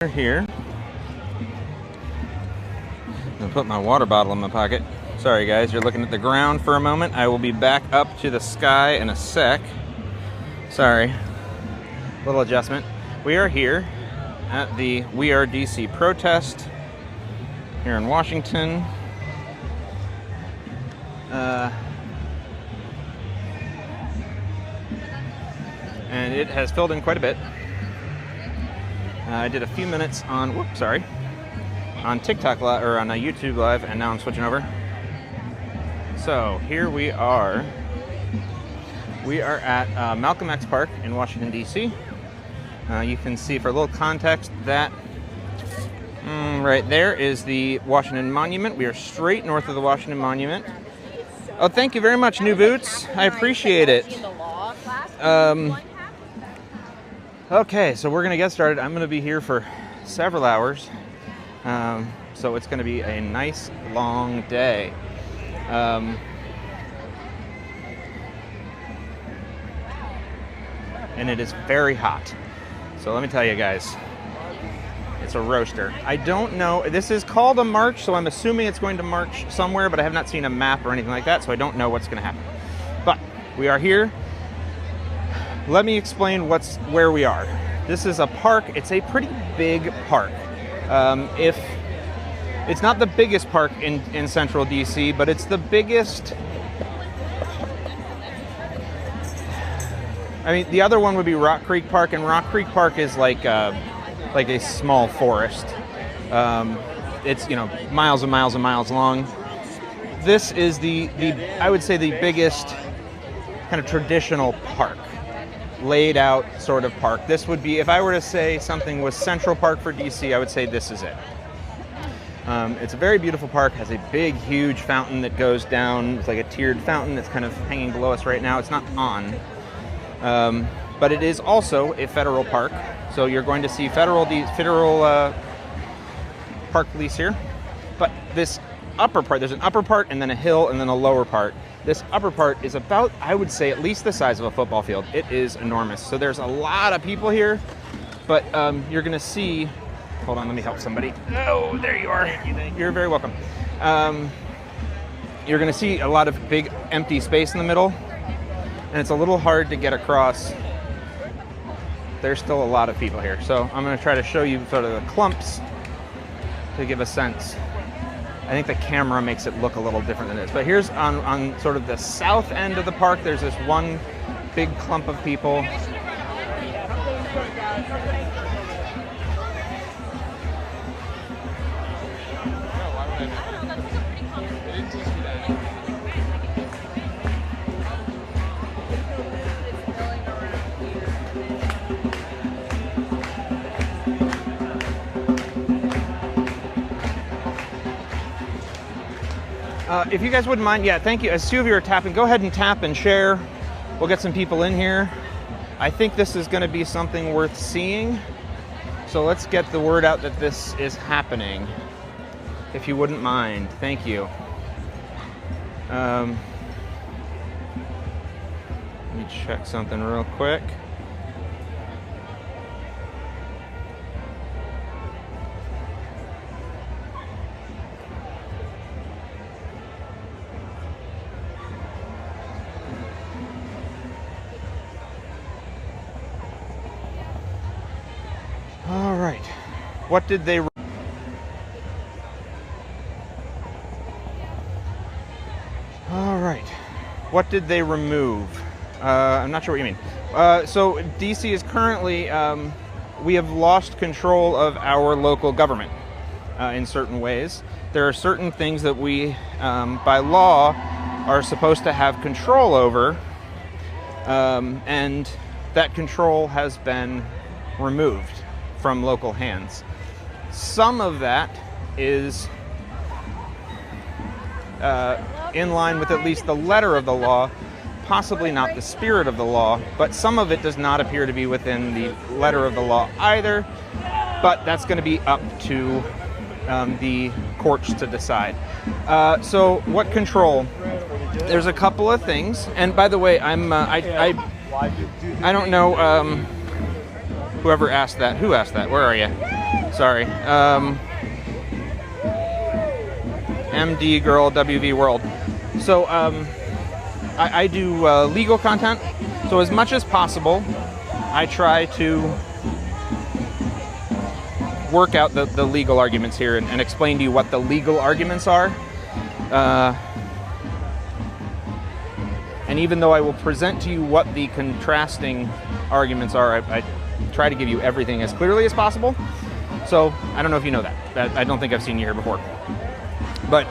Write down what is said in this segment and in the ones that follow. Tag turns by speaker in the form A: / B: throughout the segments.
A: Here. I'm gonna put my water bottle in my pocket. Sorry guys, you're looking at the ground for a moment. I will be back up to the sky in a sec. Sorry, little adjustment. We are here at the We Are DC protest here in Washington. And it has filled in quite a bit. I did a few minutes on, on TikTok Live, or on a YouTube Live, and now I'm switching over. So here we are. We are at Malcolm X Park in Washington, D.C. You can see, for a little context, that right there is the Washington Monument. We are straight north of the Washington Monument. Oh, thank you very much, New Boots. I appreciate it. Okay, so we're going to get started. I'm going to be here for several hours. So it's going to be a nice, long day. And it is very hot. So let me tell you guys, it's a roaster. I don't know, this is called a march, so I'm assuming it's going to march somewhere, but I have not seen a map or anything like that, so I don't know what's going to happen. But we are here. Let me explain where we are. This is a park. It's a pretty big park. If it's not the biggest park in central DC, but it's the biggest. I mean, the other one would be Rock Creek Park, and Rock Creek Park is like a small forest. It's, you know, miles and miles and miles long. This is I would say the biggest kind of traditional park, laid out sort of park. This would be, if I were to say something was Central Park for DC, I would say this is it. It's a very beautiful park, has a big, huge fountain that goes down. It's like a tiered fountain that's kind of hanging below us right now. It's not on. But it is also a federal park. So you're going to see federal park police here. But this upper part, there's an upper part and then a hill and then a lower part. This upper part is about, I would say, at least the size of a football field. It is enormous. So there's a lot of people here, but you're going to see, hold on, let me help somebody. Oh, there you are. You're very welcome. You're going to see a lot of big empty space in the middle, and it's a little hard to get across. There's still a lot of people here. So I'm going to try to show you sort of the clumps to give a sense. I think the camera makes it look a little different than this. But here's on sort of the south end of the park, there's this one big clump of people. If you guys wouldn't mind, yeah, thank you. As two of you are tapping, go ahead and tap and share. We'll get some people in here. I think this is going to be something worth seeing. So let's get the word out that this is happening. If you wouldn't mind, thank you. Let me check something real quick. All right. What did they... All right. What did they remove? I'm not sure what you mean. So DC is currently... we have lost control of our local government in certain ways. There are certain things that we, by law, are supposed to have control over, and that control has been removed from local hands. Some of that is in line with at least the letter of the law, possibly not the spirit of the law, but some of it does not appear to be within the letter of the law either, but that's going to be up to the courts to decide. So what control? There's a couple of things, and by the way, I don't know whoever asked that. Who asked that? Where are you? Sorry. MD Girl WV World. So I do legal content. So as much as possible, I try to work out the legal arguments here and explain to you what the legal arguments are. And even though I will present to you what the contrasting arguments are, I try to give you everything as clearly as possible. So I don't know if you know that. I don't think I've seen you here before. But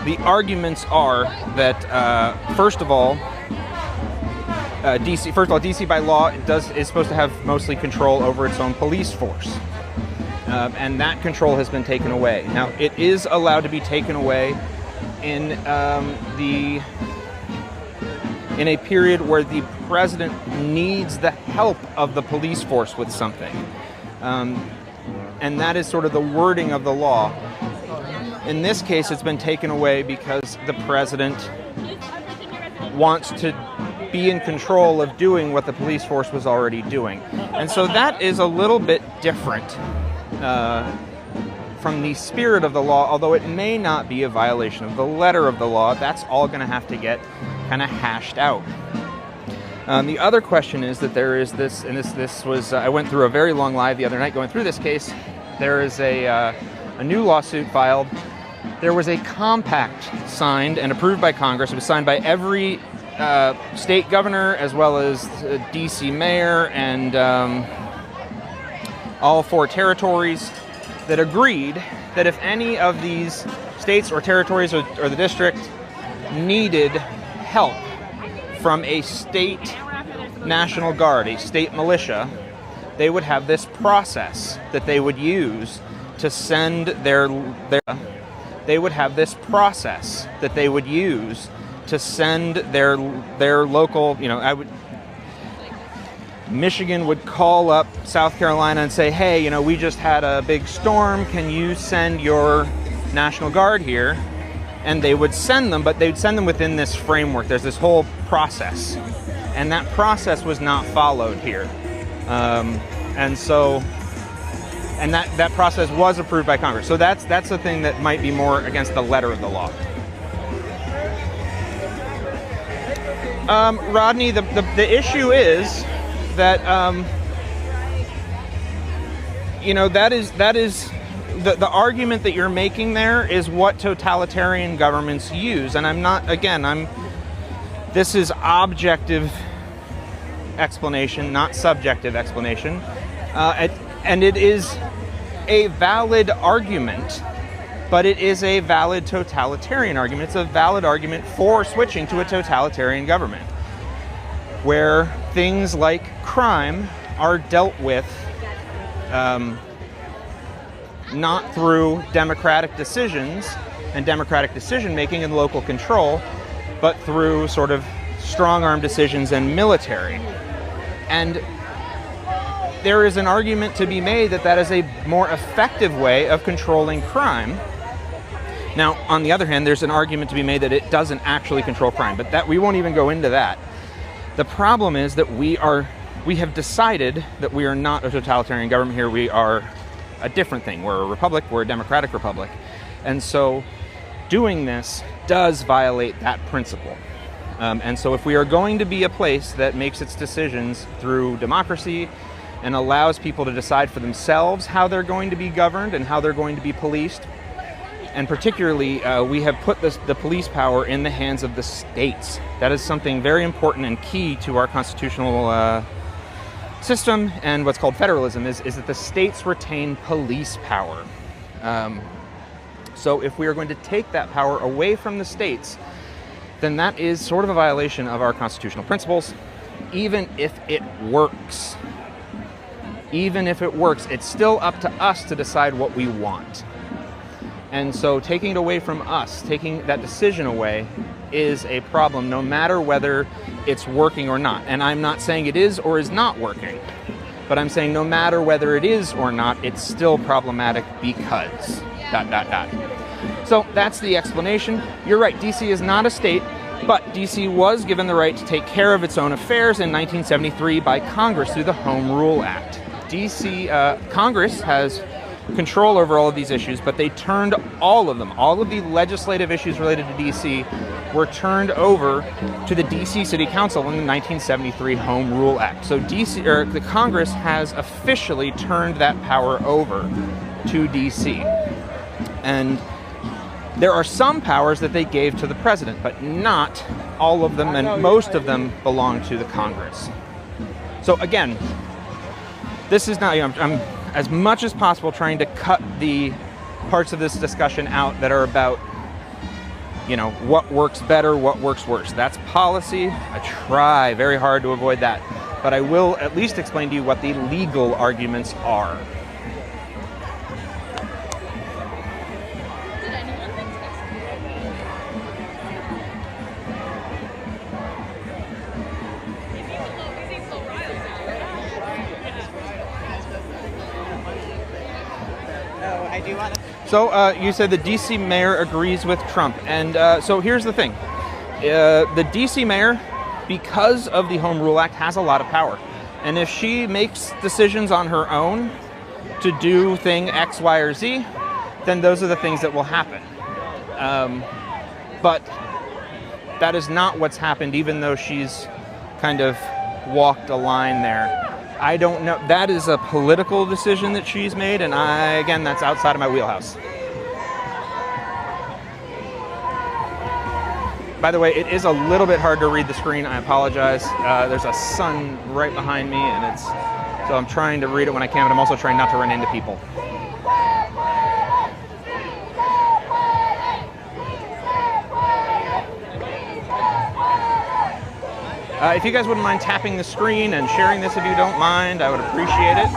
A: the arguments are that, first of all, DC by law is supposed to have mostly control over its own police force. And that control has been taken away. Now, it is allowed to be taken away in a period where the president needs the help of the police force with something. And that is sort of the wording of the law. In this case, it's been taken away because the president wants to be in control of doing what the police force was already doing. And so that is a little bit different from the spirit of the law, although it may not be a violation of the letter of the law. That's all going to have to get kind of hashed out. The other question is that there is this, and this was, I went through a very long live the other night going through this case. There is a new lawsuit filed. There was a compact signed and approved by Congress. It was signed by every state governor as well as DC mayor and all 4 territories that agreed that if any of these states or territories or the district needed help from a state National Guard, a state militia, they would have this process that they would use to send their local, Michigan would call up South Carolina and say, hey, we just had a big storm, can you send your National Guard here? And they would send them, but they'd send them within this framework. There's this whole process. And that process was not followed here. And that process was approved by Congress. So that's the thing that might be more against the letter of the law. Rodney, the issue is that that is the argument that you're making there is what totalitarian governments use. And this is objective explanation, not subjective explanation. And it is a valid argument, but it is a valid totalitarian argument. It's a valid argument for switching to a totalitarian government, where things like crime are dealt with not through democratic decisions and democratic decision-making and local control, but through sort of strong-arm decisions and military. And there is an argument to be made that is a more effective way of controlling crime. Now, on the other hand, there's an argument to be made that it doesn't actually control crime, but that we won't even go into that. The problem is that we have decided that we are not a totalitarian government here. We are a different thing. We're a republic. We're a democratic republic. And so doing this does violate that principle. And so if we are going to be a place that makes its decisions through democracy and allows people to decide for themselves how they're going to be governed and how they're going to be policed, and particularly we have put the police power in the hands of the states. That is something very important and key to our constitutional system and what's called federalism, is that the states retain police power. So if we are going to take that power away from the states, then that is sort of a violation of our constitutional principles, even if it works. Even if it works, it's still up to us to decide what we want. And so taking it away from us, taking that decision away, is a problem, no matter whether it's working or not. And I'm not saying it is or is not working, but I'm saying no matter whether it is or not, it's still problematic because ... So that's the explanation. You're right, DC is not a state, but DC was given the right to take care of its own affairs in 1973 by Congress through the Home Rule Act. DC Congress has control over all of these issues, but they turned all of them, all of the legislative issues related to DC were turned over to the DC City Council in the 1973 Home Rule Act. So the Congress has officially turned that power over to DC. And there are some powers that they gave to the president, but not all of them, and most of them belong to the Congress. So again, this is not, I'm as much as possible trying to cut the parts of this discussion out that are about, what works better, what works worse. That's policy. I try very hard to avoid that. But I will at least explain to you what the legal arguments are. So you said the DC mayor agrees with Trump, and so here's the thing. The DC mayor, because of the Home Rule Act, has a lot of power. And if she makes decisions on her own to do thing X, Y, or Z, then those are the things that will happen. But that is not what's happened, even though she's kind of walked a line there. I don't know. That is a political decision that she's made, and again, that's outside of my wheelhouse. By the way, it is a little bit hard to read the screen. I apologize. There's a sun right behind me, and so I'm trying to read it when I can, but I'm also trying not to run into people. If you guys wouldn't mind tapping the screen and sharing this if you don't mind, I would appreciate it.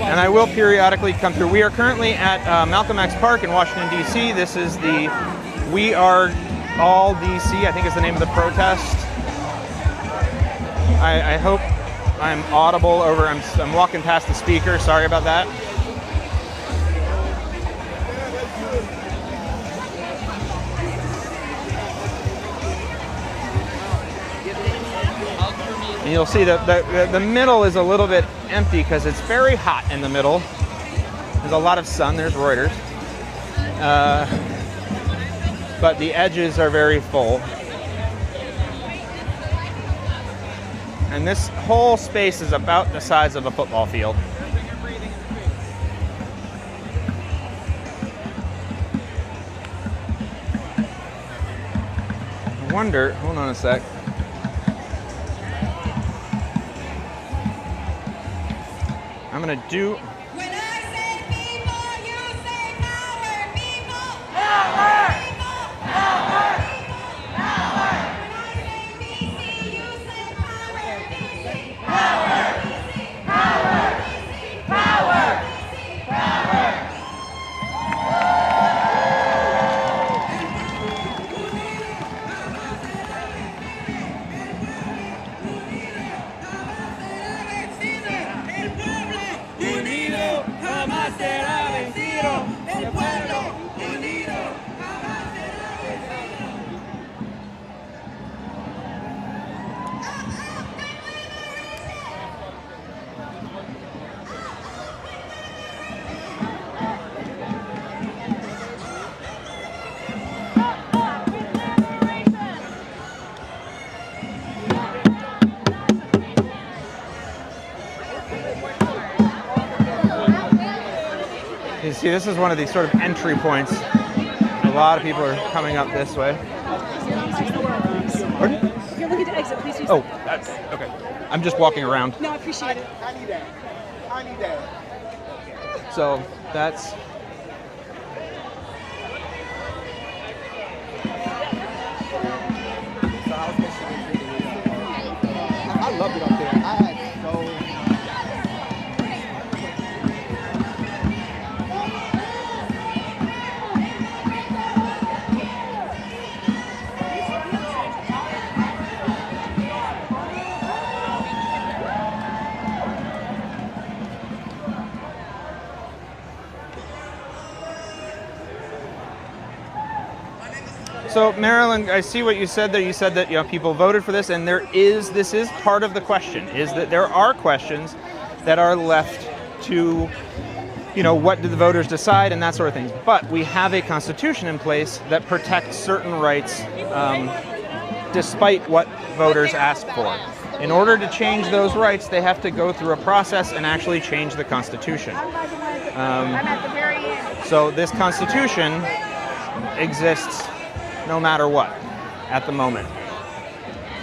A: And I will periodically come through. We are currently at Malcolm X Park in Washington, D.C. This is the We Are All D.C., I think is the name of the protest. I hope I'm audible over, I'm walking past the speaker, sorry about that. And you'll see that the middle is a little bit empty because it's very hot in the middle. There's a lot of sun, there's Reuters. But the edges are very full. And this whole space is about the size of a football field. I wonder, hold on a sec. I'm gonna do.
B: When I say people, you say power. People, power. Power. Power. When I say BC, you say power. BC, power. BC, power. BC, power. BC, power.
C: Jamás será vencido, el pueblo unido jamás será vencido.
A: You see, this is one of these sort of entry points. A lot of people are coming up this way. Pardon?
D: If you're looking to exit, please use
A: Oh, that's okay. I'm just walking around.
D: No, I appreciate it.
C: I need that. I need that.
A: So that's.
C: I loved it up there. I had so.
A: So Marilyn, I see what you said there. You said that people voted for this, and this is part of the question, is that there are questions that are left to, what do the voters decide and that sort of thing. But we have a constitution in place that protects certain rights despite what voters ask for. In order to change those rights, they have to go through a process and actually change the Constitution. So this Constitution exists no matter what at the moment.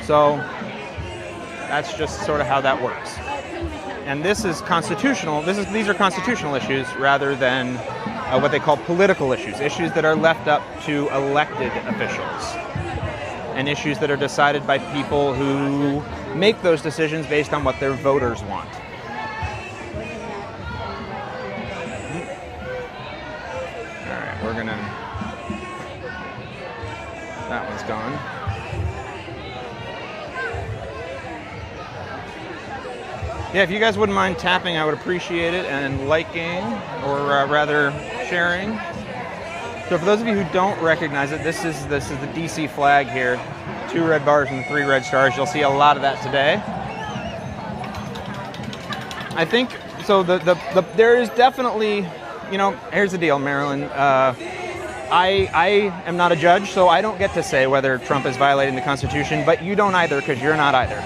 A: So that's just sort of how that works. And this is constitutional. These are constitutional issues rather than what they call political issues that are left up to elected officials, and issues that are decided by people who make those decisions based on what their voters want. All right, we're gonna. That one's gone. Yeah, if you guys wouldn't mind tapping, I would appreciate it, and liking, or rather sharing. So for those of you who don't recognize it, this is the DC flag here. 2 red bars and 3 red stars. You'll see a lot of that today. I think, so there is definitely, here's the deal, Marilyn. I am not a judge, so I don't get to say whether Trump is violating the Constitution, but you don't either, because you're not either.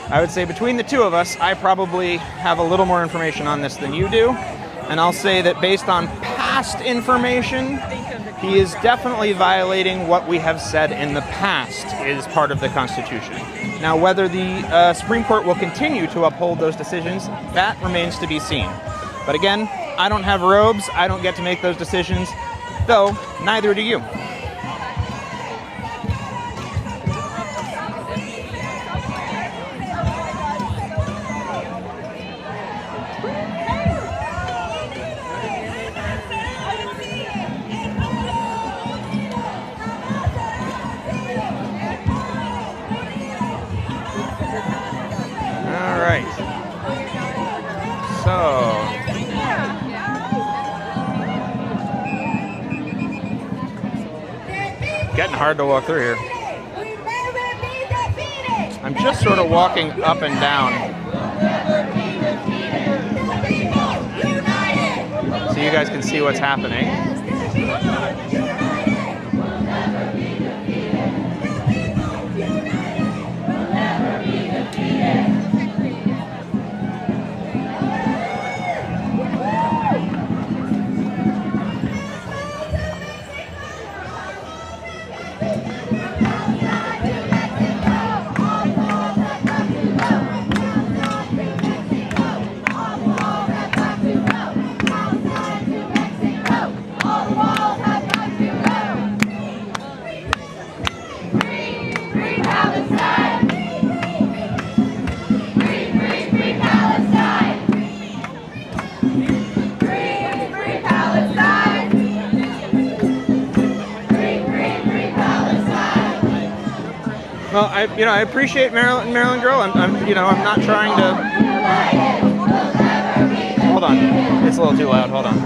A: I would say between the two of us, I probably have a little more information on this than you do. And I'll say that based on past information, he is definitely violating what we have said in the past is part of the Constitution. Now, whether the Supreme Court will continue to uphold those decisions, that remains to be seen. But again, I don't have robes. I don't get to make those decisions, though neither do you. Getting hard to walk through here. I'm just sort of walking up and down, so you guys can see what's happening. Well, I appreciate Maryland girl. I'm not trying to. Hold on, it's a little too loud. Hold on.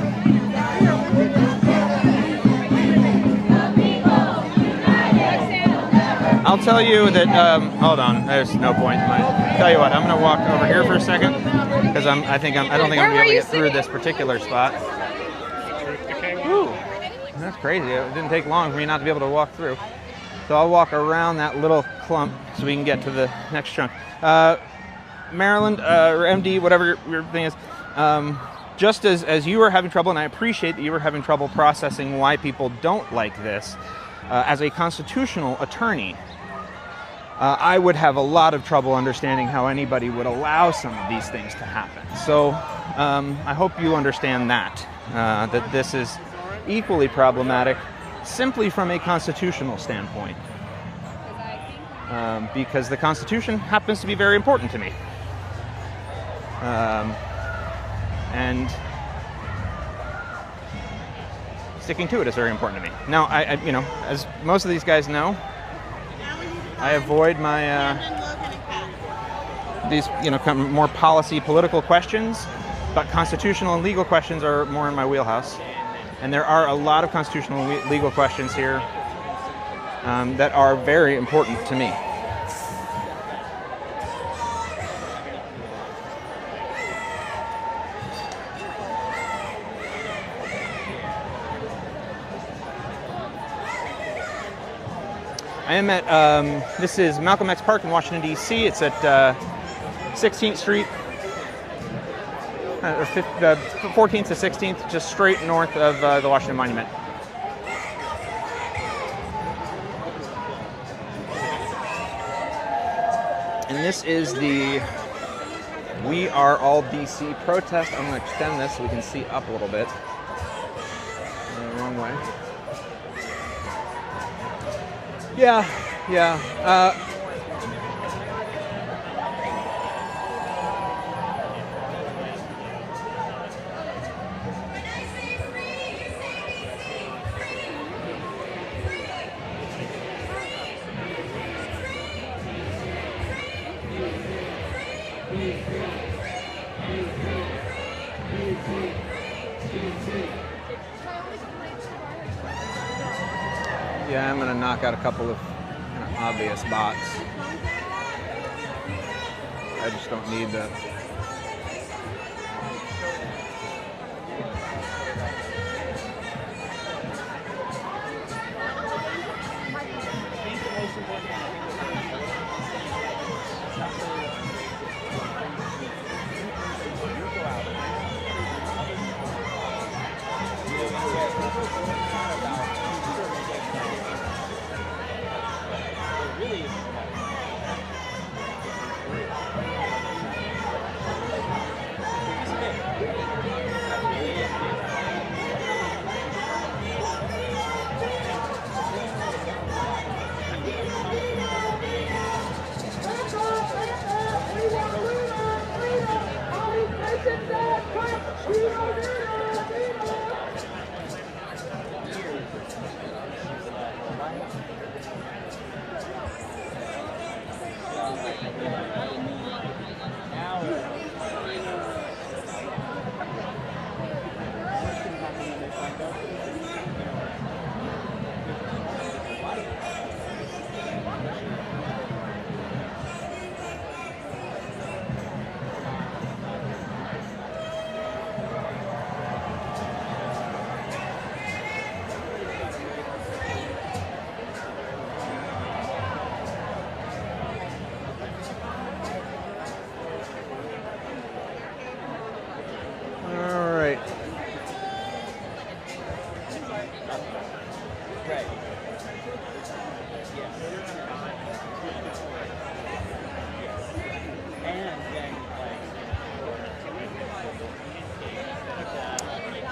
A: I'll tell you that. Hold on, there's no point. Tell you what, I'm gonna walk over here for a second because I don't think I'm gonna be able to get through this particular spot. Whew, that's crazy. It didn't take long for me not to be able to walk through. So I'll walk around that little clump so we can get to the next chunk. Maryland, or MD, whatever your thing is, just as you were having trouble, and I appreciate that you were having trouble processing why people don't like this, as a constitutional attorney, I would have a lot of trouble understanding how anybody would allow some of these things to happen. So I hope you understand that this is equally problematic simply from a constitutional standpoint, because the Constitution happens to be very important to me, and sticking to it is very important to me. Now, I as most of these guys know, I avoid my these kind of more policy, political questions, but constitutional and legal questions are more in my wheelhouse. And there are a lot of constitutional and legal questions here that are very important to me. I am at, this is Malcolm X Park in Washington, D.C. It's at 16th Street, 14th to 16th, just straight north of the Washington Monument. And this is the We Are All DC protest. I'm going to extend this so we can see up a little bit. Wrong way. Yeah. Yeah, I'm going to knock out a couple of kind of obvious bots. I just don't need the...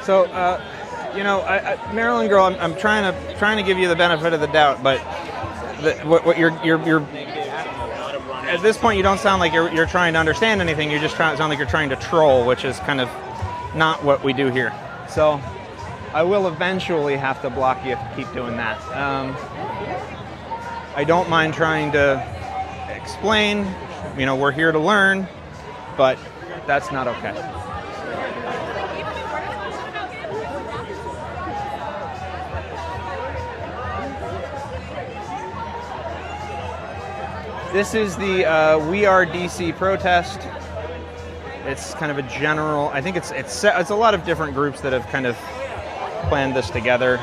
A: So, you know, Maryland girl, I'm trying to give you the benefit of the doubt, but what you're at this point, you don't sound like you're trying to understand anything. You just sound like you're trying to troll, which is kind of not what we do here. So, I will eventually have to block you if you keep doing that. I don't mind trying to explain. You know, we're here to learn, but that's not okay. This is the We Are DC protest. It's kind of a general, I think it's a lot of different groups that have kind of planned this together.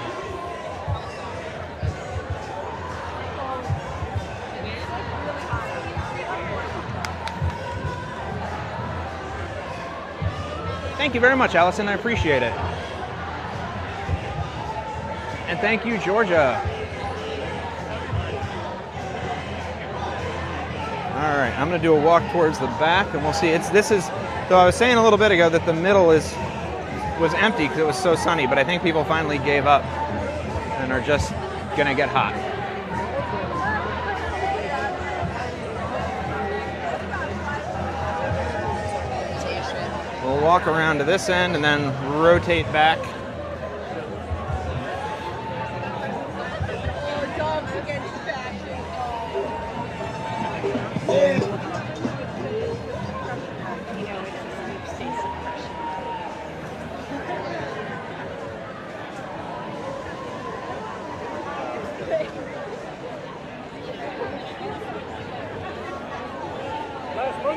A: Thank you very much, Allison. I appreciate it. And thank you, Georgia. All right, I'm going to do a walk towards the back, and we'll see. So I was saying a little bit ago that the middle was empty because it was so sunny, but I think people finally gave up and are just going to get hot. We'll walk around to this end and then rotate back.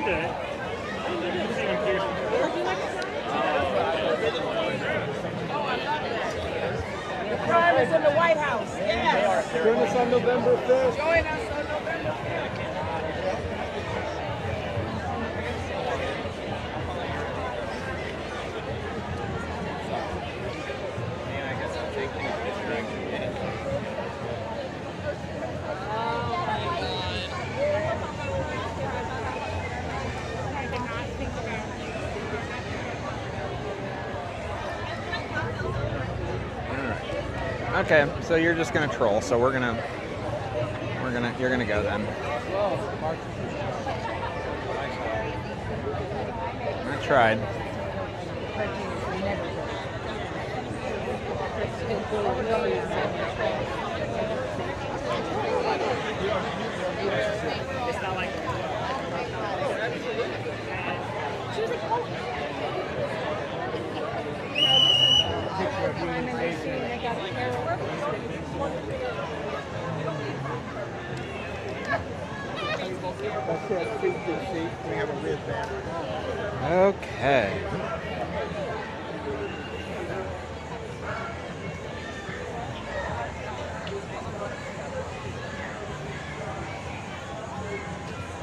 C: The crime is in the White House. Yes.
D: Join us on November 5th.
C: Join us on November 5th.
A: Okay, so you're just gonna troll. So you're gonna go then. I tried.
D: That's it. We have a red banner.
A: Okay.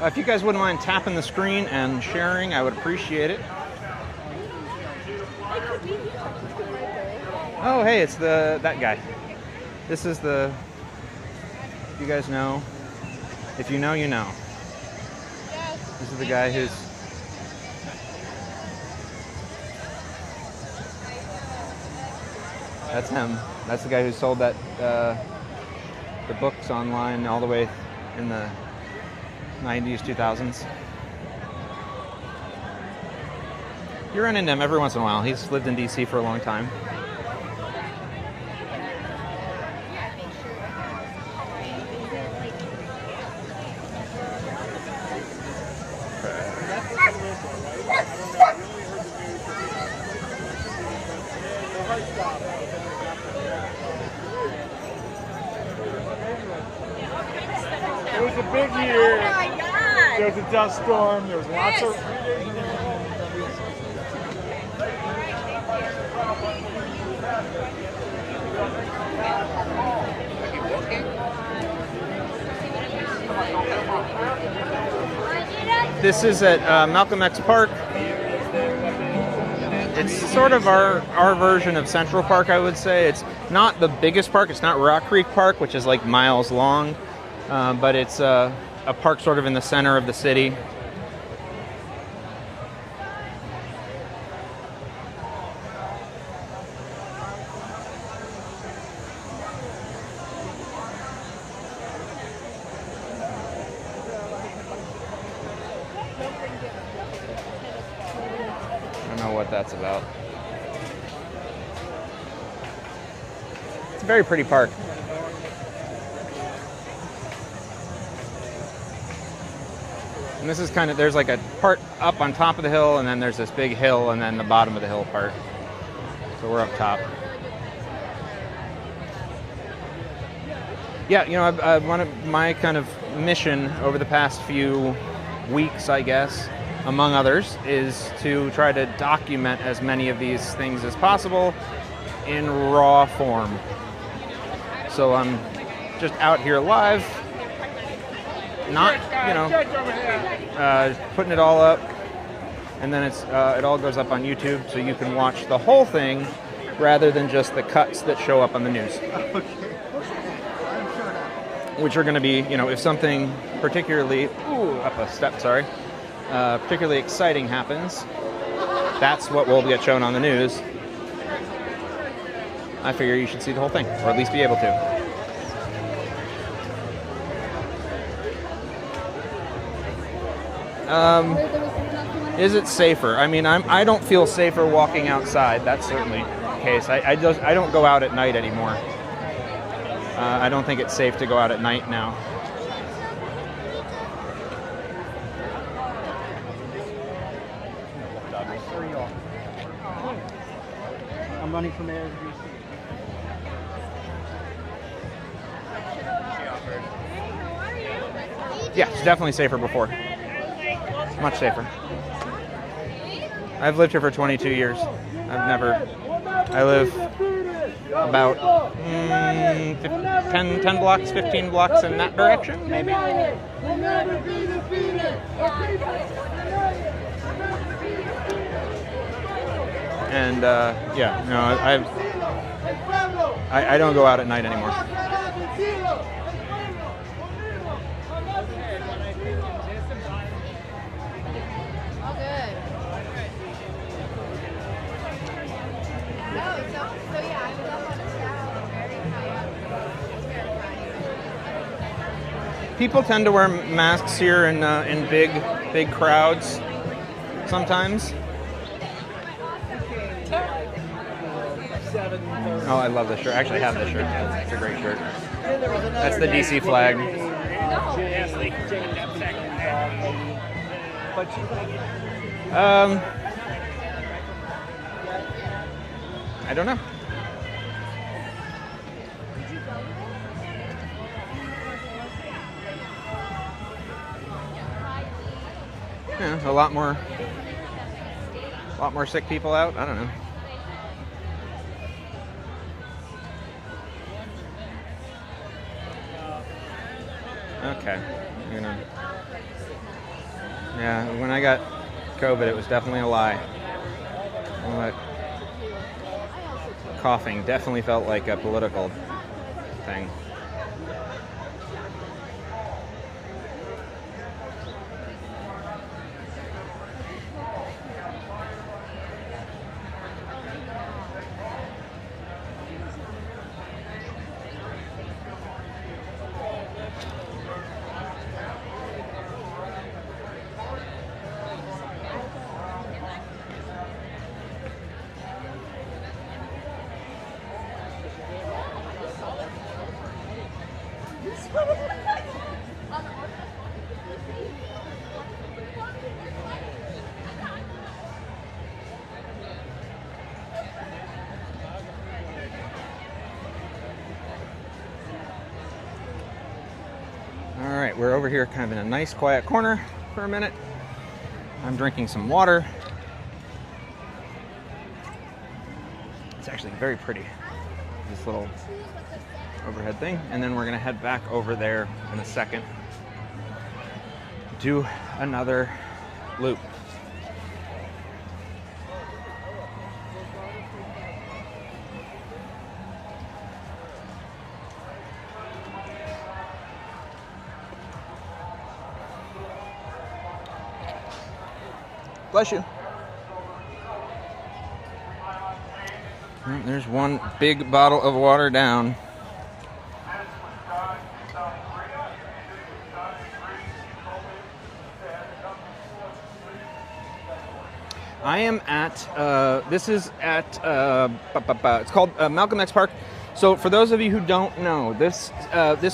A: If you guys wouldn't mind tapping the screen and sharing, I would appreciate it. Oh, hey, it's that guy. This is the. You guys know. If you know, you know. This is the guy who's. That's him. That's the guy who sold that the books online all the way in the 90s, 2000s. You run into him every once in a while. He's lived in DC for a long time.
D: It was a big year.
B: Oh my God!
D: There was a dust storm. There was lots of.
A: This is at Malcolm X Park. It's sort of our version of Central Park, I would say. It's not the biggest park. It's not Rock Creek Park, which is like miles long, but it's a park sort of in the center of the city. I don't know what that's about. It's a very pretty park. And this is kind of, there's like a part up on top of the hill, and then there's this big hill, and then the bottom of the hill part. So we're up top. Yeah, you know, one of my kind of mission over the past few weeks, I guess, among others, is to try to document as many of these things as possible in raw form. So I'm just out here live, not, you know, putting it all up, and then it all goes up on YouTube, so you can watch the whole thing rather than just the cuts that show up on the news. Which are going to be, you know, if something particularly, up a step, sorry, particularly exciting happens, that's what will get shown on the news. I figure you should see the whole thing, or at least be able to. Is it safer? I mean, I don't feel safer walking outside. That's certainly the case. I don't go out at night anymore. I don't think it's safe to go out at night now.
D: I'm running for mayor of DC.
A: Yeah, it's definitely safer before. Much safer. I've lived here for 22 years. I live about 10 blocks, 15 blocks in that direction, maybe. And yeah, no, I don't go out at night anymore.
B: All good. No, so yeah, I was up on the tower, very high up.
A: People tend to wear masks here in big crowds sometimes. Oh, I love this shirt. I actually have this shirt. It's a great shirt. That's the DC flag. I don't know. Yeah, a lot more sick people out. I don't know. Okay. Yeah, when I got COVID, it was definitely a lie. All that coughing definitely felt like a political thing. All right, we're over here kind of in a nice quiet corner for a minute. I'm drinking some water. It's actually very pretty, this little overhead thing. And then we're gonna head back over there in a second. Do another loop. Bless you. There's one big bottle of water down. I am at, this is at, it's called Malcolm X Park. So for those of you who don't know, this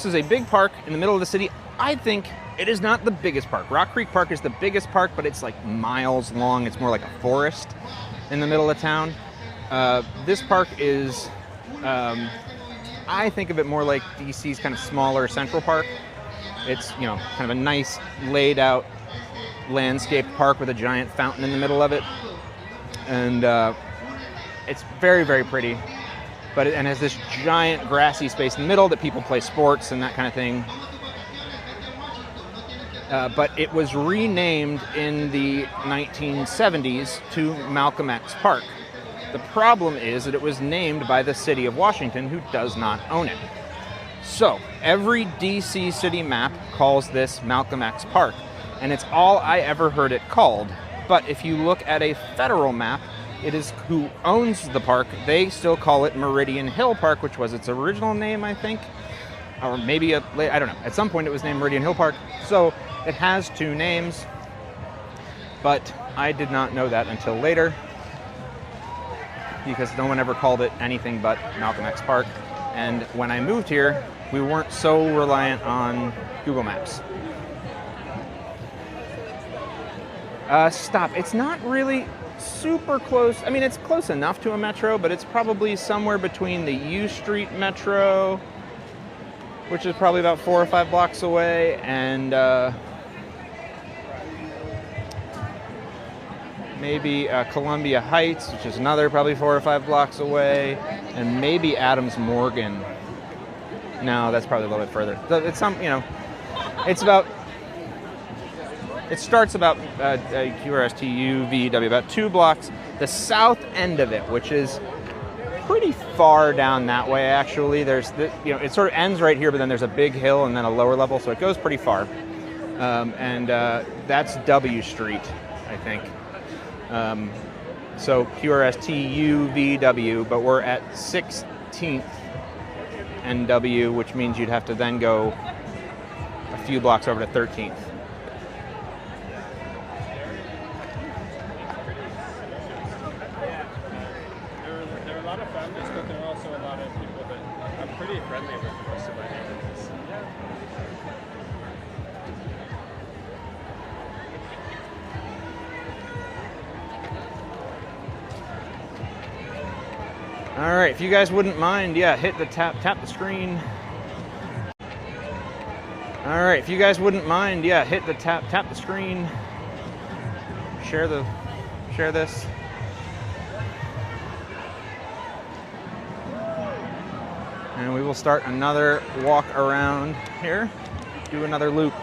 A: is a big park in the middle of the city. I think it is not the biggest park. Rock Creek Park is the biggest park, but it's like miles long. It's more like a forest in the middle of town. This park is, I think of it more like DC's kind of smaller Central Park. It's, you know, kind of a nice laid out landscaped park with a giant fountain in the middle of it. And it's very, very pretty. But it has this giant grassy space in the middle that people play sports and that kind of thing. But it was renamed in the 1970s to Malcolm X Park. The problem is that it was named by the city of Washington, who does not own it. So every DC city map calls this Malcolm X Park, and it's all I ever heard it called. But if you look at a federal map, it is who owns the park. They still call it Meridian Hill Park, which was its original name, I think. Or maybe, I don't know. At some point it was named Meridian Hill Park. So it has two names, but I did not know that until later because no one ever called it anything but Malcolm X Park. And when I moved here, we weren't so reliant on Google Maps. Stop. It's not really super close. I mean, it's close enough to a metro, but it's probably somewhere between the U Street Metro, which is probably about 4 or 5 blocks away, and maybe Columbia Heights, which is another probably 4 or 5 blocks away, and maybe Adams Morgan. No, that's probably a little bit further. So it's some, you know, it's about. It starts about QRST UVW, about 2 blocks. The south end of it, which is pretty far down that way, actually. There's, you know, it sort of ends right here, but then there's a big hill and then a lower level, so it goes pretty far. And that's W Street, I think. So QRST UVW, but we're at 16th NW, which means you'd have to then go a few blocks over to 13th.
D: There are a lot of families, but there are also a lot of people that I'm pretty friendly with most of my neighbors.
A: All right, if you guys wouldn't mind, yeah, hit the tap the screen. All right, if you guys wouldn't mind, yeah, hit the tap the screen. Share this. And we will start another walk around here. Do another loop.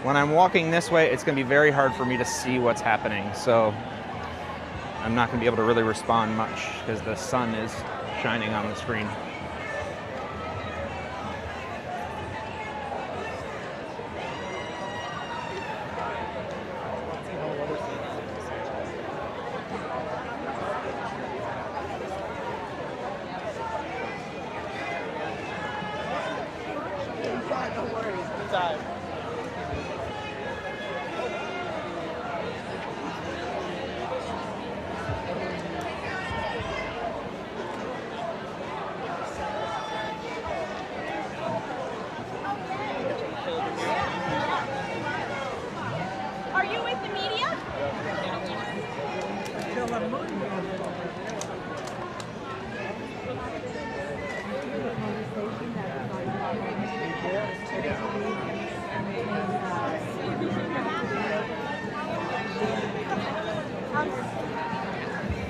A: When I'm walking this way, it's going to be very hard for me to see what's happening. So I'm not going to be able to really respond much because the sun is shining on the screen.
B: Are you with the media?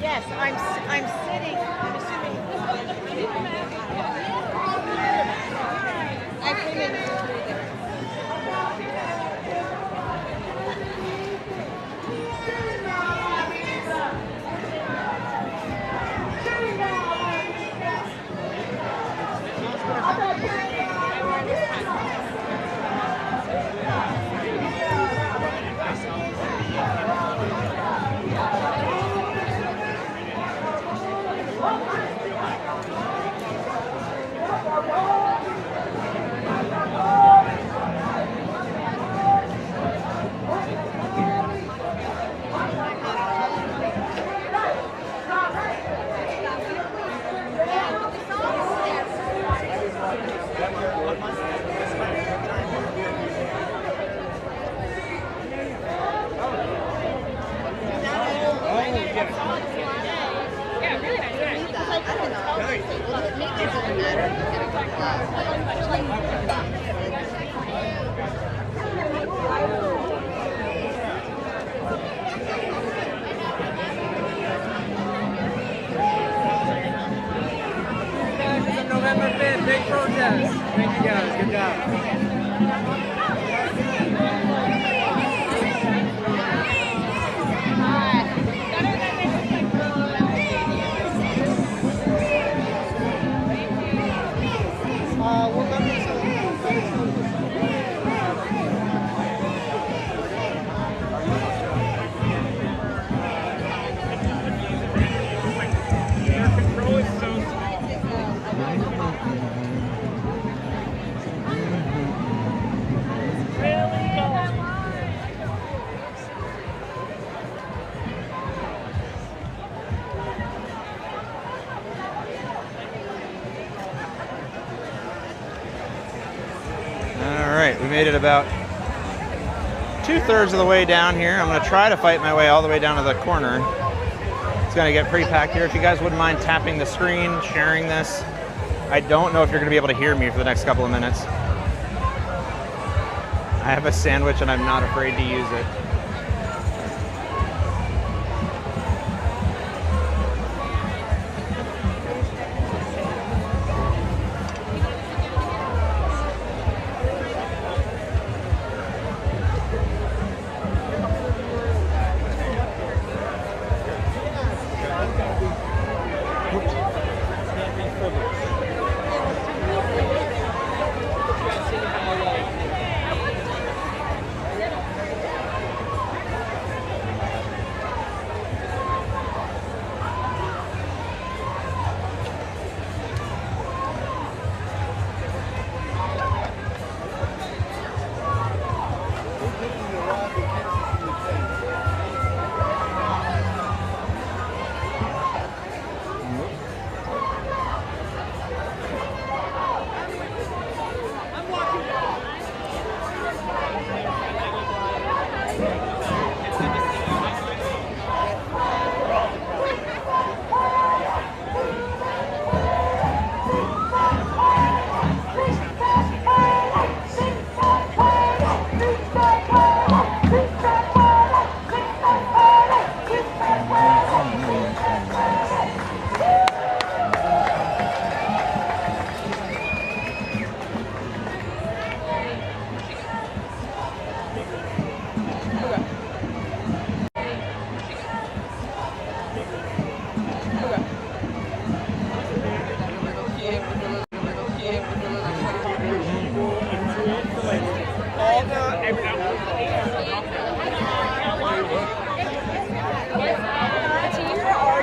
B: Yes, I'm sitting. I'm assuming. I came in.
C: November 5th, big protest. Thank you guys, good job.
D: Their control is so small.
A: All right, we made it about 2/3 of the way down here. I'm going to try to fight my way all the way down to the corner. It's going to get pretty packed here. If you guys wouldn't mind tapping the screen, sharing this. I don't know if you're going to be able to hear me for the next couple of minutes. I have a sandwich and I'm not afraid to use it.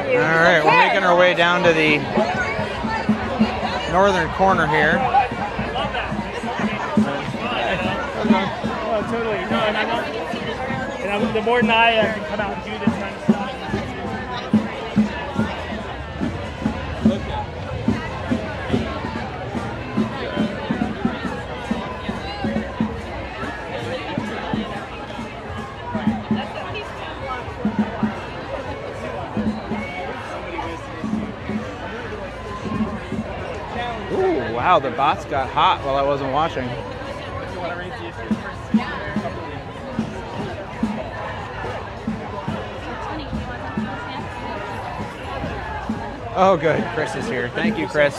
A: All right, we're making our way down to the northern corner here.
D: Oh, totally. No, and the more than I can come out and do this kind of stuff.
A: Ooh, wow, the bots got hot while I wasn't watching. Oh, good. Chris is here. Thank you, Chris.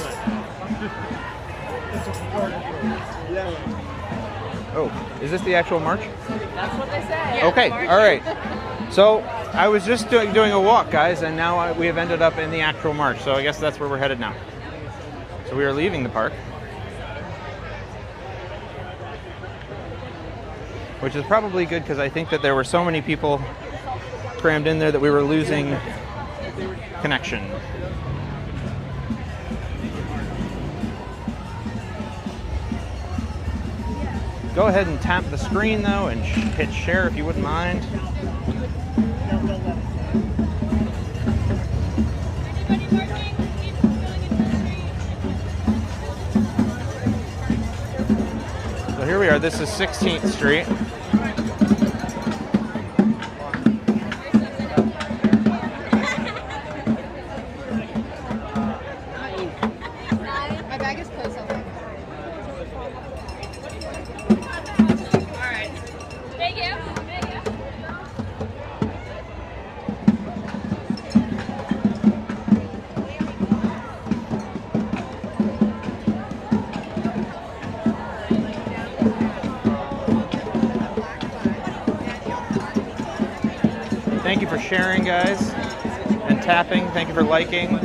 A: Oh, is this the actual march?
E: That's what they say.
A: Okay, all right. So I was just doing a walk, guys, and now we have ended up in the actual march. So I guess that's where we're headed now. So we are leaving the park, which is probably good because I think that there were so many people crammed in there that we were losing connection. Go ahead and tap the screen though and hit share if you wouldn't mind. So here we are, this is 16th Street.
E: My bag is close, I think. Alright. Thank you.
A: Thank you for sharing, guys, and tapping. Thank you for liking.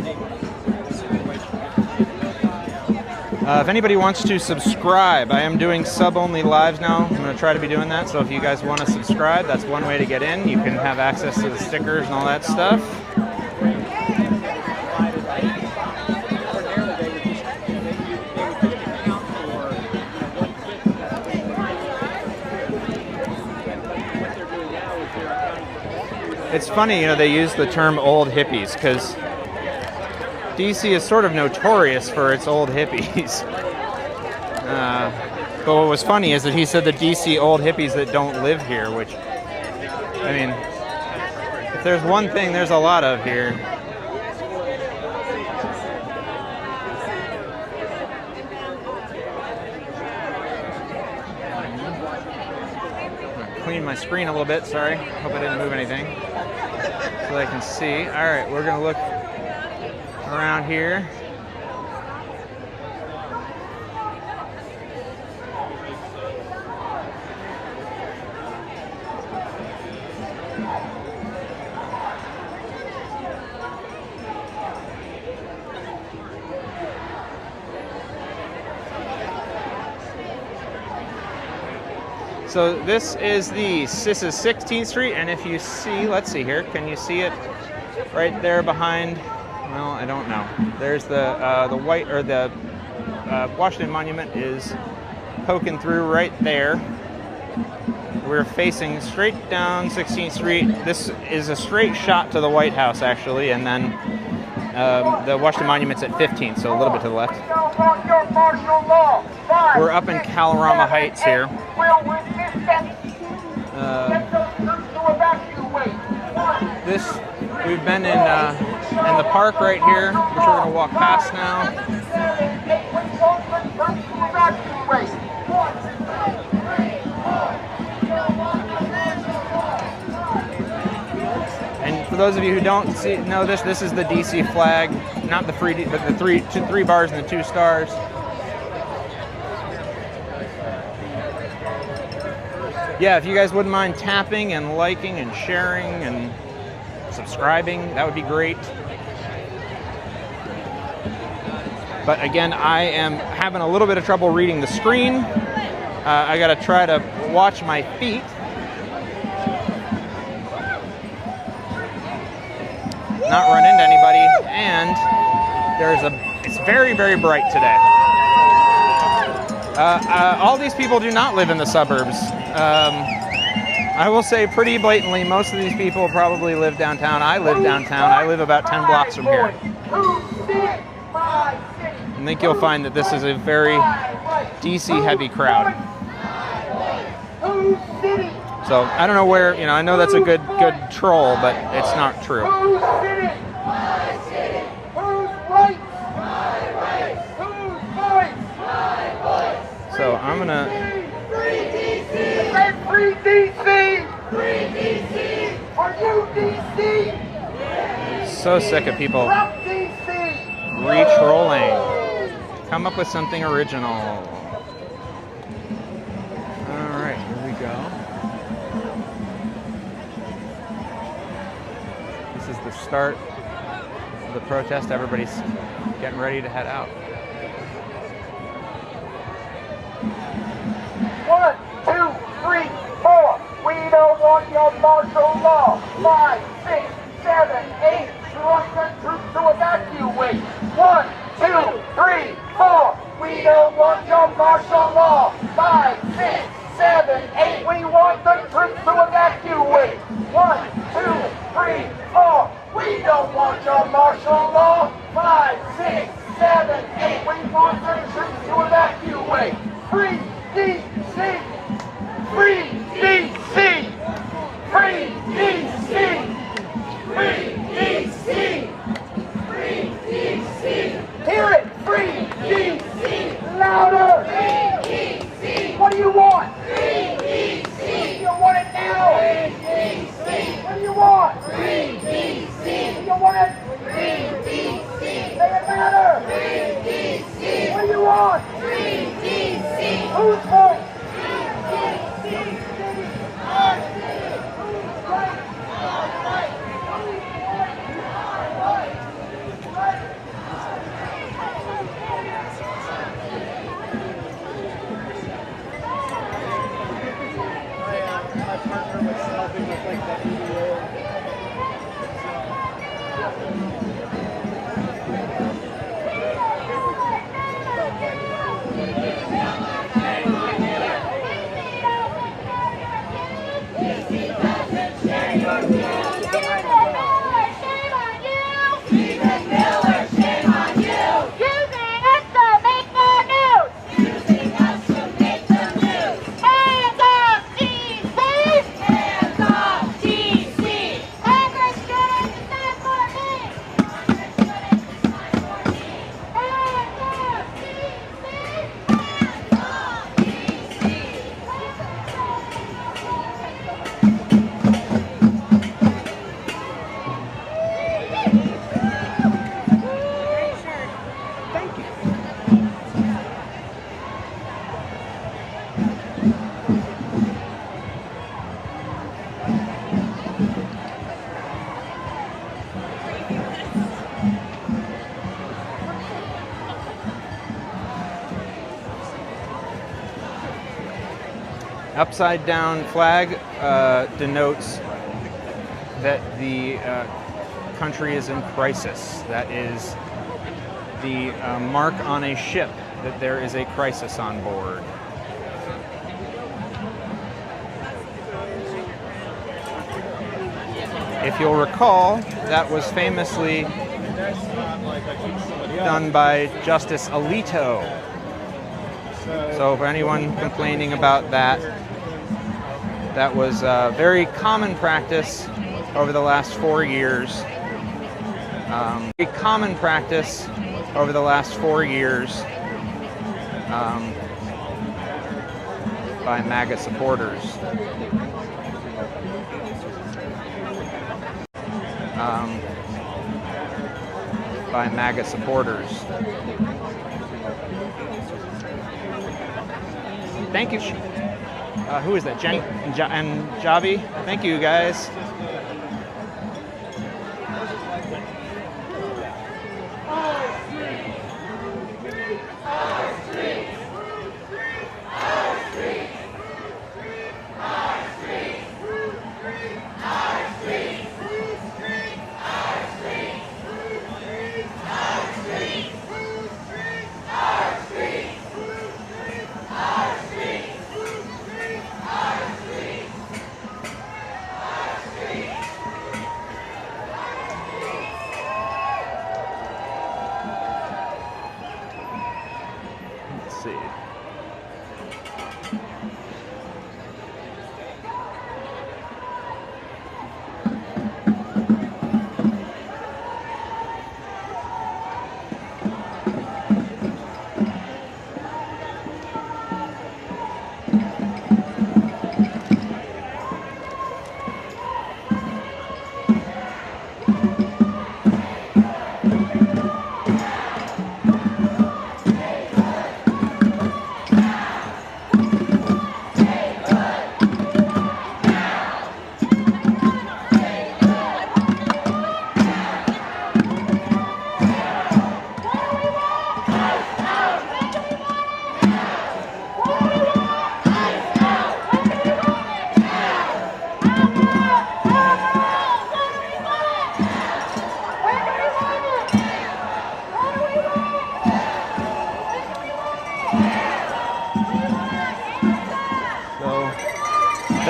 A: If anybody wants to subscribe, I am doing sub-only lives now. I'm going to try to be doing that. So if you guys want to subscribe, that's one way to get in. You can have access to the stickers and all that stuff. It's funny, you know, they use the term old hippies because DC is sort of notorious for its old hippies. But what was funny is that he said the DC old hippies that don't live here, which, I mean, if there's one thing there's a lot of here. clean my screen a little bit. Sorry. Hope I didn't move anything. So I can see. All right, we're going to look around here. So this is 16th Street, and if you see, let's see here, can you see it right there behind? Well, I don't know. There's the white, or the Washington Monument is poking through right there. We're facing straight down 16th Street. This is a straight shot to the White House, actually, and then the Washington Monument's at 15th, so a little bit to the left. We're up in Kalorama Heights here. We've been in the park right here, which we're going to walk past now. And for those of you who don't know this is the DC flag, not the free, but the three bars and the 2 stars. Yeah, if you guys wouldn't mind tapping and liking and sharing and subscribing, that would be great. But again, I am having a little bit of trouble reading the screen. I gotta try to watch my feet. Not run into anybody, and it's very, very bright today. All these people do not live in the suburbs. I will say pretty blatantly, most of these people probably live downtown. I live downtown. I live about 10 blocks from here. I think you'll find that this is a very DC heavy crowd. So I don't know where, I know that's a good troll, but it's not true. So I'm gonna. Free DC! Free DC! Are you DC? I'm so sick of people re-trolling. Come up with something original. Alright, here we go. This is the start of the protest. Everybody's getting ready to head out.
F: 1, 2, 3, 4. We don't want your martial law. 5, 6, 7, 8. We want the troops to evacuate. 1, 2, 3, 4. We don't want your martial law. 5, 6, 7, 8. We want the troops to evacuate. 1, 2, 3, 4. We don't want your martial law. 5, 6, 7, 8. We want the troops to evacuate. Free DC! Free DC! Free DC! Free DC! Free DC! Hear it! Free DC! Louder! Free DC! What do you want? Free DC! You want it now? Free DC! What do you want? Free DC! You want it? Free DC! Say it louder! Free DC! What do you want? Free DC! Who's voice?
D: My partner was helping with like the EDA.
A: Upside down flag denotes that the country is in crisis. That is the mark on a ship that there is a crisis on board. If you'll recall, that was famously done by Justice Alito. So for anyone complaining about that, that was a very common practice over the last 4 years. A common practice over the last 4 years by MAGA supporters. By MAGA supporters. Thank you. Who is that? Jen and Javi? Thank you, guys.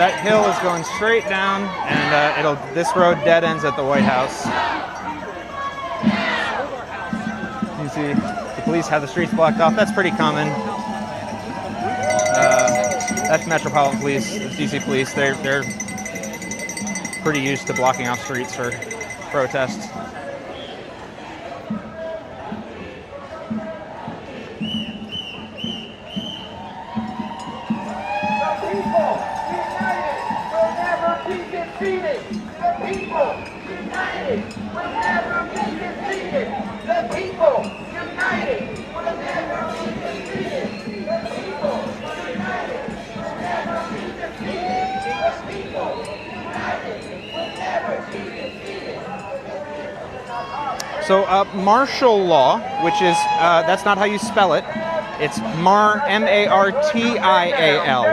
A: That hill is going straight down, and this road dead ends at the White House. You see, the police have the streets blocked off. That's pretty common. That's Metropolitan Police, the DC Police. They're pretty used to blocking off streets for protests. So martial law, which is, that's not how you spell it. It's M-A-R-T-I-A-L,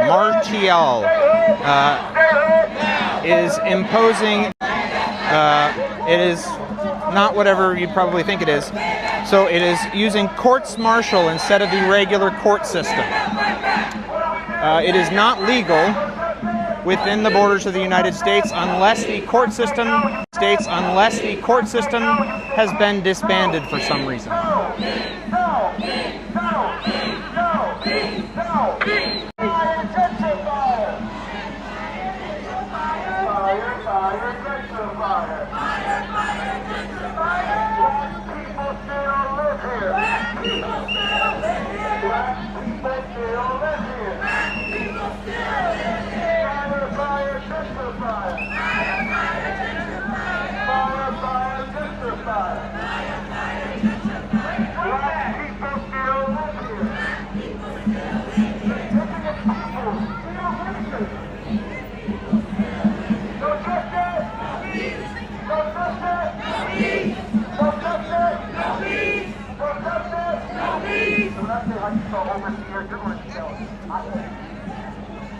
A: martial, is imposing, it is not whatever you'd probably think it is. So it is using courts martial instead of the regular court system. It is not legal within the borders of the United States unless the court system has been disbanded for some reason.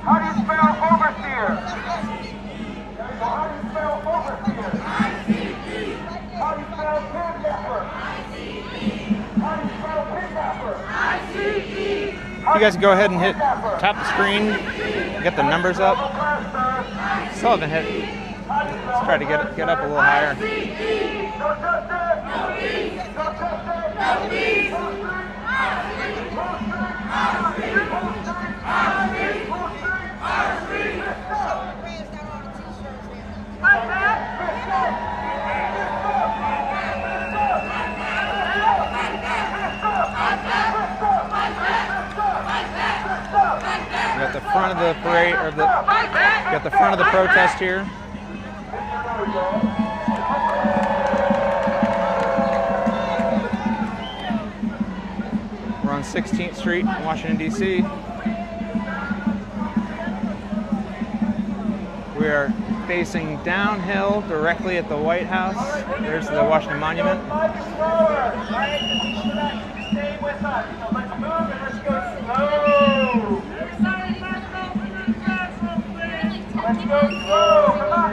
F: How do you spell overseer? How do you spell overseer? How do you spell kidnapper? How do you spell kidnapper?
A: You guys go ahead and hit tap the screen, get the numbers up. Still haven't hit. Let's try to get up a little higher. We got the front of the parade, or got the front of the protest here. We're on 16th Street in Washington, D.C. We are facing downhill directly at the White House. There's the Washington Monument.
F: Stay with us. So let's move and let's go slow. Let's go slow. Come on.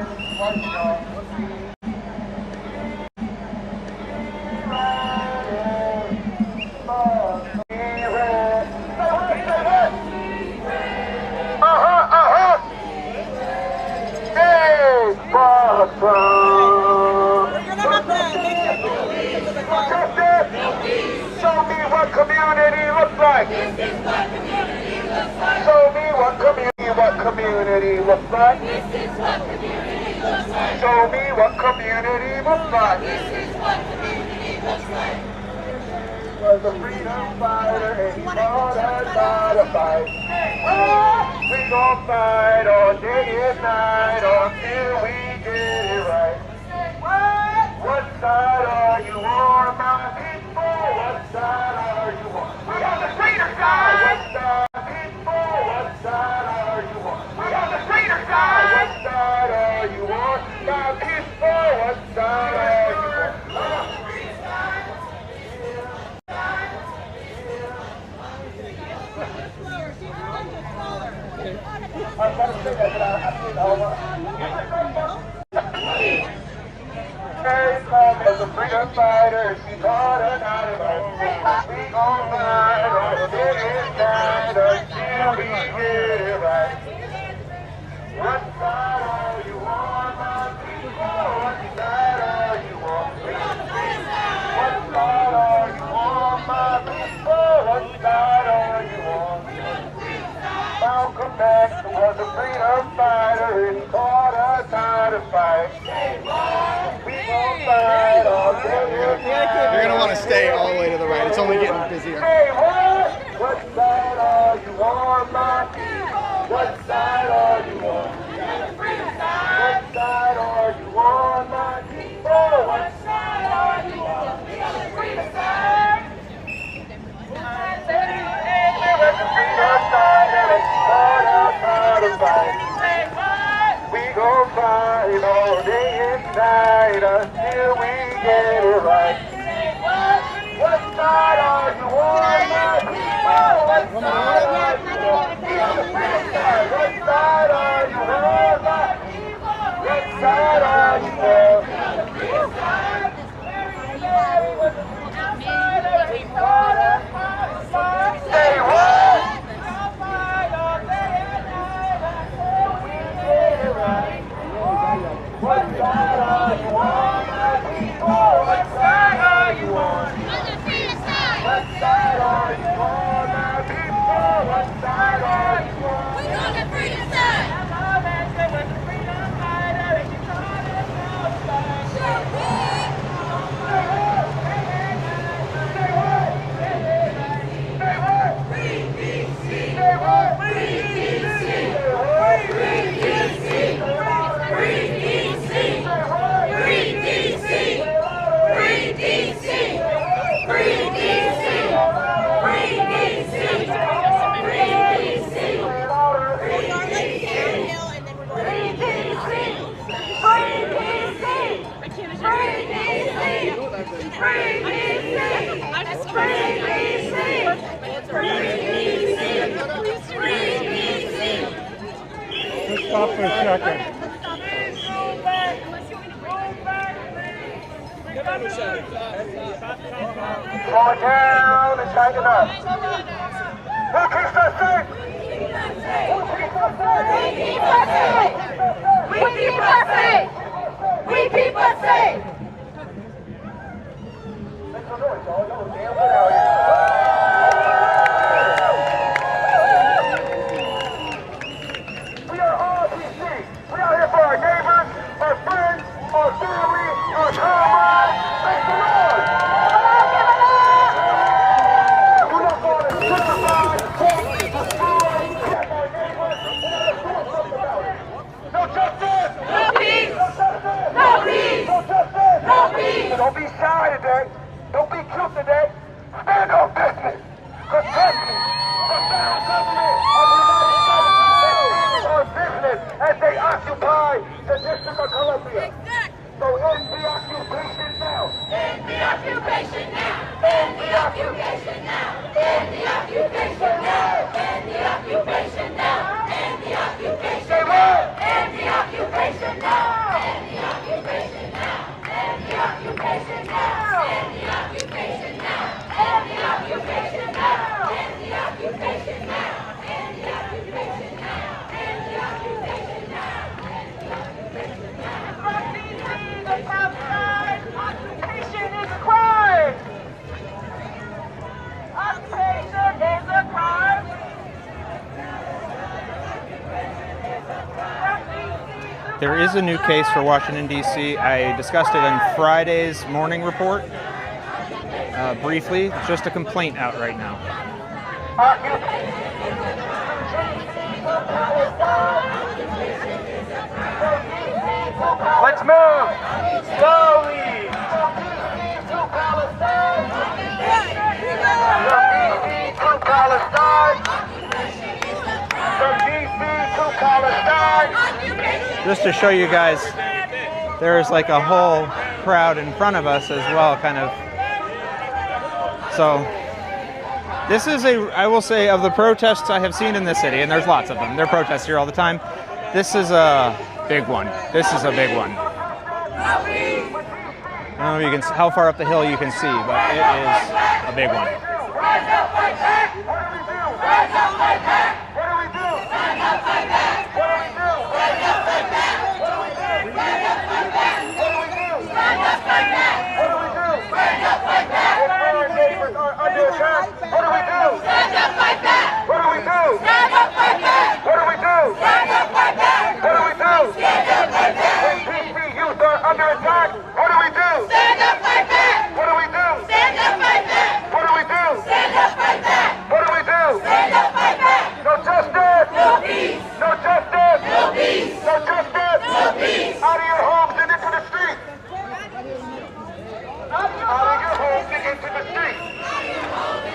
F: Show me what community looks like. Show me what community looks like. Show me what community looks like. Was a freedom fighter and he taught us how to fight. We gon' fight all day and night until we get it right. What side are you on, my people? What side are you on? We on the freedom side. What side, people? What side are you on? We on the freedom side. What side are you on, my people? What side are you on? I was going to say that, but I think as a freedom fighter, she taught us how to fight. We gon' fight all day and night until we get it right. What side are you on, my people? What side are you on? What side are you on, my people? What side are you on? Malcolm X was a freedom fighter and he taught us how to fight.
G: You're gonna want to stay all the way to the right. It's only getting busier.
F: What side are you on, my people? What side are you on? What side are you on, my people? What side are you on? Freedom side. We're the freedom fighter and taught us how to fight. We gon' fight all day and night until we get it right. What side are you on, my people? What side are you on? What side are you on, my people? What side are you on? Say what? What side are you on, my people? What side are you on?
E: On the freedom side.
F: What side are you on, my people?
D: stop for a second.
F: Slow it down and tighten it up. Who keeps us safe? Who keeps us safe?
B: We keep us safe. We keep us safe.
F: Make some noise, y'all. Y'all damn good out here. We are all PC. We are here for our neighbors, our friends, our family, our comrades. Make some noise. Do not want to crucify, take, destroy, attack our neighbors. Let us do something about it. No justice.
B: No peace.
F: No justice.
B: No peace.
F: No justice.
B: No peace.
F: So don't be shy today. Don't be cute today. Stand on business. Because trust me, the federal government of the United States is on business as they occupy the District of Columbia. So end the occupation now.
B: End the occupation now. End the occupation now. End the occupation now. End the occupation now. End the occupation
F: Say what?
B: End the occupation now. End the occupation now. End the occupation now. End the occupation now. End the occupation now. End the occupation now. End the occupation now. End the occupation now. End the occupation now. From DC to Southside, occupation is a crime. Occupation is a crime.
A: There is a new case for Washington, D.C. I discussed it in Friday's morning report. Briefly, it's just a complaint out right now.
F: Let's move. Slowly. From Palestine. From DC to Palestine.
A: Just to show you guys, there's like a whole crowd in front of us as well, kind of. So this is I will say, of the protests I have seen in this city, and there's lots of them. There are protests here all the time. This is a big one. This is a big one. I don't know if you can, how far up the hill you can see, but it is a big one.
F: Rise up, fight back. What do we do? Rise up, fight back. What do we do? Stand up, fight back. What do we do? Rise up, fight back. What do we do? Rise up, fight back. What do we do? Stand up, fight back. What do we do? Rise up, fight back. If our neighbors are under attack, what do we do?
B: Stand up, fight back.
F: What do we do?
B: Stand up, fight back.
F: What do we do?
B: Stand up, fight back.
F: What do we do?
B: Stand up, fight back.
F: When PC youth are under attack, what do we do?
B: Stand up, fight back.
F: What do we do?
B: Stand up, fight back.
F: What do we do?
B: Stand up, fight back.
F: What do we do?
B: Stand up, fight back.
F: No justice!
B: No peace.
F: No justice!
B: No peace.
F: No justice!
B: No peace.
F: Out of your homes and into the streets! Out of your homes and into the streets! Out of your homes and into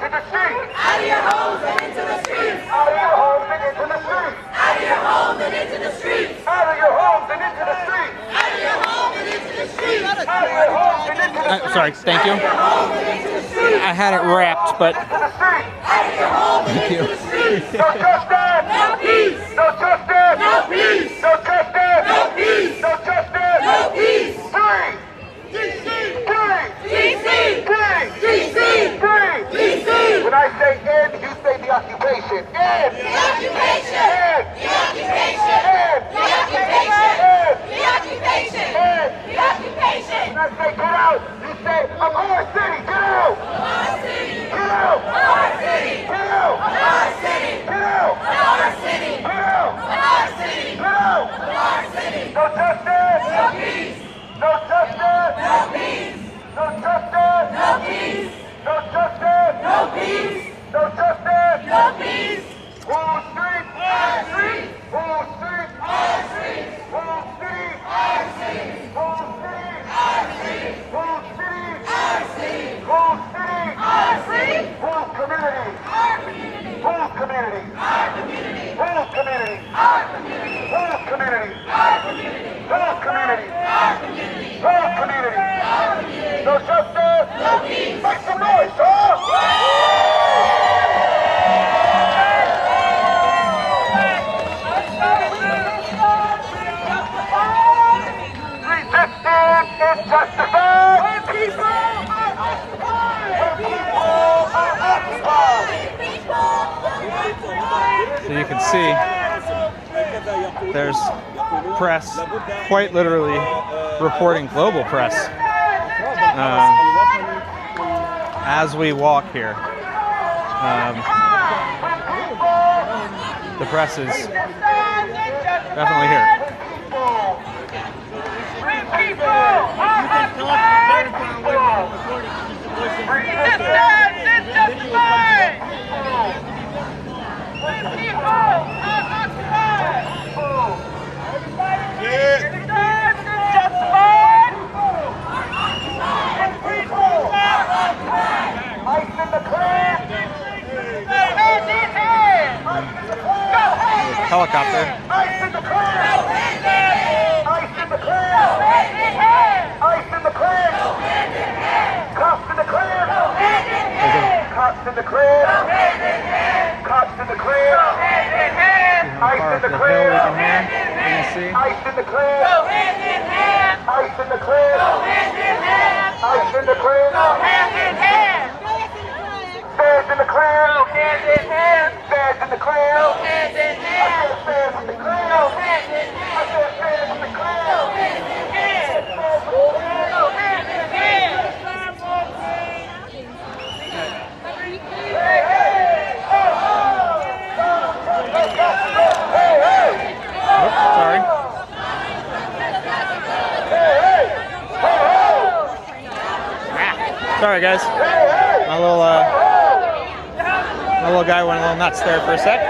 F: the streets!
B: Out of your homes and into the streets.
F: Out of your homes and into the streets!
B: Out of your homes and into the streets.
F: Out of your homes and into the streets!
B: Out of your homes and into the streets.
F: Out of your homes and into the streets!
A: Sorry, thank you. I had it wrapped, but
F: To the streets!
B: Out of your homes and
A: thank you.
B: into the streets.
F: No justice!
B: No peace.
F: No justice!
B: No peace.
F: No justice!
B: No peace.
F: No justice!
B: No peace.
F: Free!
B: DC.
F: Free!
B: DC.
F: Free!
B: DC.
F: Free!
B: DC.
F: When I say end, you say the occupation. End!
B: The occupation.
F: End!
B: The occupation.
F: End!
B: The occupation.
F: End!
B: The occupation.
F: End!
B: The occupation.
F: When I say get out, you say of our city. Get out!
B: Our city.
F: Get out!
B: Our city.
F: Get out!
B: Our city.
F: Get out!
B: Our city.
F: Get out!
B: Our city.
F: Get out!
B: Our city.
F: No justice!
B: No peace.
F: No justice!
B: No peace.
F: No justice!
B: No peace.
F: No justice!
B: No peace.
F: No justice!
B: No peace.
F: Whole street!
B: Our street.
F: Whole street!
B: Our street.
F: Whole city!
B: Our city.
F: Whole city!
B: Our city.
F: Whole city!
B: Our city.
F: Whole city!
B: Our city.
F: Whole community!
B: Our community.
F: Whole community!
B: Our community.
F: Whole community!
B: Our community.
F: Whole community!
B: Our community.
F: Whole community!
B: Our community.
F: Whole community!
B: Our community.
F: No justice!
B: No peace.
F: Make some noise, huh?
A: you can see, there's press, quite literally reporting global press as we walk here. The press is definitely here. Helicopter.
F: Ice in the clouds! Ice in the clouds! Ice in the clouds! Cops in the clouds! Cops in the clouds! Cops in the clouds! Ice in the clouds! Ice in the clouds! Ice in the clouds! Ice in the clouds! Bears in the clouds! Bears in the clouds! Bears in the clouds! I said bears in the clouds!
A: Sorry. Sorry, guys. My little guy went a little nuts there for a sec.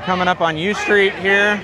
A: Coming up on U Street here.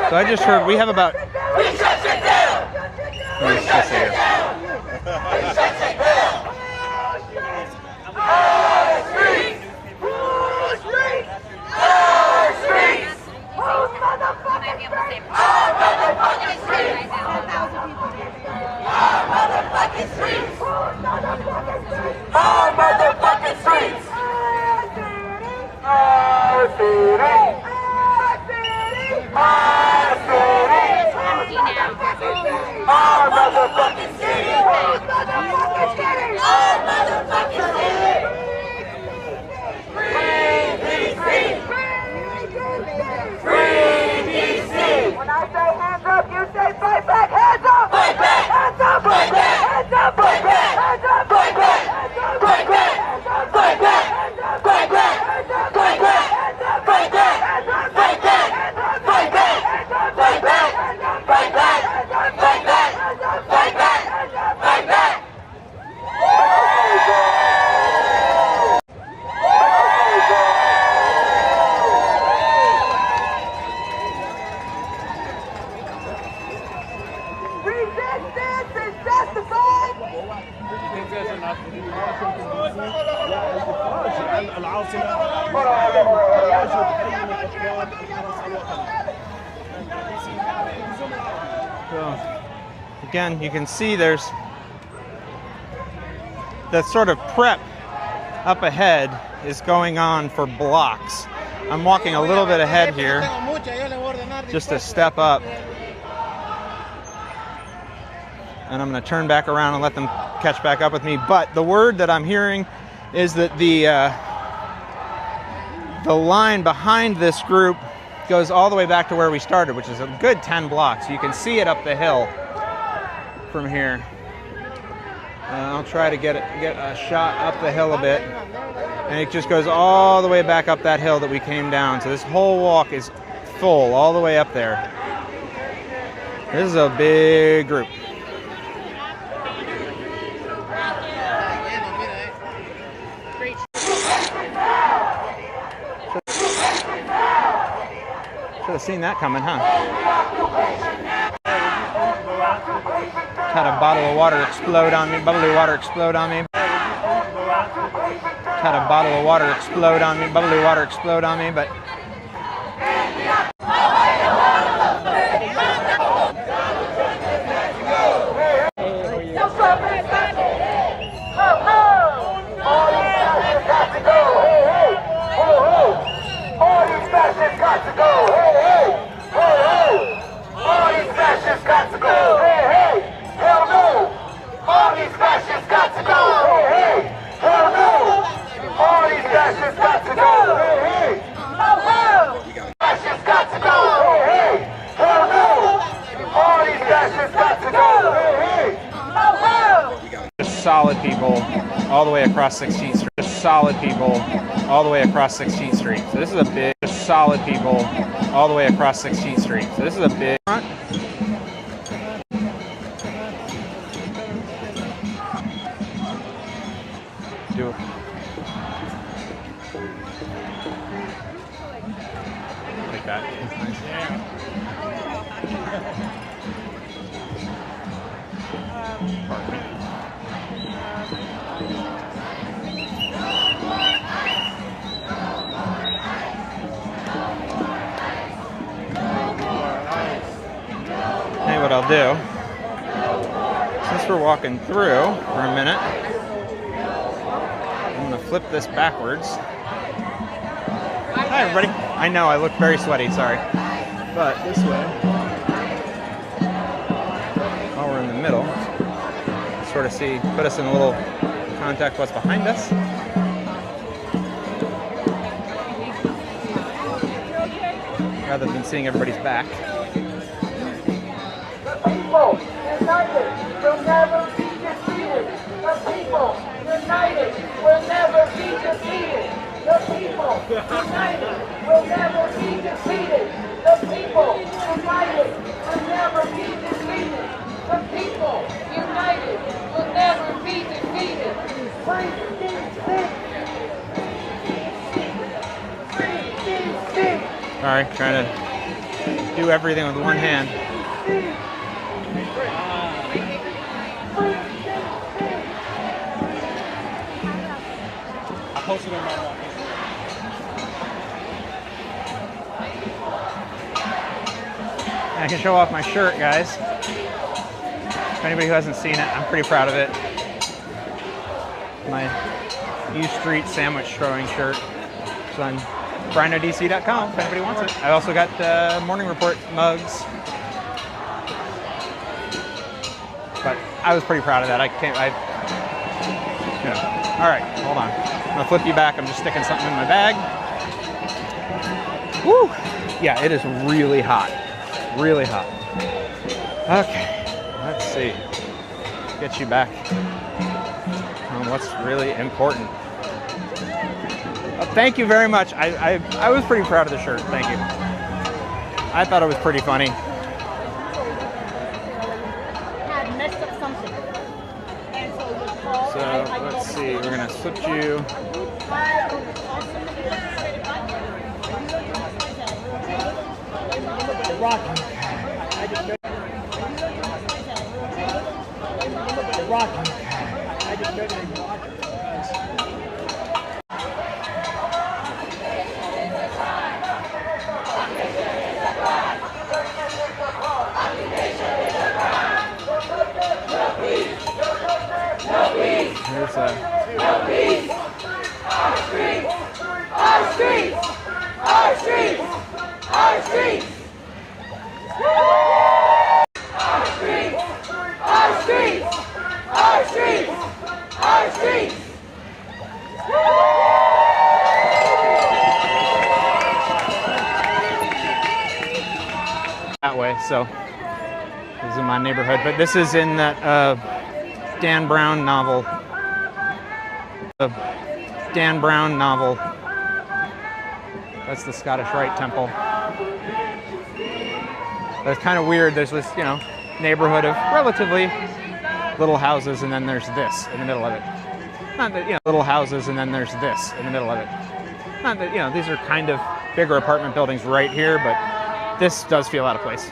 A: So I just heard we have about. Let me just say here.
F: When I say hands up, you say fight back. Hands up! Fight back! Hands up! Fight back! Hands up! Fight back! Hands up! Fight back! Hands up! Fight back! Hands up! Fight back! Hands up! Fight back! Hands up! Fight back! Hands up! Fight back! Hands up! Fight back! Hands up! Fight back! Hands up! Fight back! Hands up! Fight back! Hands up! Fight back! Hands up! Fight back! Hands up! Fight back! Resistance is justified!
A: So, again, you can see there's that sort of prep up ahead is going on for blocks. I'm walking a little bit ahead here, just to step up. And I'm going to turn back around and let them catch back up with me. But the word that I'm hearing is that the line behind this group goes all the way back to where we started, which is a good 10 blocks. You can see it up the hill from here. I'll try to get a shot up the hill a bit. And it just goes all the way back up that hill that we came down. So this whole walk is full all the way up there. This is a big group. Should have seen that coming, huh? Had a bottle of water explode on me, bubbly water explode on me. Had a bottle of water explode on me, bubbly water explode on me, but solid people all the way across 16th Street. Just solid people all the way across 16th Street. So this is a big, solid people all the way across 16th Street. So this is a big front. Do it. Like that. That's nice. Hey, what I'll do, since we're walking through for a minute, I'm going to flip this backwards. Hi, everybody. I know, I look very sweaty, sorry. But this way, while we're in the middle, sort of see, put us in a little contact what's behind us. Rather than seeing everybody's back.
F: The people united will never be defeated. The people united will never be defeated. The people united will never be defeated. The people united will never be defeated. The people united will never be defeated. Free DC. Free DC.
A: Sorry, trying to do everything with one hand.
D: I posted on my wall.
A: I can show off my shirt, guys. For anybody who hasn't seen it, I'm pretty proud of it. My U Street sandwich throwing shirt. It's on BrianODC.com if anybody wants it. I also got Morning Report mugs. But I was pretty proud of that. All right, hold on. I'm gonna flip you back. I'm just sticking something in my bag. Woo! Yeah, it is really hot. Really hot. Okay, let's see. Get you back on what's really important. Thank you very much. I was pretty proud of the shirt. Thank you. I thought it was pretty funny.
E: Had messed up something. And so we called.
A: So let's see. We're gonna switch you.
C: Rocky. Rocky. I just know they rock.
A: that way. So this is in my neighborhood, but this is in that Dan Brown novel. Dan Brown novel. That's the Scottish Rite Temple. But it's kind of weird. There's this, you know, neighborhood of relatively little houses, and then there's this in the middle of it. Not that, you know, little houses, and then there's this in the middle of it. Not that, you know, these are kind of bigger apartment buildings right here, but this does feel out of place.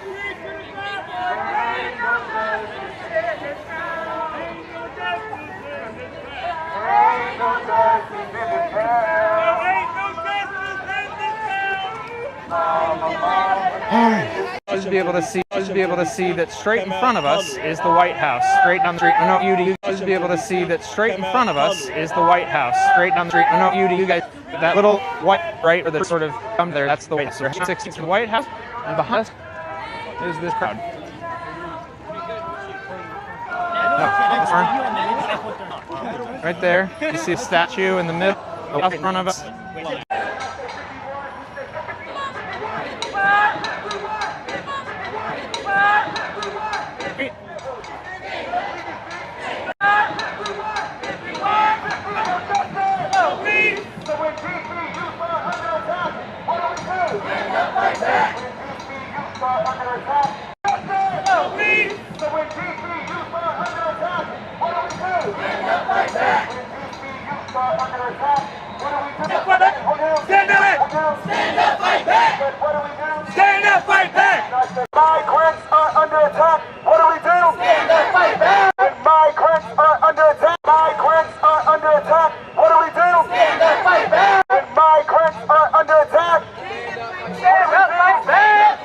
A: Just be able to see that straight in front of us is the White House. Straight down the street. I know you just be able to see that straight in front of us is the White House. Straight down the street. I know you guys, that little white, right, or the sort of there, that's the White House. 6 is the White House, and behind us is this crowd. No, right there, you see a statue in the middle, in front of us.
F: Migrants are under attack. What do we do? Stand up, fight back. When migrants are under attack. Migrants are under attack. What do we do? Stand up, fight back. When migrants are under attack. Stand up, fight back.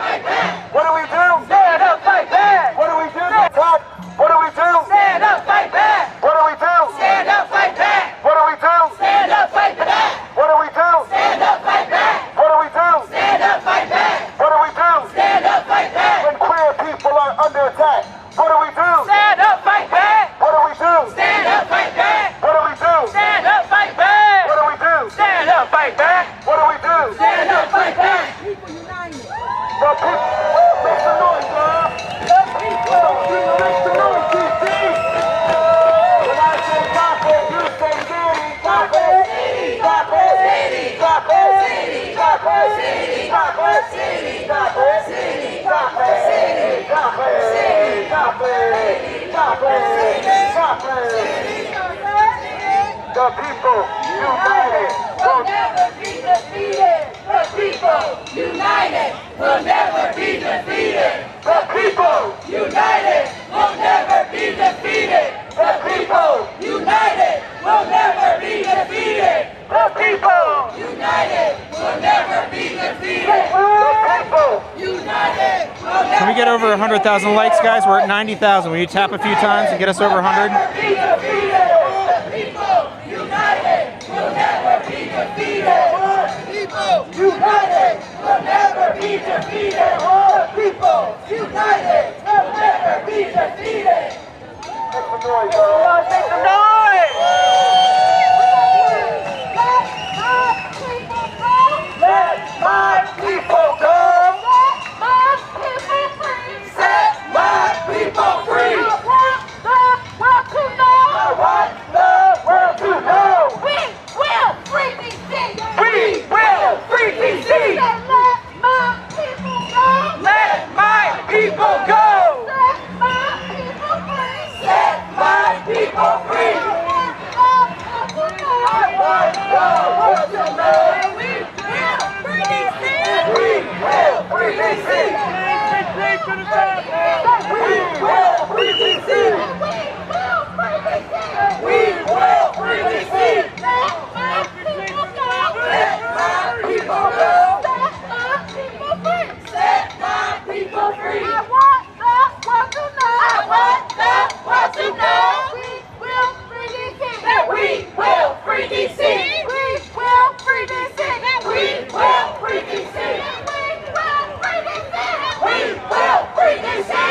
F: What do we do? Stand up, fight back. What do we do? Attack. What do we do? Stand up, fight back. What do we do? Stand up, fight back. What do we do? Stand up, fight back. What do we do? Stand up, fight back. What do we do? Stand up, fight back. What do we do? Stand up, fight back. When queer people are under attack, what do we do? Stand up, fight back. What do we do? Stand up, fight back. What do we do? Stand up, fight back. What do we do? Stand up, fight back. What do we do? Stand up, fight back. People united. The people, make some noise, man. The people, make some noise, DC. When I say stop it, you say city. Stop it, city. Stop it, city. Stop it, city. Stop it, city. Stop it, city. Stop it, city. Stop it, city. Stop it, city. Stop it, stop it, stop it. The people united will never be defeated. The people united will never be defeated. The people united will never be defeated. The people united will never be defeated. The people united will never be defeated. The people united will never.
A: Can we get over 100,000 likes, guys? We're at 90,000. Will you tap a few times and get us over 100?
F: United will never be defeated. The people united will never be defeated. Make some noise, y'all. Make some noise. Let my people go. Set my people free. I want the world to know. We will free DC. We will free DC. Let my people go. Let my people go. Set my people free. I want the world to know. We will free DC. We will free DC. We will free DC. We will free DC. Let my people go. Set my people free. I want the world to know. I want the world to know. We will free DC. That we will free DC. We will free DC. We will free DC. We will free DC. We will free DC.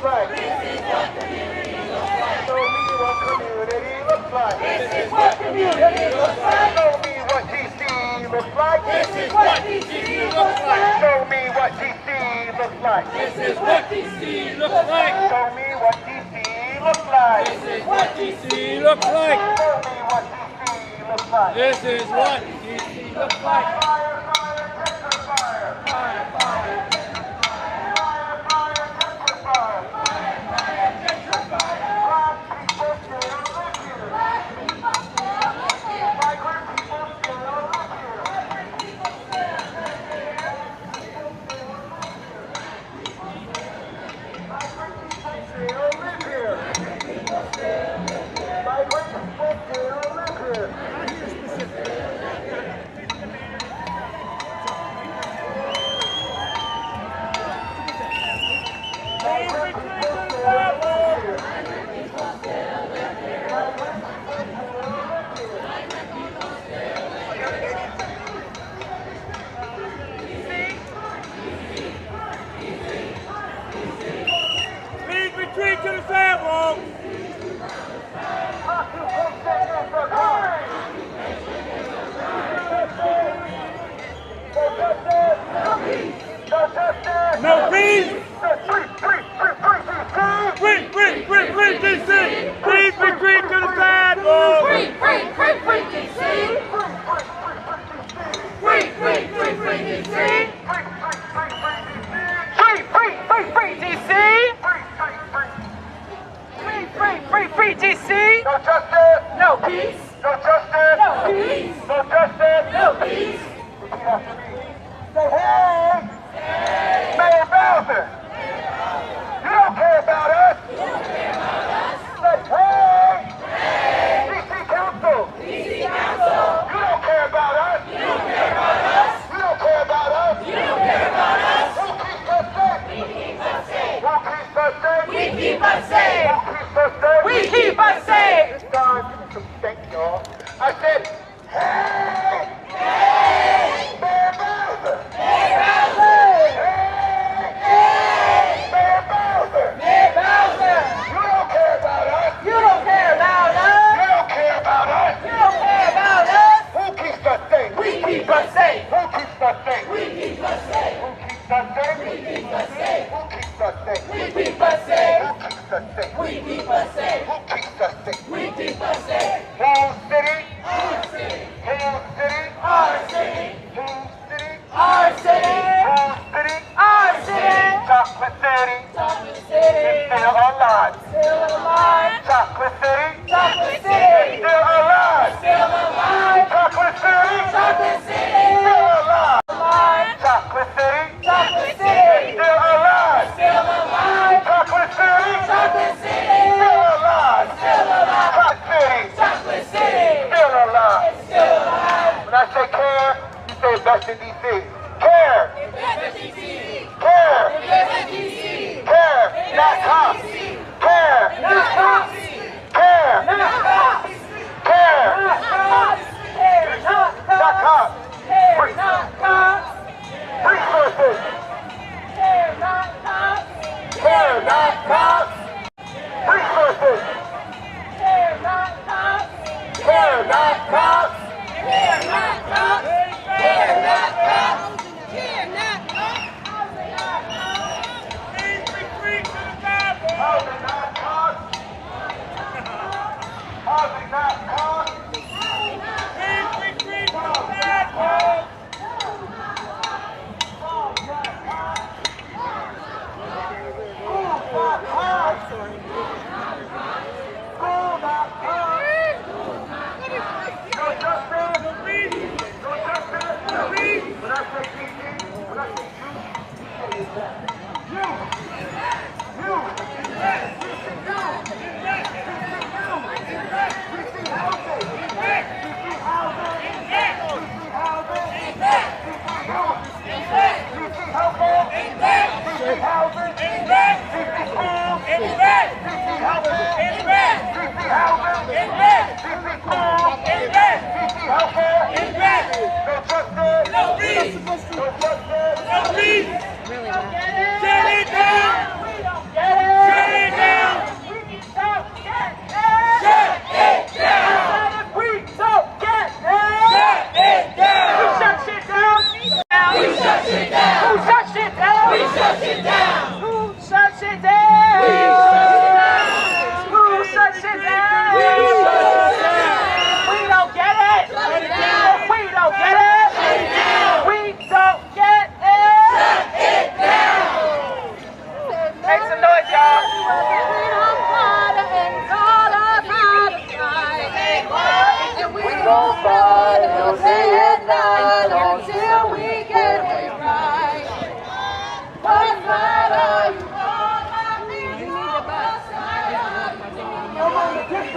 F: looks like. Show me what community looks like.
C: This is what community looks like.
F: Show me what DC looks like.
C: This is what DC looks like.
F: Show me what DC looks like.
C: This is what DC looks like.
F: Show me what DC looks like.
C: This is what DC looks like.
F: Show me what DC looks like.
C: This is what DC looks like.
F: Fire, fire, Texas fire.
C: Fire, fire.
F: Fire, fire, Texas fire. Black people still live here. Migrant people still live here. Migrant people still live here. Migrant people still live here.
C: Please retreat to the sidewalk. No peace. Free DC. Please retreat to the sidewalk.
B: Free DC. Free DC.
F: Free DC. No justice. No peace. No justice. No peace. No justice. No peace. Repeat after me. Say hey. Hey. Mayor Bowser. You don't care about us. You don't care about us. Say hey. Hey. DC Council. DC Council. You don't care about us. You don't care about us. You don't care about us. You don't care about us. Who keeps us safe? We keep us safe. Who keeps us safe? We keep us safe. Who keeps us safe? We keep us safe. This time, thank y'all. I said, hey. Hey. Mayor Bowser. Mayor Bowser. Hey. Hey. Mayor Bowser. Mayor Bowser. You don't care about us. You don't care about us. You don't care about us. You don't care about us. Who keeps us safe? We keep us safe. Who keeps us safe? We keep us safe. Who keeps us safe? We keep us safe. Who keeps us safe? We keep us safe. Who keeps us safe? We keep us safe. Who keeps us safe? We keep us safe. Hill City. Our city. Hill City. Our city. Hill City. Our city. Hill City. Our city. Chocolate City. Chocolate City. It's still alive. Still alive. Chocolate City. Chocolate City. It's still alive. Still alive. Chocolate City. Chocolate City. Still alive. Chocolate City. Chocolate City. It's still alive. Still alive. Chocolate City. Chocolate City. Still alive. Still alive. Chocolate City. Chocolate City. Still alive. Still alive. When I say care, you say invest in DC. Care. Invest in DC. Care. Invest in DC. Care. Not cops. Care. Not cops. Care. Not cops. Care. Not cops. Care. Not cops. Care. Not cops. Resources. Care. Not cops. Care. Not cops. Resources. Care. Not cops. Care. Not cops. Care. Not cops. Care. Not cops. Care. Not cops.
C: Please retreat to the sidewalk.
F: Housing not costs. Housing not costs.
C: Please retreat to the sidewalk. Get it down!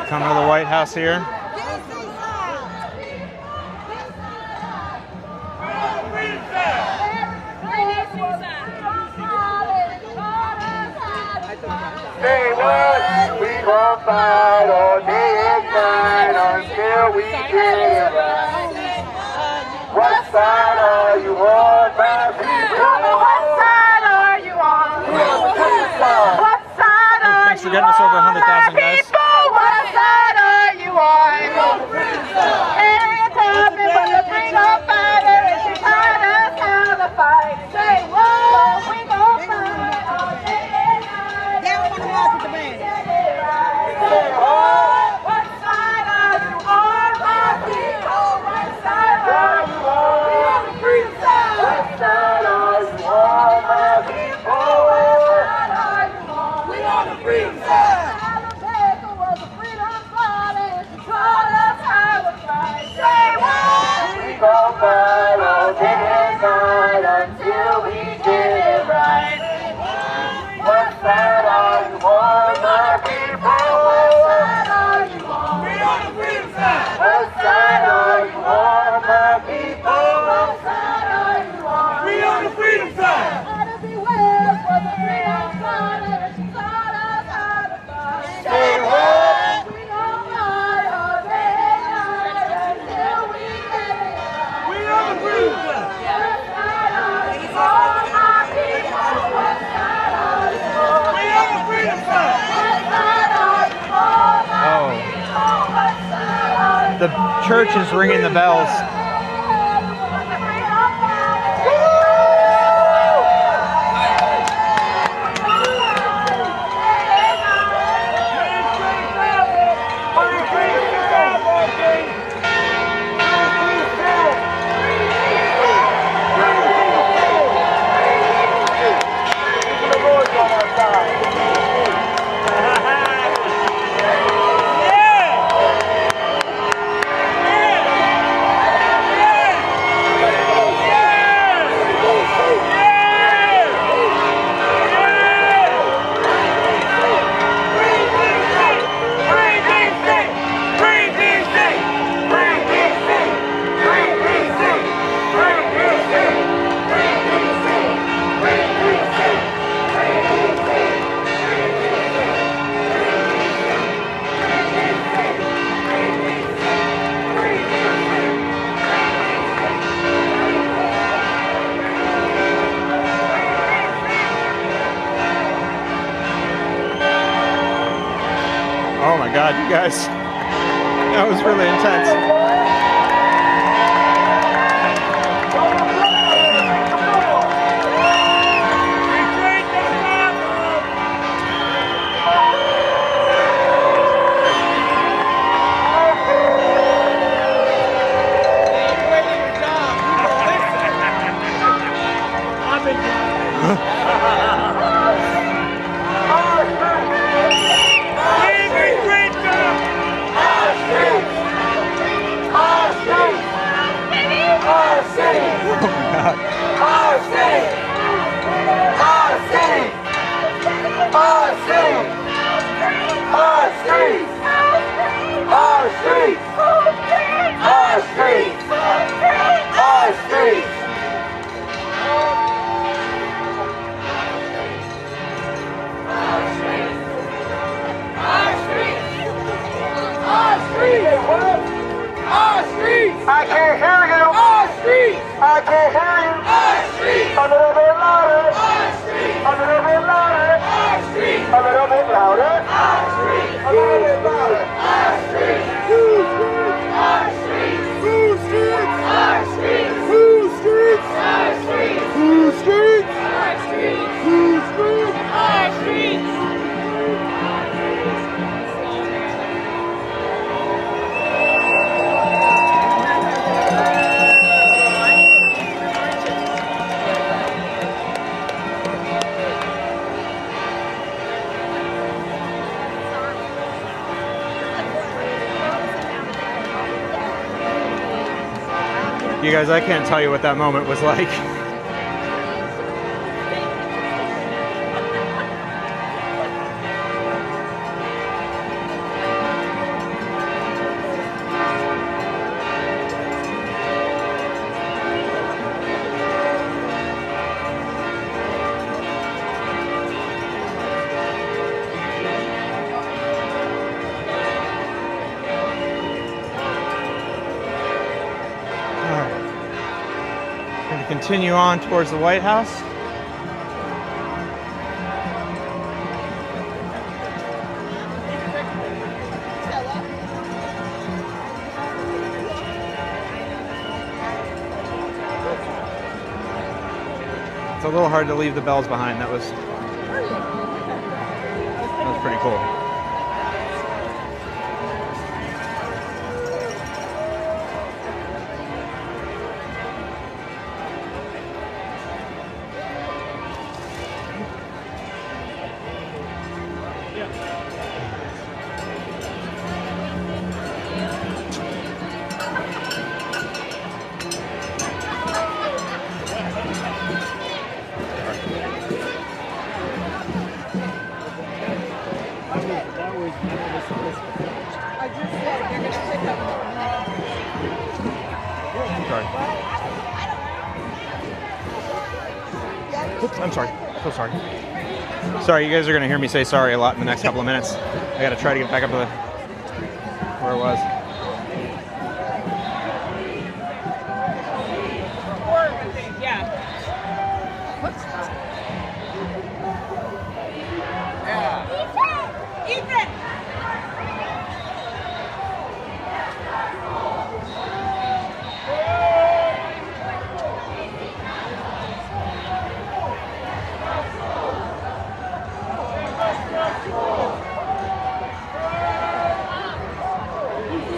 A: Coming to the White House here.
F: Say what? We gon' fight all day and night until we get it right. What side are you on, my people? What side are you on? What side are
A: Thanks for getting us over 100,000, guys.
F: What side are you on? Ain't coming but the freedom fighter, and she taught us how to fight. Say what? We gon' fight all day and night.
C: They don't want to walk with the band.
F: Say what? What side are you on, my people? What side are you on? We on the freedom side. What side are you on, my people? What side are you on? We on the freedom side. Was a freedom fighter, and she taught us how to fight. Say what? We gon' fight all day and night until we get it right. What side are you on, my people? What side are you on? We on the freedom side. What side are you on, my people? What side are you on? We on the freedom side. Gotta beware for the freedom fighter, and she taught us how to fight. Say what? We gon' fight all day and night until we get it right. We on the freedom side. What side are you on, my people? What side are you on? We on the freedom side. What side are you on, my people? What side are you on?
A: The church is ringing the bells. Oh my God, you guys, that was really intense.
F: I can't hear you. Our streets. I can't hear you. Our streets. A little bit louder. Our streets. A little bit louder. Our streets. A little bit louder. Our streets. A little bit louder. Our streets. Whose streets? Our streets. Whose streets? Our streets. Whose streets? Our streets. Whose streets? Our streets. Whose streets? Our streets.
A: You guys, I can't tell you what that moment was like. continue on towards the White House. It's a little hard to leave the bells behind. That was pretty cool. Sorry. Oops, I'm sorry. So sorry. Sorry, you guys are going to hear me say sorry a lot in the next couple of minutes. I got to try to get back up to where it was.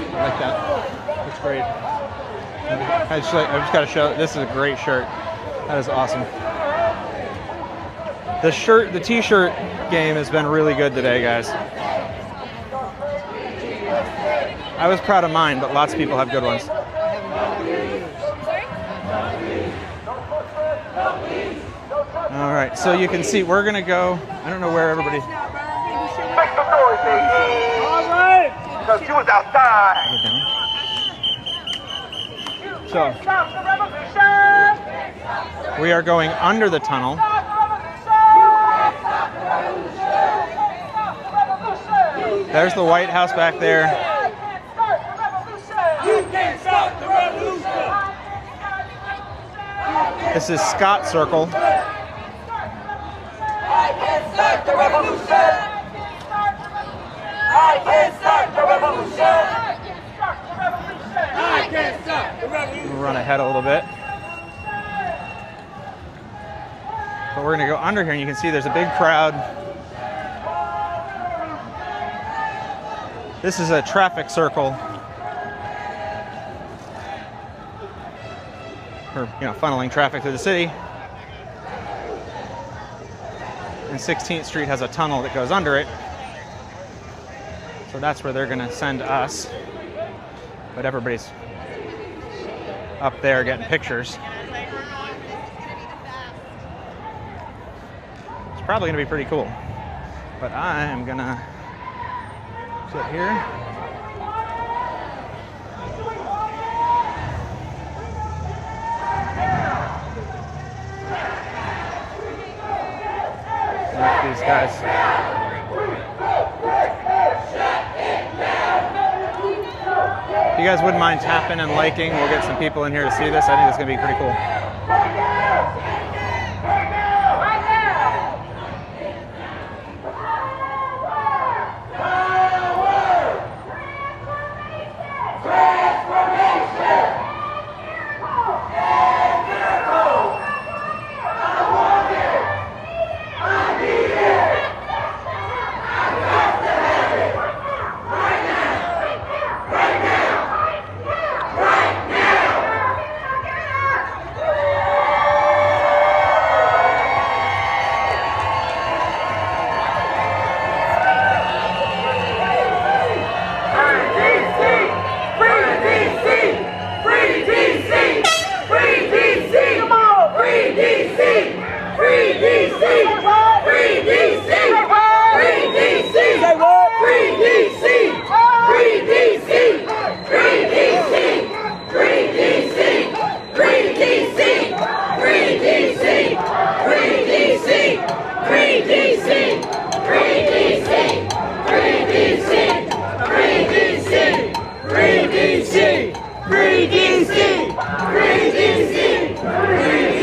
A: I like that. That's great. I just got to show. This is a great shirt. That is awesome. The t-shirt game has been really good today, guys. I was proud of mine, but lots of people have good ones. All right, so you can see we're gonna go. I don't know where everybody.
F: Make some noise, baby. All right. Because you was outside.
A: So we are going under the tunnel. There's the White House back there.
C: You can't stop the revolution.
A: This is Scott Circle.
C: I can't start the revolution. I can't start the revolution. I can't start the revolution.
A: We'll run ahead a little bit. But we're going to go under here, and you can see there's a big crowd. This is a traffic circle. For, funneling traffic through the city. And 16th Street has a tunnel that goes under it. So that's where they're going to send us. But everybody's up there getting pictures. It's probably going to be pretty cool. But I am going to sit here. Look at these guys. If you guys wouldn't mind tapping and liking, we'll get some people in here to see this. I think it's going to be pretty cool.
C: Free DC! Free DC! Free DC! Free DC!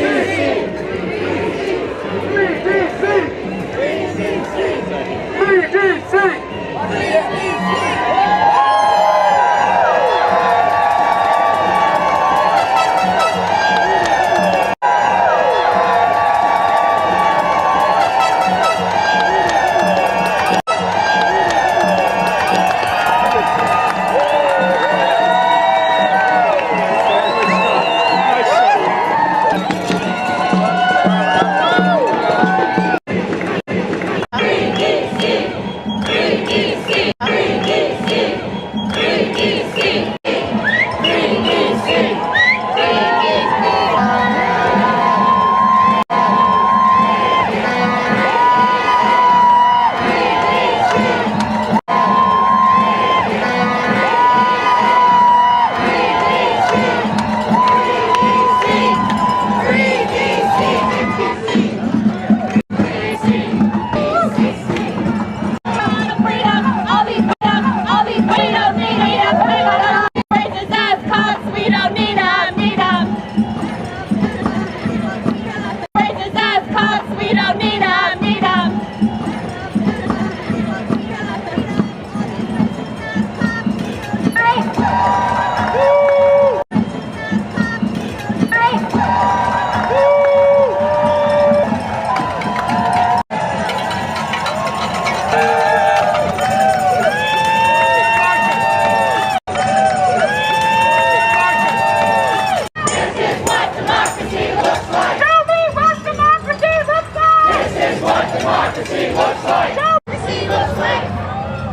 B: democracy looks like. Democracy looks like.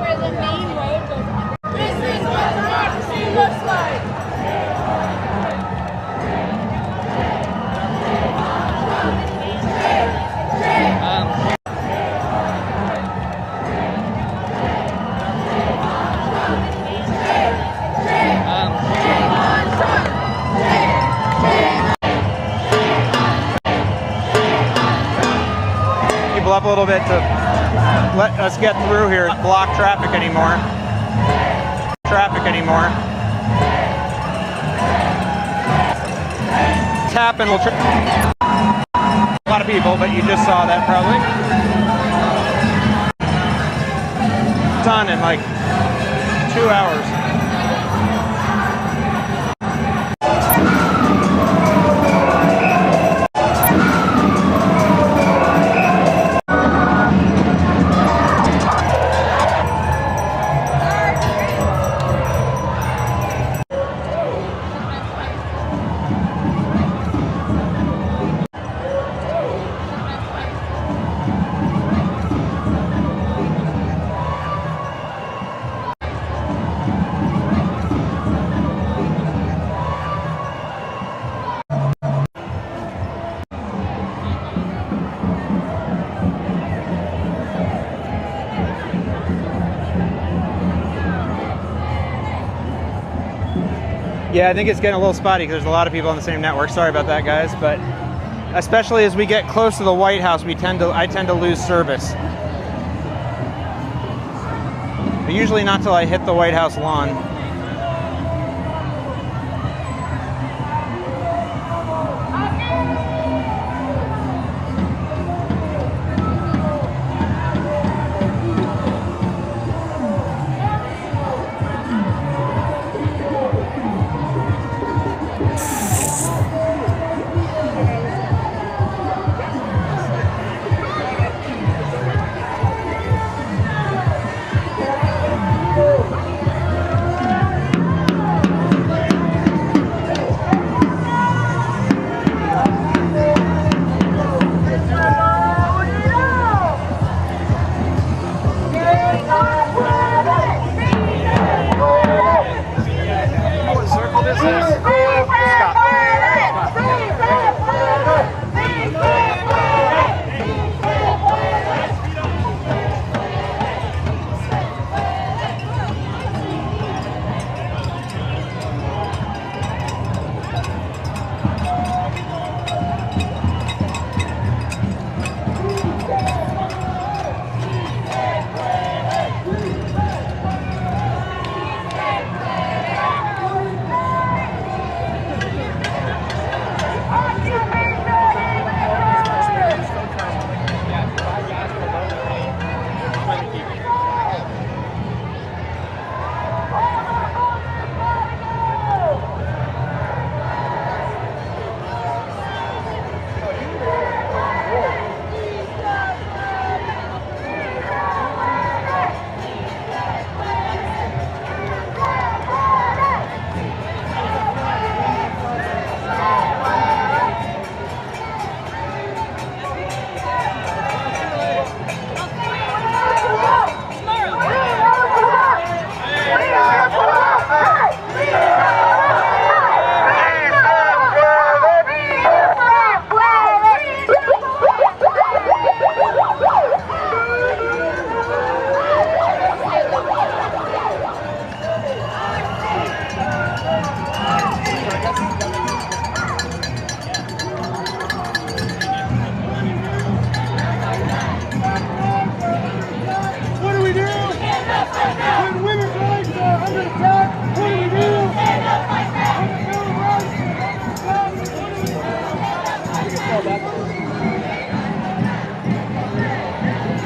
E: Where the main road goes under.
B: This is what democracy looks like.
A: People up a little bit to let us get through here. Block traffic anymore. Tap and we'll a lot of people, but you just saw that probably. Done in like 2 hours. Yeah, I think it's getting a little spotty because there's a lot of people on the same network. Sorry about that, guys. But especially as we get close to the White House, I tend to lose service. But usually not till I hit the White House lawn.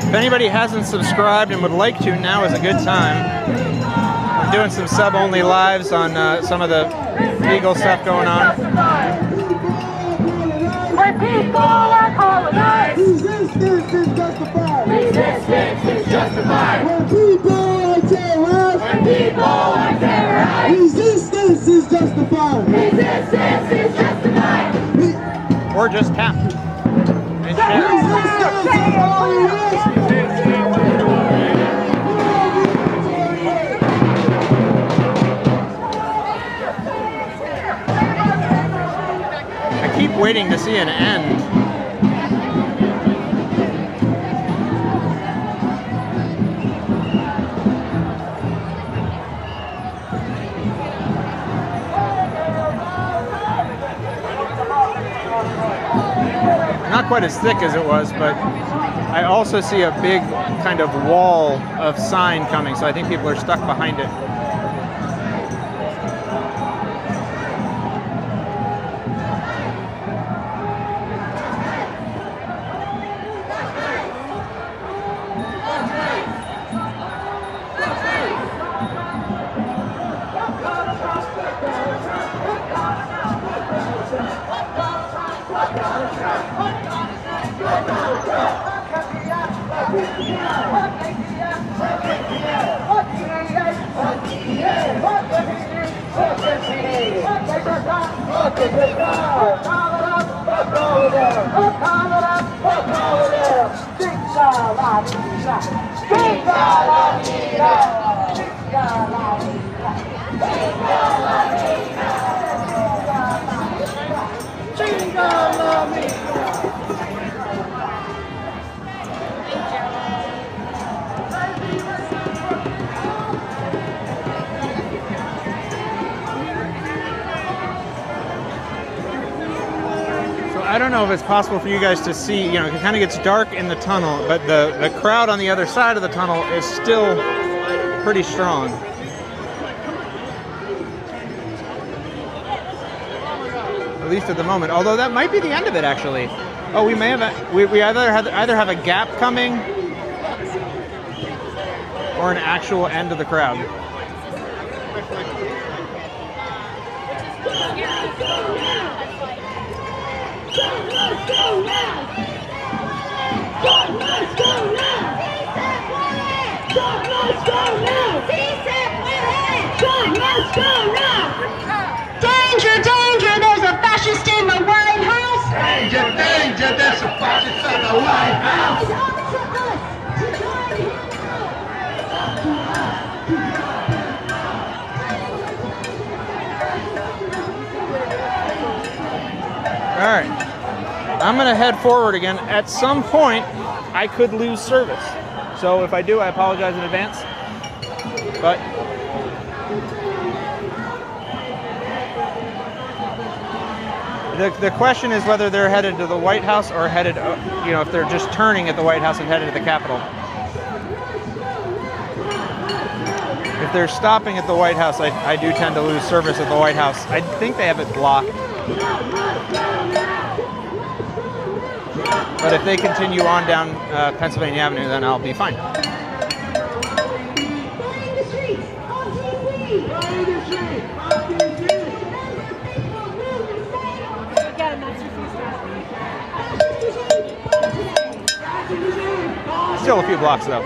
A: If anybody hasn't subscribed and would like to, now is a good time. I'm doing some sub-only lives on some of the legal stuff going on.
F: When people are colonized,
C: Resistance is justified.
F: resistance is justified.
C: When people are terrorized,
F: When people are terrorized,
C: resistance is justified.
F: resistance is justified.
A: Or just tap. And share.
C: Resistance is always
A: I keep waiting to see an end. Not quite as thick as it was, but I also see a big kind of wall of sign coming, so I think people are stuck behind it. I don't know if it's possible for you guys to see, you know, it kind of gets dark in the tunnel, but the crowd on the other side of the tunnel is still pretty strong. At least at the moment, although that might be the end of it actually. Oh, we may have, we either have a gap coming or an actual end of the crowd.
B: Danger, danger, there's a fascist in the White House.
F: Danger, danger, there's a fascist in the White House.
B: It's up to us to join him.
A: All right, I'm gonna head forward again. At some point, I could lose service. So if I do, I apologize in advance. But the question is whether they're headed to the White House or headed, you know, if they're just turning at the White House and headed to the Capitol. If they're stopping at the White House, I do tend to lose service at the White House. I think they have it blocked. But if they continue on down Pennsylvania Avenue, then I'll be fine. Still a few blocks though.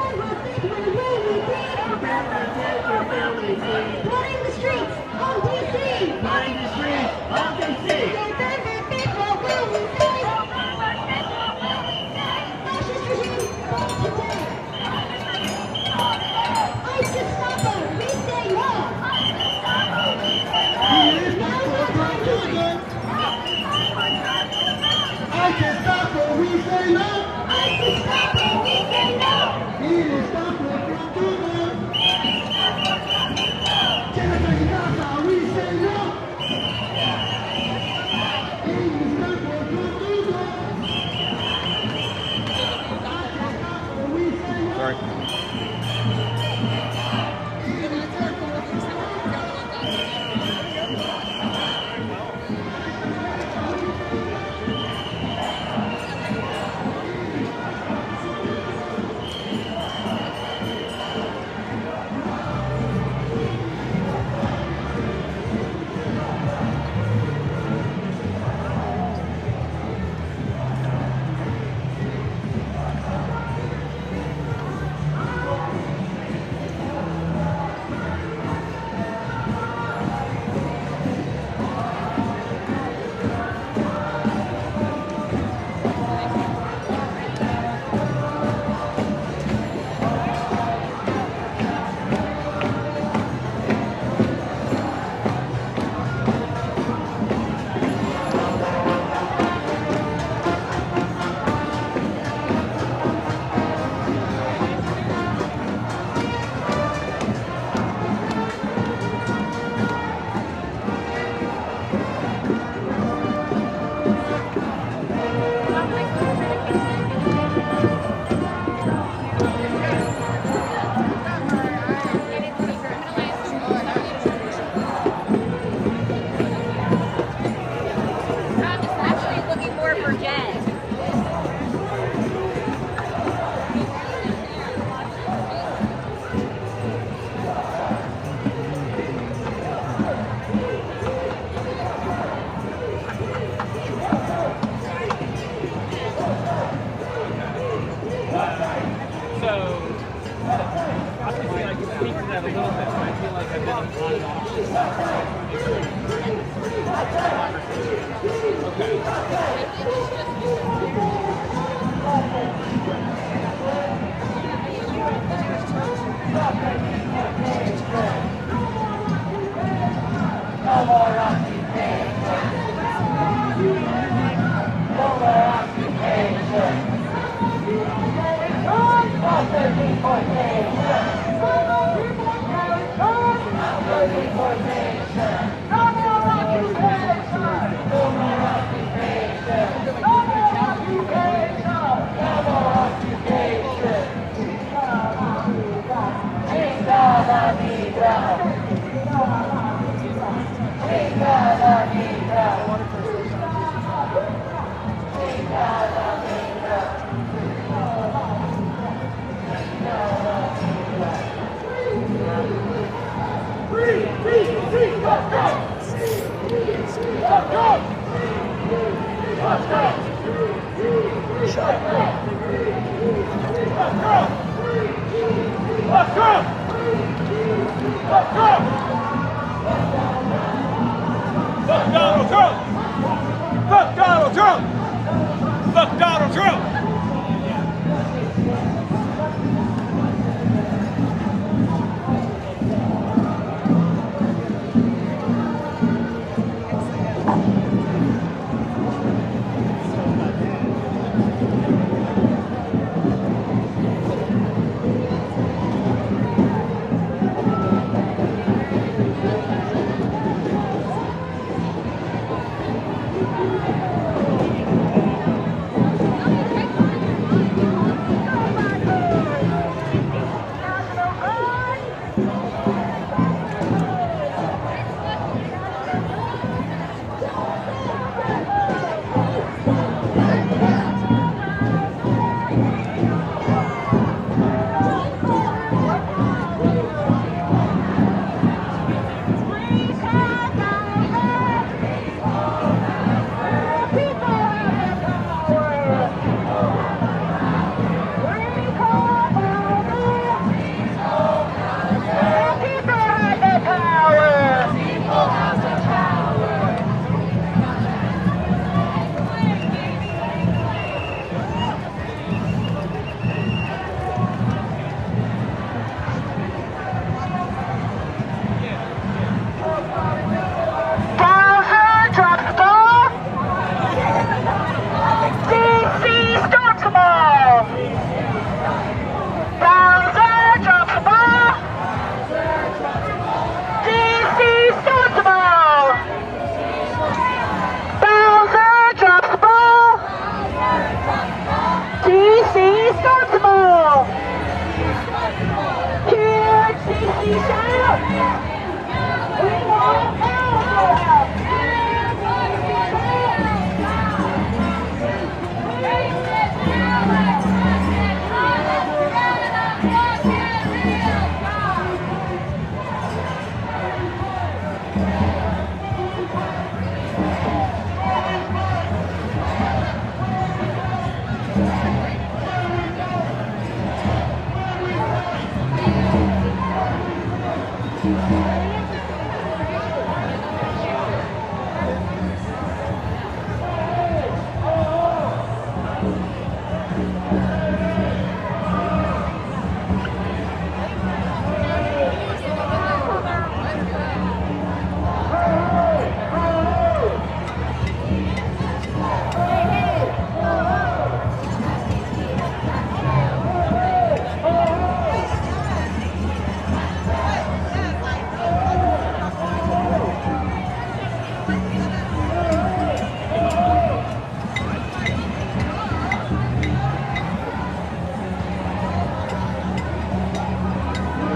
C: Fuck Donald Trump! Fuck Donald Trump! Fuck Donald Trump!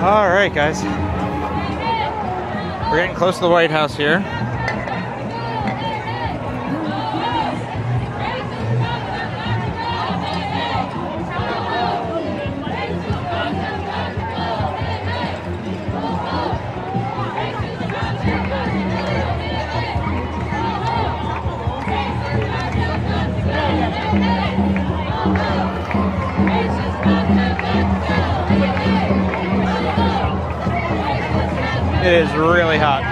A: All right, guys. We're getting close to the White House here. It is really hot.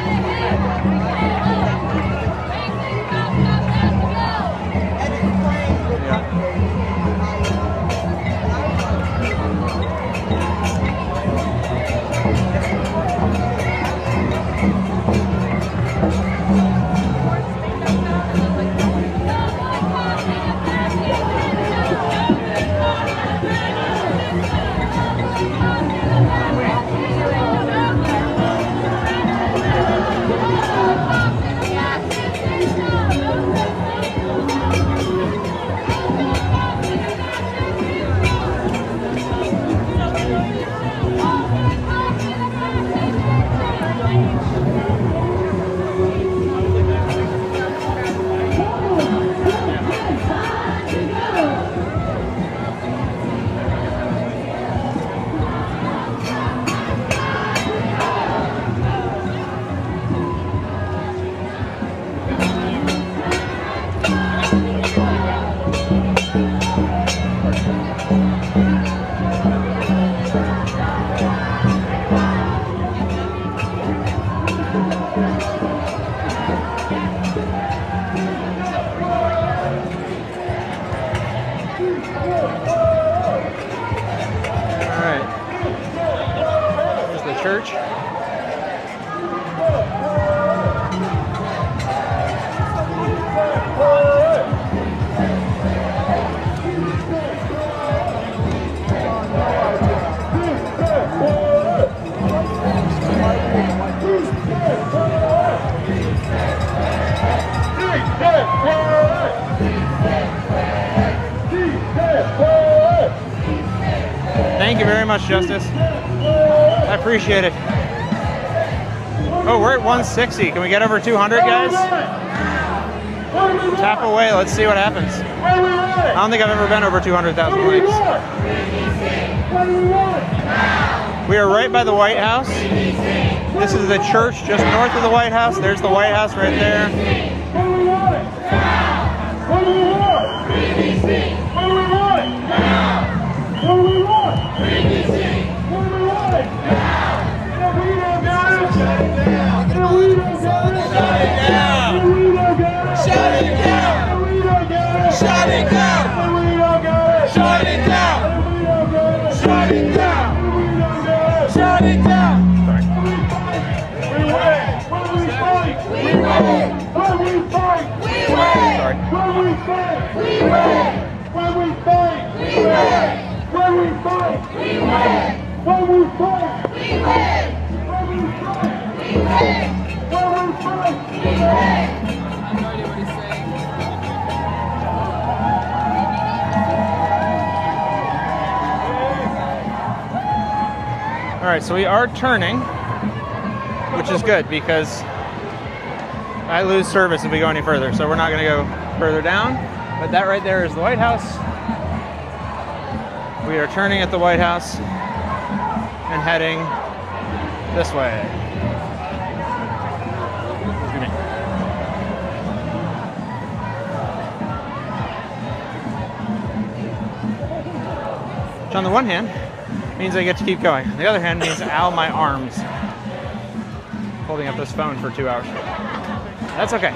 A: Church. Thank you very much, Justice. I appreciate it. Oh, we're at 160. Can we get over 200, guys? Tap away. Let's see what happens. I don't think I've ever been over 200,000 likes. We are right by the White House. This is the church just north of the White House. There's the White House right there. All right, so we are turning, which is good because I lose service if we go any further. So we're not going to go further down. But that right there is the White House. We are turning at the White House and heading this way. Which on the one hand means I get to keep going. On the other hand means ow, my arms. Holding up this phone for 2 hours. That's okay.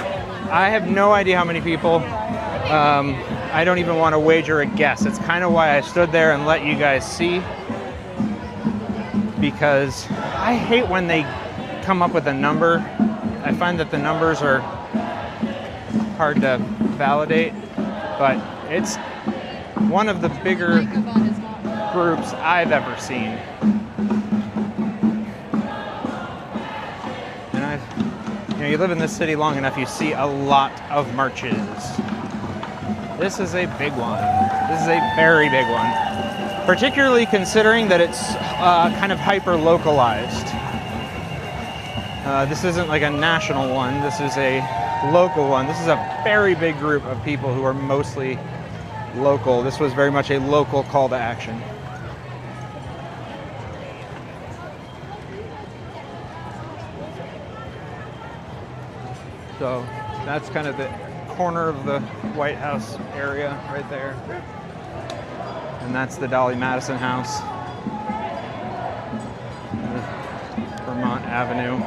A: I have no idea how many people. I don't even want to wager a guess. It's kind of why I stood there and let you guys see. Because I hate when they come up with a number. I find that the numbers are hard to validate. But it's one of the bigger groups I've ever seen. And you live in this city long enough, you see a lot of marches. This is a big one. This is a very big one. Particularly considering that it's kind of hyper-localized. This isn't like a national one. This is a local one. This is a very big group of people who are mostly local. This was very much a local call to action. So that's kind of the corner of the White House area right there. And that's the Dolly Madison House. The Vermont Avenue.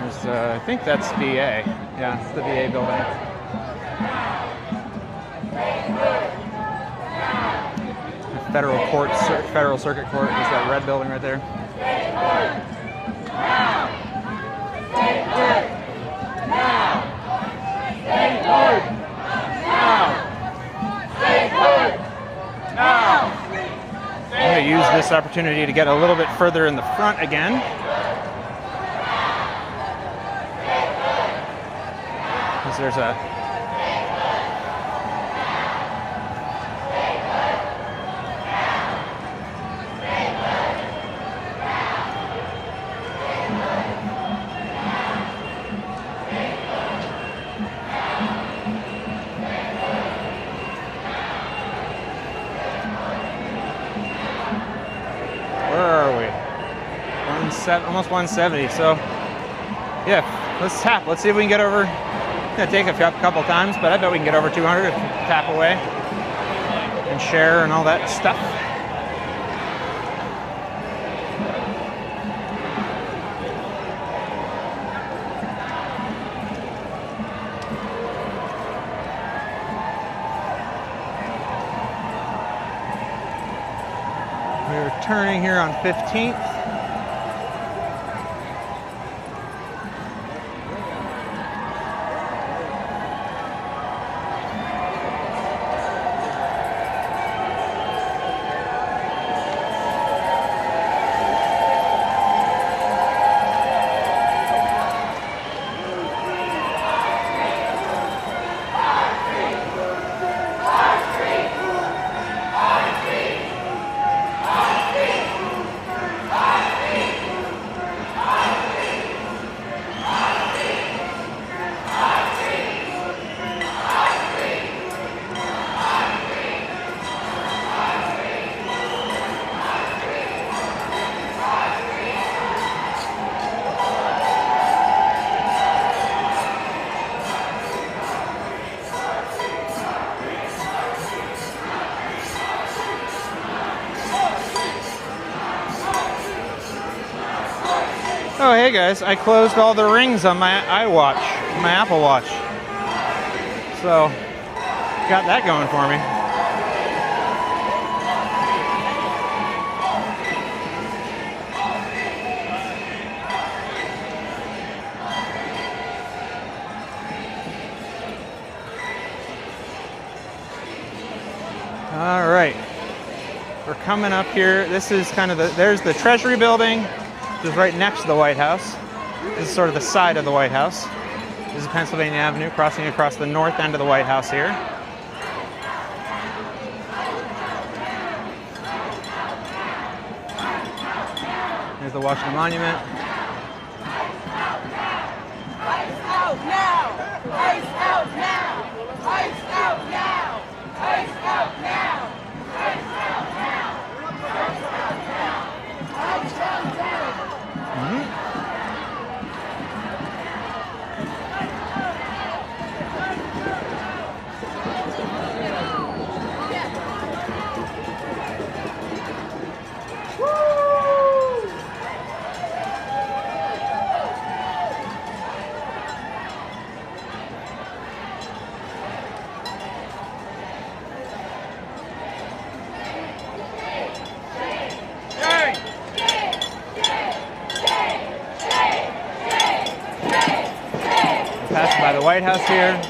A: There's, I think that's VA. Yeah, it's the VA building. The Federal Circuit Court is that red building right there. I'm going to use this opportunity to get a little bit further in the front again. Because there's a almost 170. So yeah, let's tap. Let's see if we can get over. It's gonna take a couple times, but I bet we can get over 200 if we tap away and share and all that stuff. We're turning here on 15th. Oh, hey guys, I closed all the rings on my iWatch, my Apple Watch. So, got that going for me. All right, we're coming up here. This is kind of there's the Treasury building, which is right next to the White House. This is sort of the side of the White House. This is Pennsylvania Avenue, crossing across the north end of the White House here. Here's the Washington Monument.
C: Ice out now! Ice out now! Ice out now! Ice out now! Ice out now! Ice out now!
A: Passing by the White House here.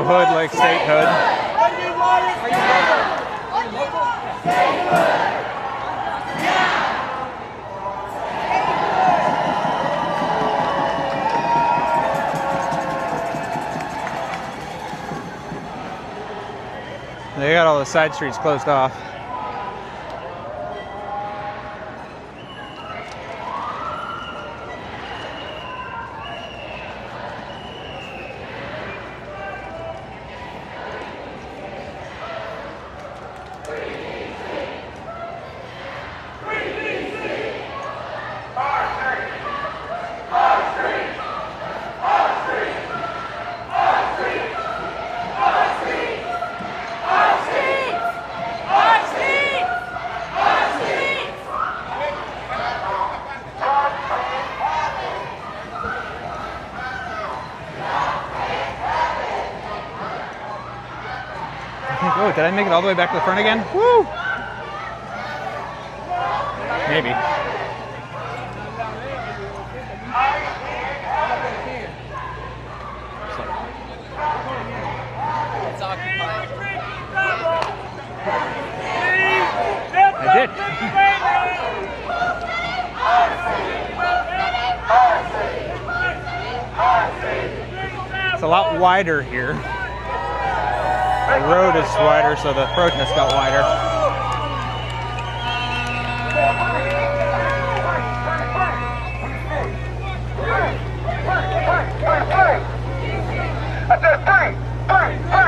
A: hood like statehood. They got all the side streets closed off. Oh, did I make it all the way back to the front again? Woo! Maybe. I did. It's a lot wider here. The road is wider, so the protest got wider.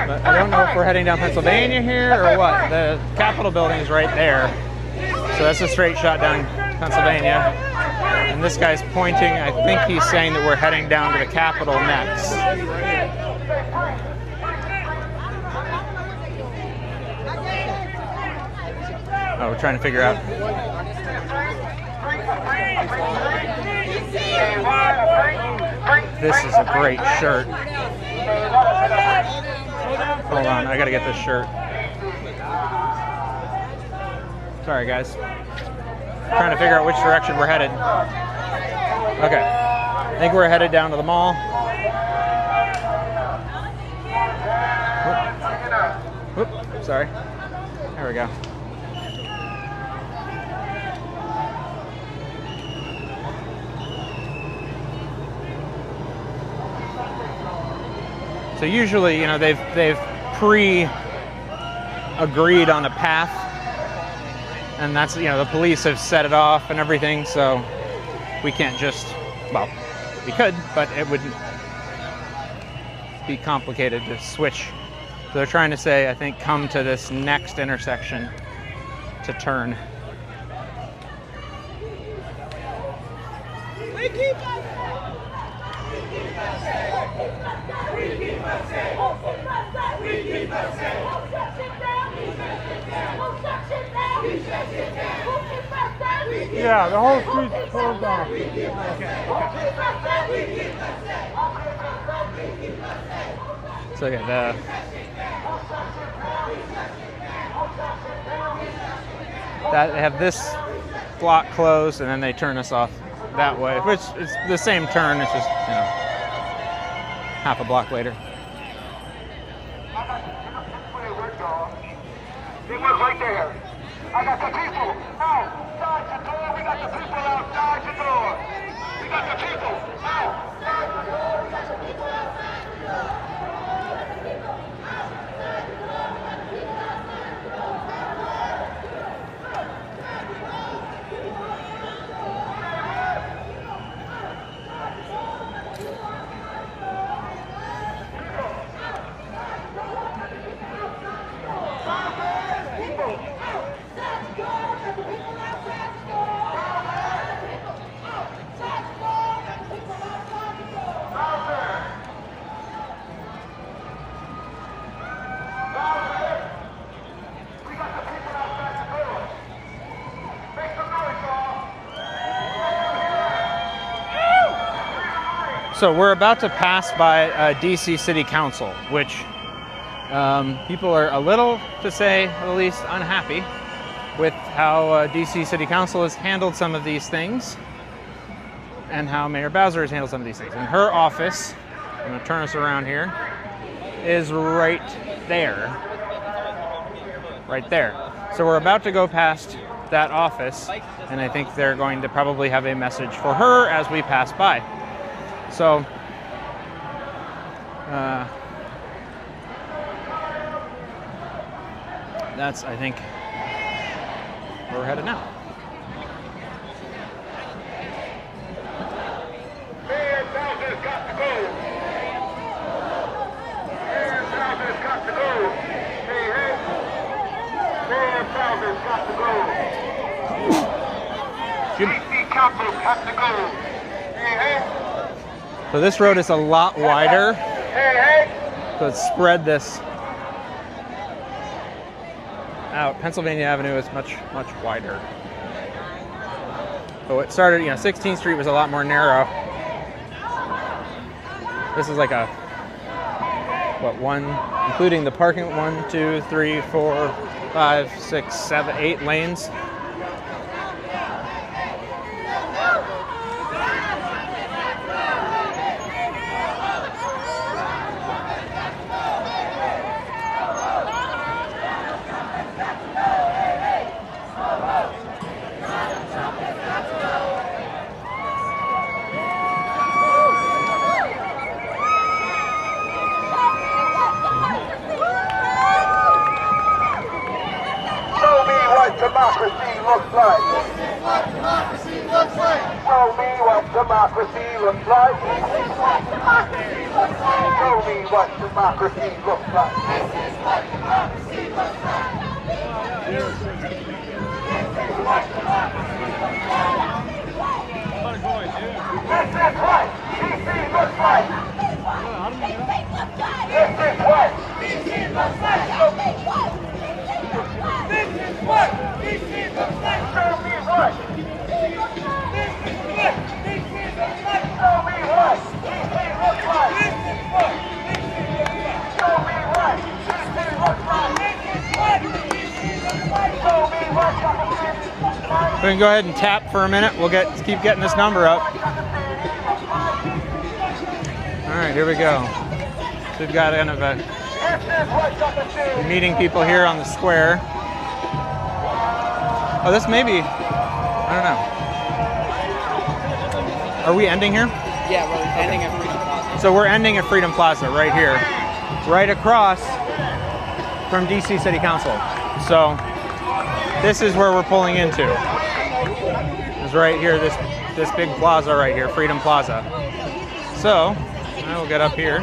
A: But I don't know if we're heading down Pennsylvania here or what. The Capitol building is right there. So that's a straight shot down Pennsylvania. And this guy's pointing, I think he's saying that we're heading down to the Capitol next. Oh, we're trying to figure out. This is a great shirt. Hold on, I gotta get this shirt. Sorry, guys. Trying to figure out which direction we're headed. Okay, I think we're headed down to the mall. Whoop, sorry. There we go. So usually, you know, they've pre-agreed on a path, and that's, you know, the police have set it off and everything, so we can't just, well, we could, but it would be complicated to switch. So they're trying to say, I think, come to this next intersection to turn.
C: We keep us.
D: Yeah, the whole street's closed off.
A: So yeah, they have this block closed, and then they turn us off that way, which is the same turn. It's just, you know, half a block later.
F: It was right there. I got the people outside the door. We got the people outside the door. We got the people outside the door. We got the people outside the door.
A: So we're about to pass by DC City Council, which people are a little, to say the least, unhappy with how DC City Council has handled some of these things and how Mayor Bowser has handled some of these things. In her office, I'm going to turn us around here, is right there. Right there. So we're about to go past that office, and I think they're going to probably have a message for her as we pass by. So, that's, I think, where we're headed now.
F: Mayor Bowser's got to go. Mayor Bowser's got to go. Hey, hey. Mayor Bowser's got to go. DC Council's got to go. Hey, hey.
A: So this road is a lot wider,
F: Hey, hey.
A: so it's spread this out. Pennsylvania Avenue is much wider. So it started, 16th Street was a lot more narrow. This is like a, including the parking, 1, 2, 3, 4, 5, 6, 7, 8 lanes.
F: Democracy looks like. This is what democracy looks like. Show me what democracy looks like. This is what democracy looks like. Show me what democracy looks like. This is what democracy looks like. This is what democracy looks like. This is what DC looks like. This is what DC looks like. Show me what. This is what DC looks like. Show me what. This is what DC looks like. Show me what DC looks like. This is what DC looks like. Show me what DC looks like. This is what DC looks like. Show me what democracy looks like.
A: We can go ahead and tap for a minute. We'll keep getting this number up. All right, here we go. So we've got kind of a meeting people here on the square. Oh, this may be, I don't know. Are we ending here?
G: Yeah, we're ending at Freedom Plaza.
A: So we're ending at Freedom Plaza right here, right across from DC City Council. So this is where we're pulling into. It's right here, this big plaza right here, Freedom Plaza. So I will get up here.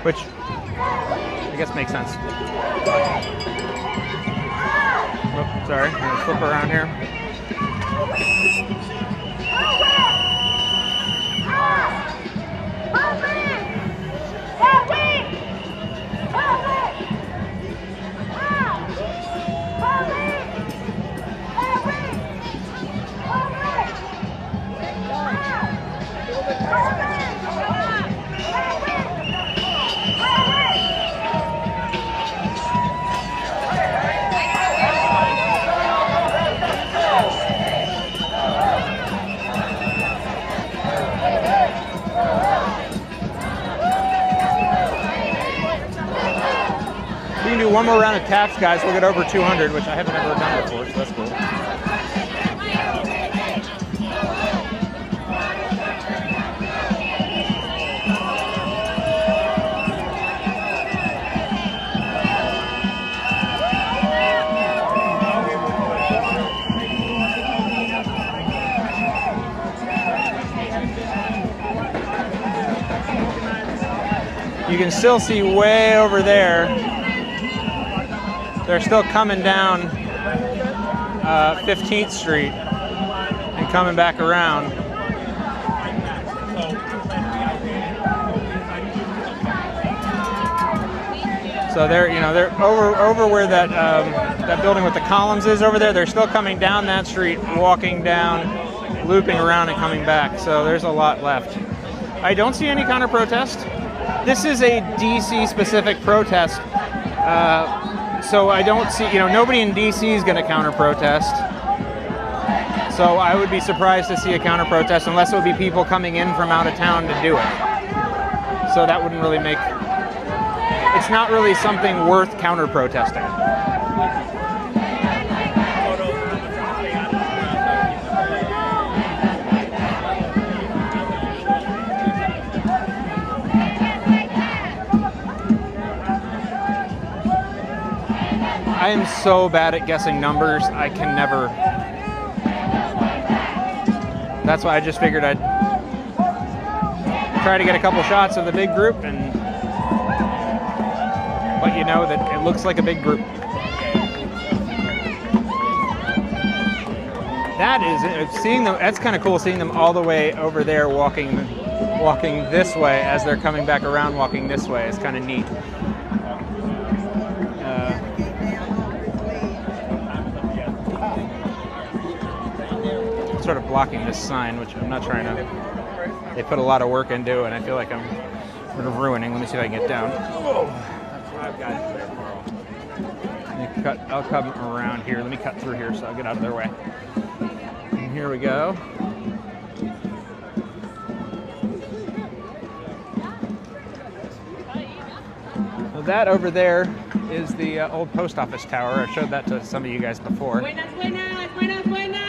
A: Which I guess makes sense. Oh, sorry, I'm gonna flip around here. We can do one more round of taps, guys. We'll get over 200, which I haven't ever done before, so that's cool. You can still see way over there. They're still coming down 15th Street and coming back around. So they're over where that that building with the columns is over there. They're still coming down that street, walking down, looping around and coming back. So there's a lot left. I don't see any counter protest. This is a DC specific protest. So I don't see, nobody in DC is going to counter protest. So I would be surprised to see a counter protest unless it would be people coming in from out of town to do it. So that wouldn't really make, it's not really something worth counter protesting. I am so bad at guessing numbers, I can never. That's why I just figured I'd try to get a couple shots of the big group and let you know that it looks like a big group. That is, seeing them, that's kind of cool, seeing them all the way over there walking this way as they're coming back around walking this way. It's kind of neat. Sort of blocking this sign, which I'm not trying to. They put a lot of work into, and I feel like I'm sort of ruining. Let me see if I can get down. Oh, I've got it. I'll come around here. Let me cut through here so I'll get out of their way. And here we go. Well, that over there is the old post office tower. I showed that to some of you guys before.
C: Buenas, buenas, buenas, buenas.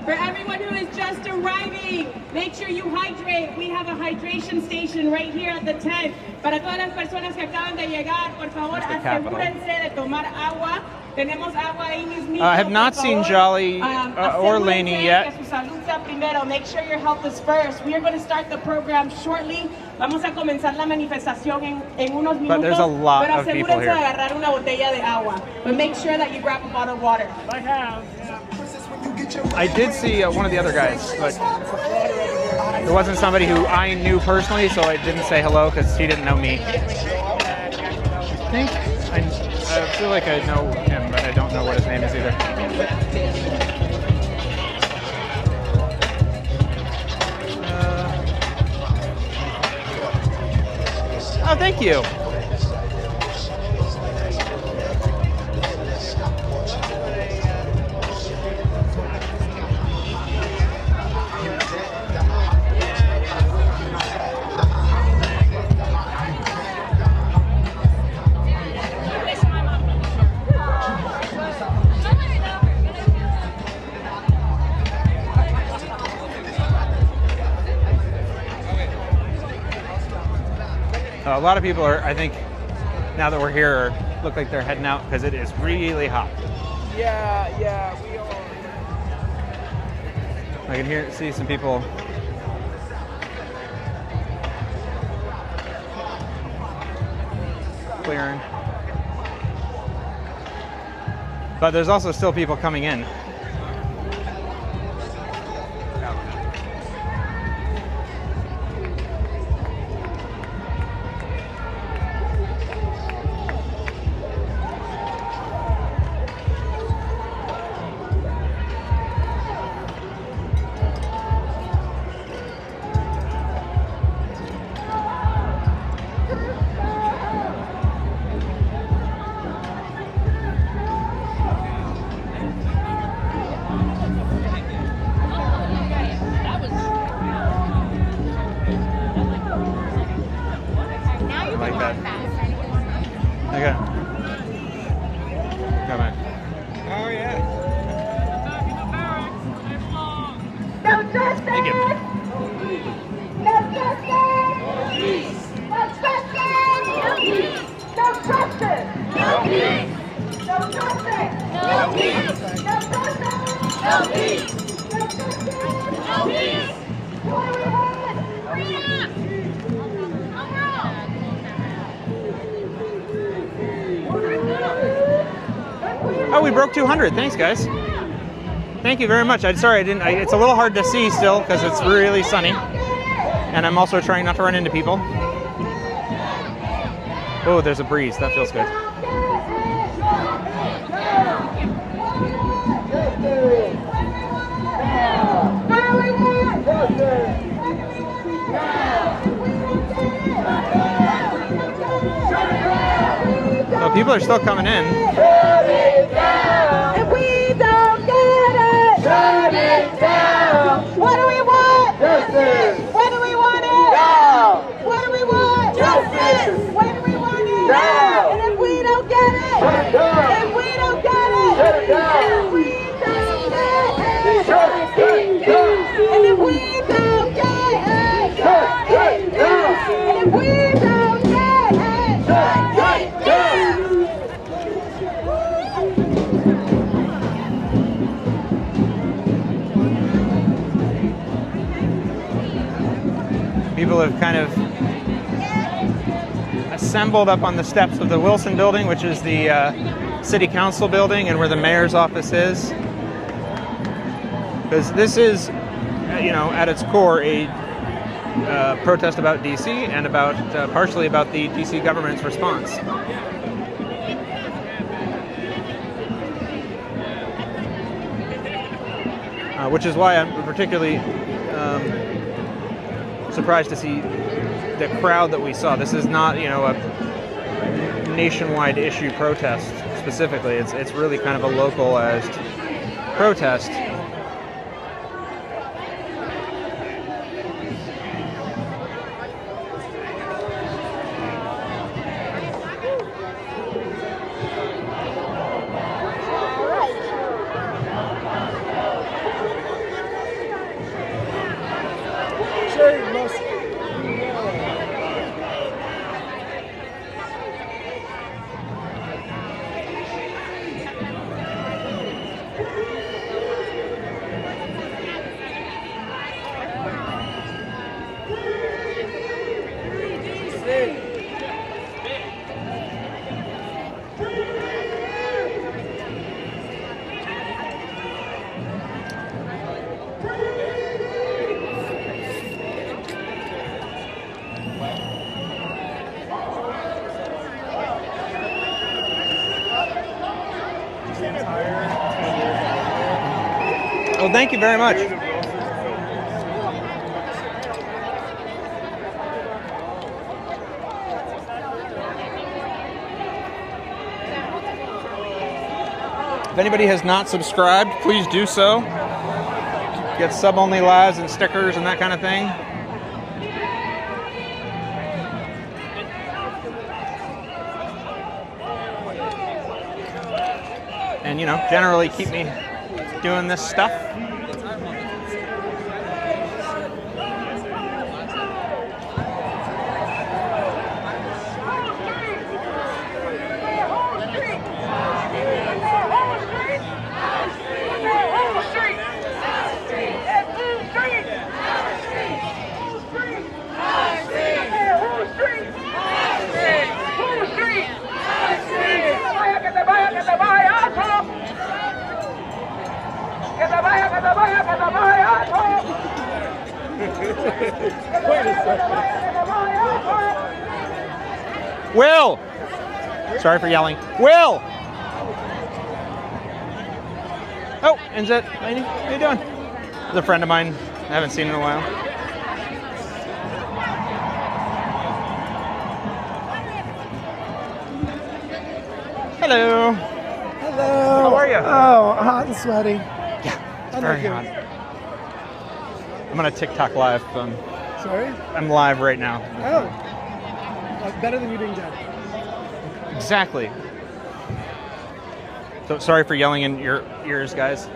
C: For everyone who is just arriving, make sure you hydrate. We have a hydration station right here at the tent. Para todas las personas que acaban de llegar, por favor, asegúrense de tomar agua. Tenemos agua ahí mismito.
A: I have not seen Jolly or Laney yet.
C: Que su salud sea primero. Make sure your health is first. We are going to start the program shortly. Vamos a comenzar la manifestación en unos minutos.
A: But there's a lot
C: pero
A: of people
C: asegúrense
A: here.
C: de agarrar una botella de agua. But make sure that you grab a bottle of water.
D: I have.
A: I did see one of the other guys, but it wasn't somebody who I knew personally, so I didn't say hello because he didn't know me. I feel like I know him, but I don't know what his name is either. Oh, thank you. A lot of people are, I think, now that we're here, look like they're heading out because it is really hot.
G: Yeah, we are.
A: I can see some people. Clearing. But there's also still people coming in. Oh, we broke 200. Thanks, guys. Thank you very much. It's a little hard to see still because it's really sunny. And I'm also trying not to run into people. Oh, there's a breeze. That feels good. So people are still coming in. people have kind of assembled up on the steps of the Wilson building, which is the city council building and where the mayor's office is. Because this is, at its core, a protest about DC and about partially about the DC government's response. Which is why I'm particularly surprised to see the crowd that we saw. This is not, a nationwide issue protest specifically. It's really kind of a localized protest. Well, thank you very much. If anybody has not subscribed, please do so. Get sub-only lives and stickers and that kind of thing. And, generally keep me doing this stuff. Will! Sorry for yelling. Will! Oh, is that lady? How you doing? It's a friend of mine. I haven't seen in a while. Hello.
H: Hello.
A: How are you?
H: Oh, hot and sweaty.
A: Yeah, it's very hot. I'm on a TikTok live.
H: Sorry?
A: I'm live right now.
H: Oh. Better than you being dead.
A: Exactly. So sorry for yelling in your ears, guys.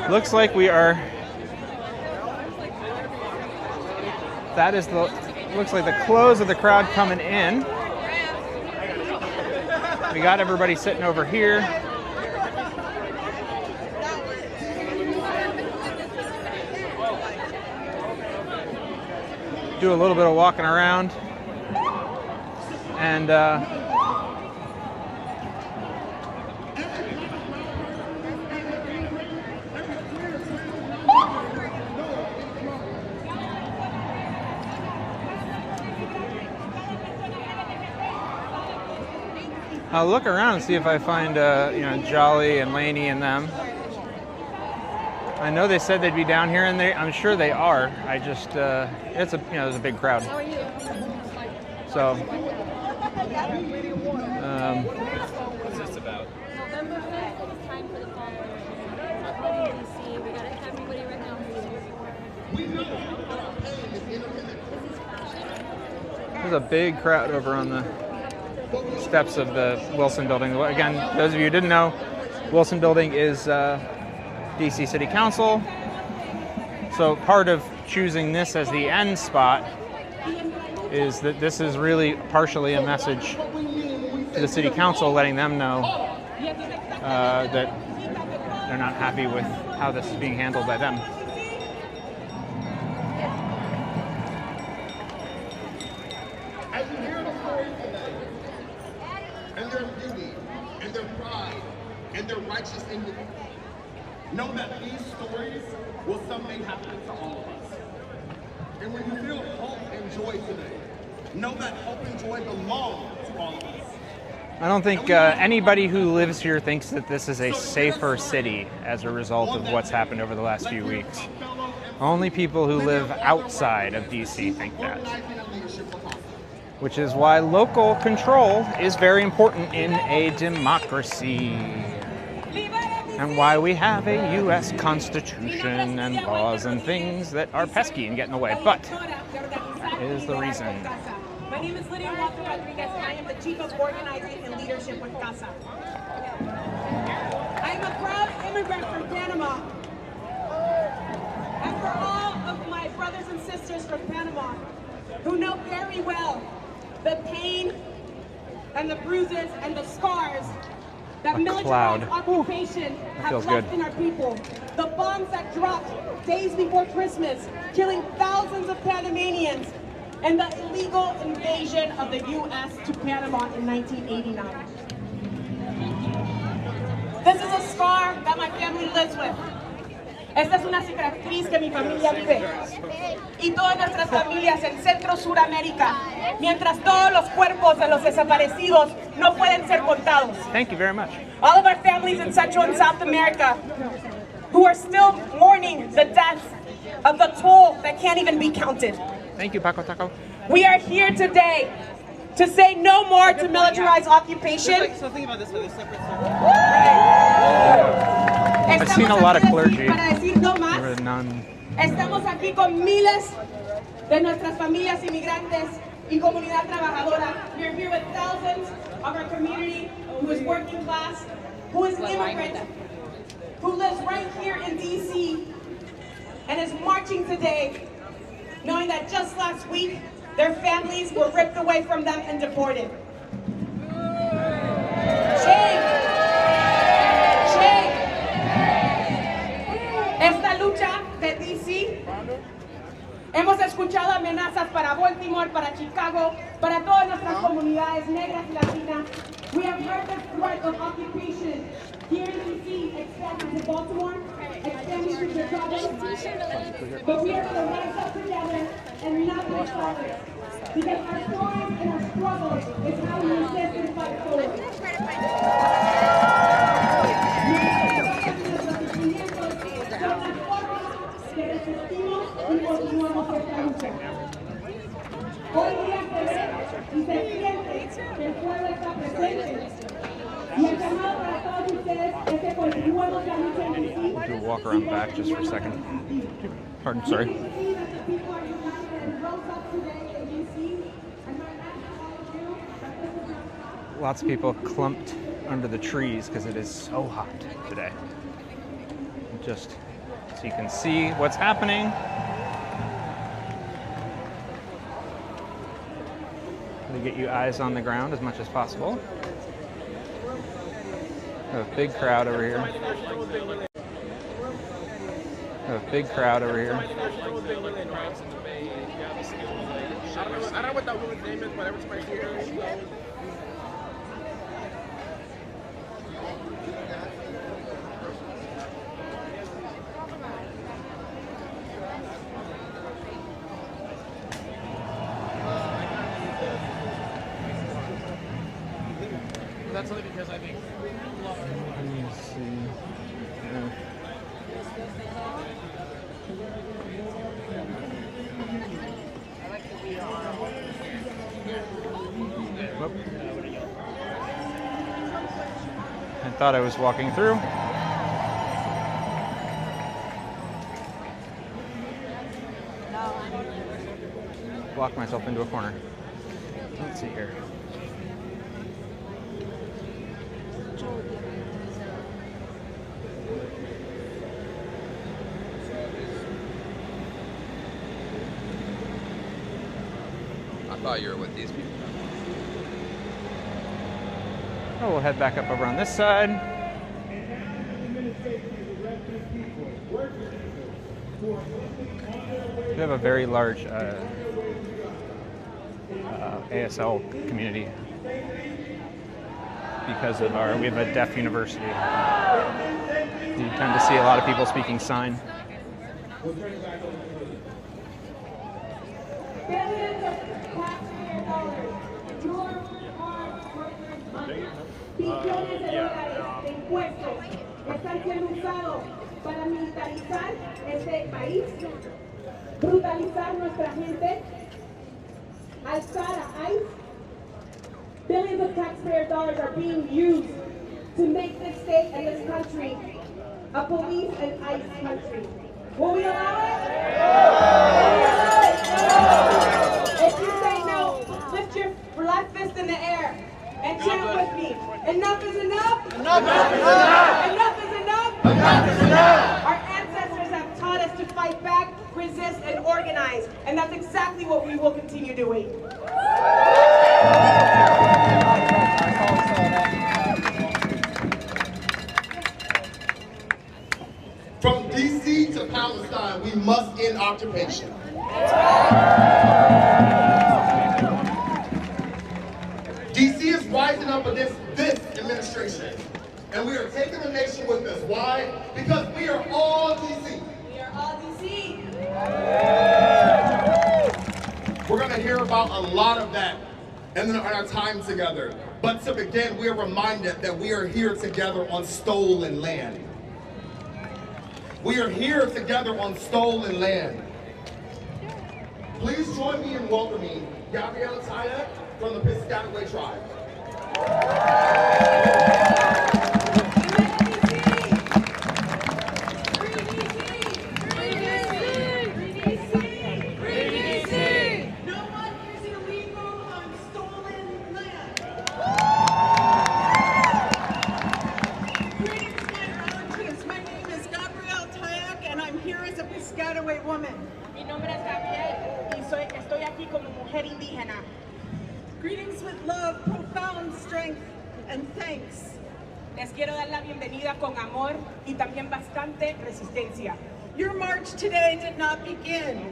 A: Looks like we are. That is looks like the close of the crowd coming in. We got everybody sitting over here. Do a little bit of walking around. And I'll look around and see if I find, Jolly and Laney and them. I know they said they'd be down here, and I'm sure they are. I just, there's a big crowd.
E: How are you?
A: So,
D: What's this about?
E: November 5th, it's time for the fall. Up in DC, we got everybody right now.
A: there's a big crowd over on the steps of the Wilson Building. Again, those of you who didn't know, Wilson Building is DC City Council. So part of choosing this as the end spot is that this is really partially a message to the City Council, letting them know that they're not happy with how this is being handled by them.
I: As you hear the stories today, and their beauty, and their pride, and their righteous indignity, know that these stories will someday happen to all of us. And when you feel hope and joy today, know that hope and joy belong to all of us.
A: I don't think anybody who lives here thinks that this is a safer city as a result of what's happened over the last few weeks. Only people who live outside of DC think that. Which is why local control is very important in a democracy. And why we have a U.S. Constitution and laws and things that are pesky and get in the way. But that is the reason.
C: My name is Lydia Walter Rodriguez, and I am the Chief of Organizing and Leadership with CASA. I am a proud immigrant from Panama. And for all of my brothers and sisters from Panama, who know very well the pain and the bruises and the scars that militarized occupation have left in our people. The bombs that dropped days before Christmas, killing thousands of Panamanians, and the illegal invasion of the U.S. to Panama in 1989. This is a scar that my family lives with. Esta es una cicatriz que mi familia vive. Y todas nuestras familias en Centro Suramérica, mientras todos los cuerpos de los desaparecidos no pueden ser contados.
A: Thank you very much.
C: All of our families in Central and South America who are still mourning the deaths of the toll that can't even be counted.
A: Thank you, Paco Taco.
C: We are here today to say no more to militarized occupation.
A: I've seen a lot of clergy.
C: Para decir no más.
A: Or none.
C: Estamos aquí con miles de nuestras familias inmigrantes y comunidad trabajadora. We are here with thousands of our community who is working class, who is immigrant, who lives right here in DC and is marching today, knowing that just last week their families were ripped away from them and deported. Shame. Shame. Esta lucha de DC, hemos escuchado amenazas para Baltimore, para Chicago, para todas nuestras comunidades negras y latinas. We have heard the threat of occupation here in DC, expanding to Baltimore, expanding to Chicago. But we are going to rise up together and not be silent. Because our stories and our struggles is how we resist and fight forward. Hoy día se ve y se siente que el pueblo está presente. Y el llamado para todos ustedes es que continuemos la lucha en DC.
A: Do a walk around back just for a second. Pardon, sorry. Lots of people clumped under the trees because it is so hot today. Just so you can see what's happening. To get you eyes on the ground as much as possible. A big crowd over here. A big crowd over here.
G: I don't know what that woman's name is, but every time I see her, she goes. That's only because I think.
A: Let me see. Whoop. I thought I was walking through. Blocked myself into a corner. Let's see here.
J: I thought you were with these people.
A: Oh, we'll head back up over on this side. We have a very large ASL community because of we have a deaf university. You tend to see a lot of people speaking sign.
C: Billions of taxpayer dollars, your hard workers' money, billones de dólares de impuestos están siendo usados para militarizar este país, brutalizar nuestra gente, alzar a ICE. Billions of taxpayer dollars are being used to make this state and this country a police and ICE country. Will we allow it? Will we allow it? No. If you say no, lift your left fist in the air and chant with me. Enough is enough. Enough is enough. Enough is enough. Enough is enough. Our ancestors have taught us to fight back, resist, and organize, and that's exactly what we will continue doing.
I: From DC to Palestine, we must end occupation. DC is rising up against this administration, and we are taking the nation with us. Why? Because we are all DC.
C: We are all DC.
I: We're going to hear about a lot of that in our time together. But to begin, we are reminded that we are here together on stolen land. We are here together on stolen land. Please join me in welcoming Gabrielle Taya from the Piscataway tribe.
C: No one is illegal on stolen land. Greetings, my relatives. My name is Gabrielle Tayak, and I'm here as a Piscataway woman.
K: Mi nombre es Gabriel y estoy aquí como mujer indígena.
C: Greetings with love, profound strength, and thanks.
K: Les quiero dar la bienvenida con amor y también bastante resistencia.
C: Your march today did not begin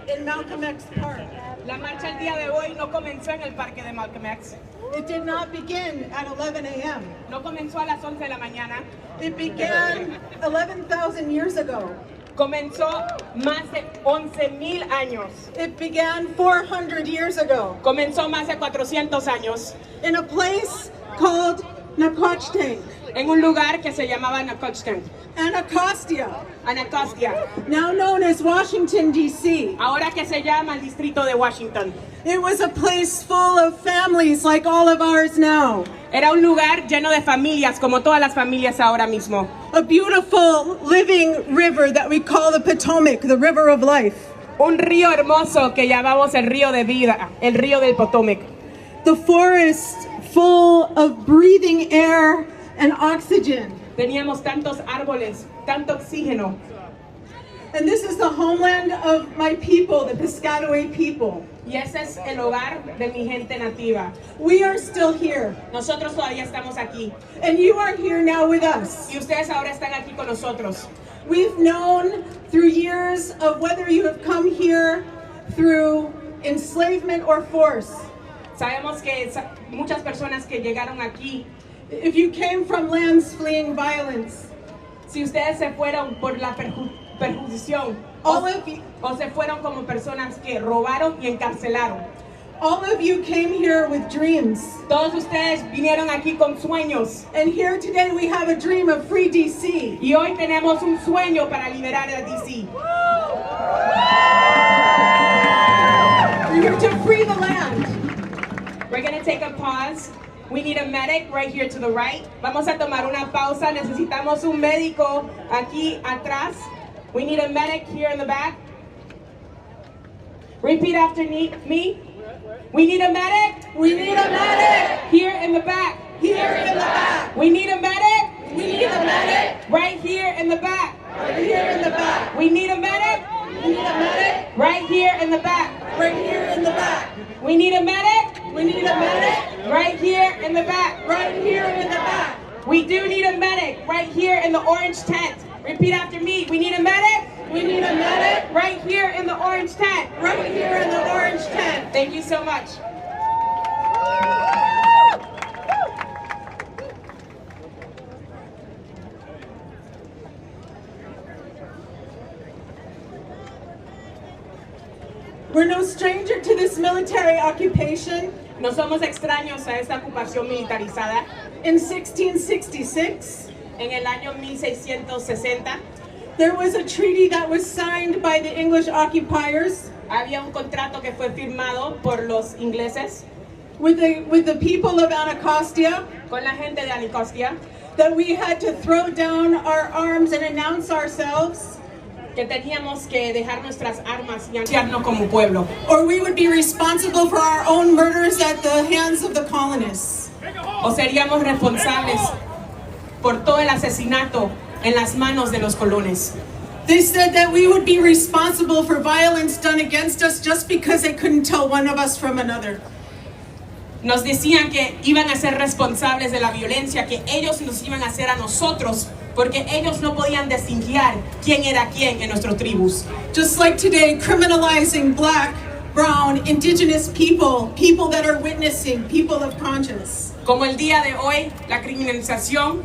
C: in Malcolm X Park.
K: La marcha el día de hoy no comenzó en el parque de Malcolm X.
C: It did not begin at 11 a.m.
K: No comenzó a las 11 de la mañana.
C: It began 11,000 years ago.
K: Comenzó más de 11,000 años.
C: It began 400 years ago.
K: Comenzó más de 400 años.
C: In a place called Nacotchtank.
K: En un lugar que se llamaba Nacotchtank.
C: Anacostia.
K: Anacostia.
C: Now known as Washington, D.C.
K: Ahora que se llama el distrito de Washington.
C: It was a place full of families like all of ours now.
K: Era un lugar lleno de familias, como todas las familias ahora mismo.
C: A beautiful living river that we call the Potomac, the river of life.
K: Un río hermoso que llamamos el río de vida, el río del Potomac.
C: The forest full of breathing air and oxygen.
K: Teníamos tantos árboles, tanto oxígeno.
C: And this is the homeland of my people, the Piscataway people.
K: Y ese es el hogar de mi gente nativa.
C: We are still here.
K: Nosotros todavía estamos aquí.
C: And you are here now with us.
K: Y ustedes ahora están aquí con nosotros.
C: We've known through years of whether you have come here through enslavement or force.
K: Sabemos que muchas personas que llegaron aquí,
C: if you came from lands fleeing violence,
K: si ustedes se fueron por la perjudicación, o se fueron como personas que robaron y encarcelaron.
C: All of you came here with dreams.
K: Todos ustedes vinieron aquí con sueños.
C: And here today we have a dream of free DC.
K: Y hoy tenemos un sueño para liberar a DC.
C: We're here to free the land.
K: We're going to take a pause. We need a medic right here to the right. Vamos a tomar una pausa. Necesitamos un médico aquí atrás. We need a medic here in the back. Repeat after me. We need a medic.
C: We need a medic.
K: Here in the back.
C: Here in the back.
K: We need a medic.
C: We need a medic.
K: Right here in the back.
C: Right here in the back.
K: We need a medic.
C: We need a medic.
K: Right here in the back.
C: Right here in the back.
K: We need a medic. We need a medic. Right here in the back. Right here in the back. We do need a medic right here in the orange tent. Repeat after me. We need a medic. We need a medic right here in the orange tent. Right here in the orange tent. Thank you so much.
J: We're no stranger to this military occupation.
K: No somos extraños a esta ocupación militarizada.
J: In 1666,
K: en el año 1660,
J: there was a treaty that was signed by the English occupiers.
K: Había un contrato que fue firmado por los ingleses
J: with the people of Anacostia,
K: con la gente de Anacostia,
J: that we had to throw down our arms and announce ourselves,
K: que teníamos que dejar nuestras armas y anunciarnos como pueblo,
J: or we would be responsible for our own murders at the hands of the colonists.
K: O seríamos responsables por todo el asesinato en las manos de los colones.
J: They said that we would be responsible for violence done against us just because they couldn't tell one of us from another.
K: Nos decían que iban a ser responsables de la violencia que ellos nos iban a hacer a nosotros, porque ellos no podían distinguir quién era quién en nuestras tribus.
J: Just like today, criminalizing black, brown, indigenous people, people that are witnessing, people of conscience.
K: Como el día de hoy, la criminalización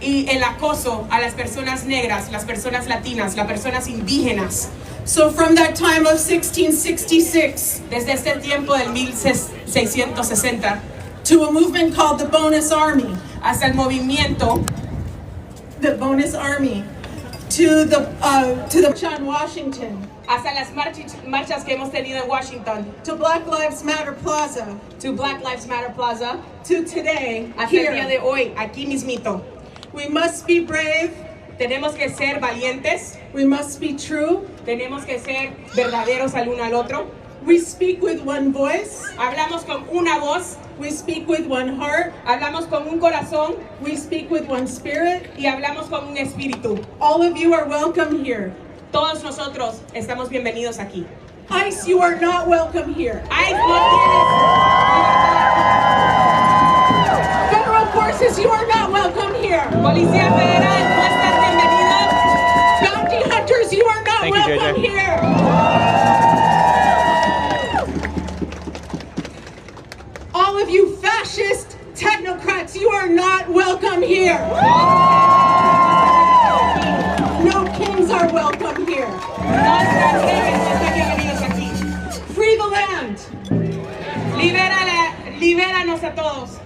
K: y el acoso a las personas negras, las personas latinas, las personas indígenas.
J: So from that time of 1666,
K: desde este tiempo del 1660,
J: to a movement called the Bonus Army,
K: hasta el movimiento,
J: the Bonus Army, to the march on Washington,
K: hasta las marchas que hemos tenido en Washington,
J: to Black Lives Matter Plaza,
K: to Black Lives Matter Plaza,
J: to today,
K: hasta el día de hoy, aquí mismito.
J: We must be brave.
K: Tenemos que ser valientes.
J: We must be true.
K: Tenemos que ser verdaderos al uno al otro.
J: We speak with one voice.
K: Hablamos con una voz.
J: We speak with one heart.
K: Hablamos con un corazón.
J: We speak with one spirit.
K: Y hablamos con un espíritu.
J: All of you are welcome here.
K: Todos nosotros estamos bienvenidos aquí.
J: ICE, you are not welcome here.
K: ICE no tienes.
J: Federal forces, you are not welcome here.
K: Policía Federal, no estás bienvenida.
J: Bounty hunters, you are not welcome here. All of you fascist technocrats, you are not welcome here. No kings are welcome here. Free the land.
K: Libéranos a todos.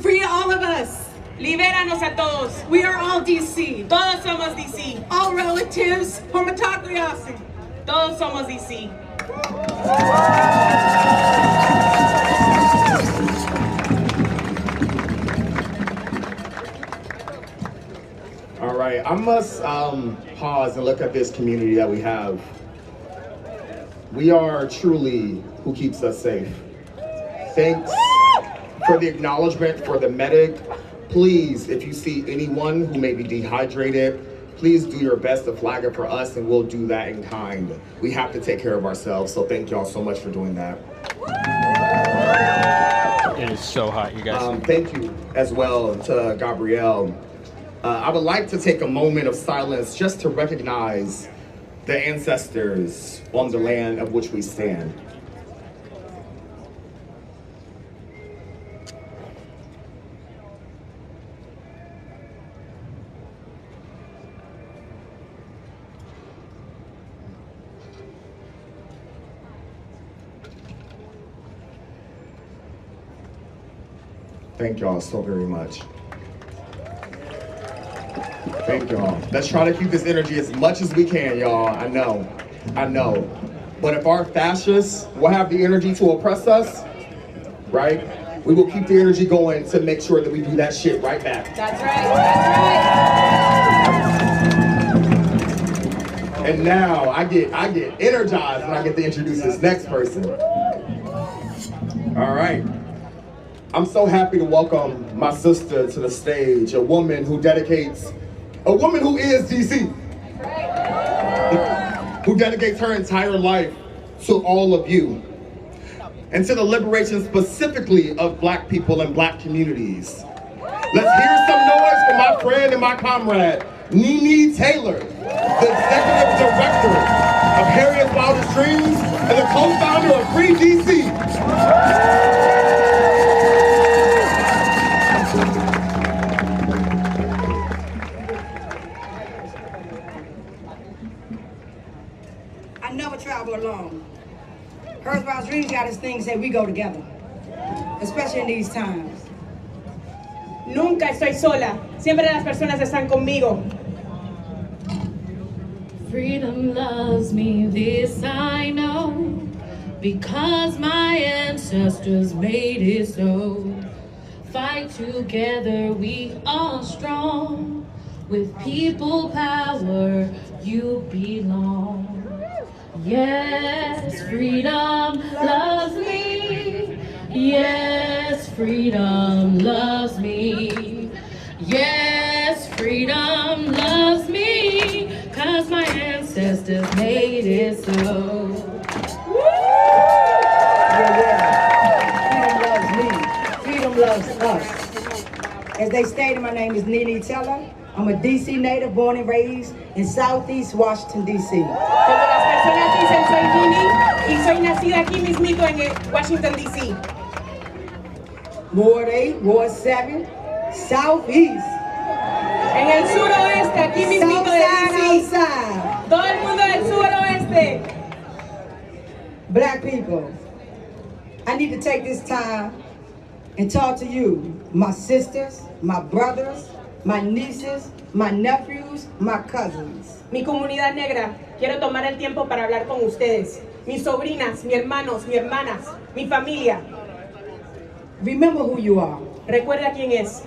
J: Free all of us.
K: Libéranos a todos.
J: We are all DC.
K: Todos somos DC.
J: All relatives, homotakriasi.
K: Todos somos DC.
I: All right, I must pause and look at this community that we have. We are truly who keeps us safe. Thanks for the acknowledgement for the medic. Please, if you see anyone who may be dehydrated, please do your best to flag it for us and we'll do that in kind. We have to take care of ourselves, so thank y'all so much for doing that.
A: It is so hot, you guys.
I: Thank you as well to Gabrielle. I would like to take a moment of silence just to recognize the ancestors on the land of which we stand. Thank y'all so very much. Thank y'all. Let's try to keep this energy as much as we can, y'all. I know. But if our fascists will have the energy to oppress us, right, we will keep the energy going to make sure that we do that shit right back.
K: That's right.
I: And now I get energized when I get to introduce this next person. All right. I'm so happy to welcome my sister to the stage, a woman who is DC, who dedicates her entire life to all of you. and to the liberation specifically of Black people and Black communities. Let's hear some noise for my friend and my comrade, Nene Taylor, the Executive Director of Harriet's Wildest Dreams and the co-founder of Free DC.
L: I never travel alone. Harriet's Wildest Dreams got this thing say we go together, especially in these times.
C: Nunca estoy sola. Siempre las personas están conmigo.
M: Freedom loves me, this I know, because my ancestors made it so. Fight together, we are strong. With people power, you belong. Yes, freedom loves me. Yes, freedom loves me. Yes, freedom loves me, 'cause my ancestors made it so.
L: Freedom loves me. Freedom loves us. As they stated, my name is Nene Taylor. I'm a DC native born and raised in Southeast Washington, DC.
C: Como las personas dicen, soy Nene y soy nacida aquí mismito en Washington, D.C.
L: Ward 8, Ward 7, Southeast.
C: En el suroeste, aquí mismito de D.C.
L: Outside.
C: Todo el mundo del suroeste.
L: Black people, I need to take this time and talk to you, my sisters, my brothers, my nieces, my nephews, my cousins.
C: Mi comunidad negra, quiero tomar el tiempo para hablar con ustedes. Mis sobrinas, mis hermanos, mis hermanas, mi familia.
L: Remember who you are.
C: Recuerda quién es.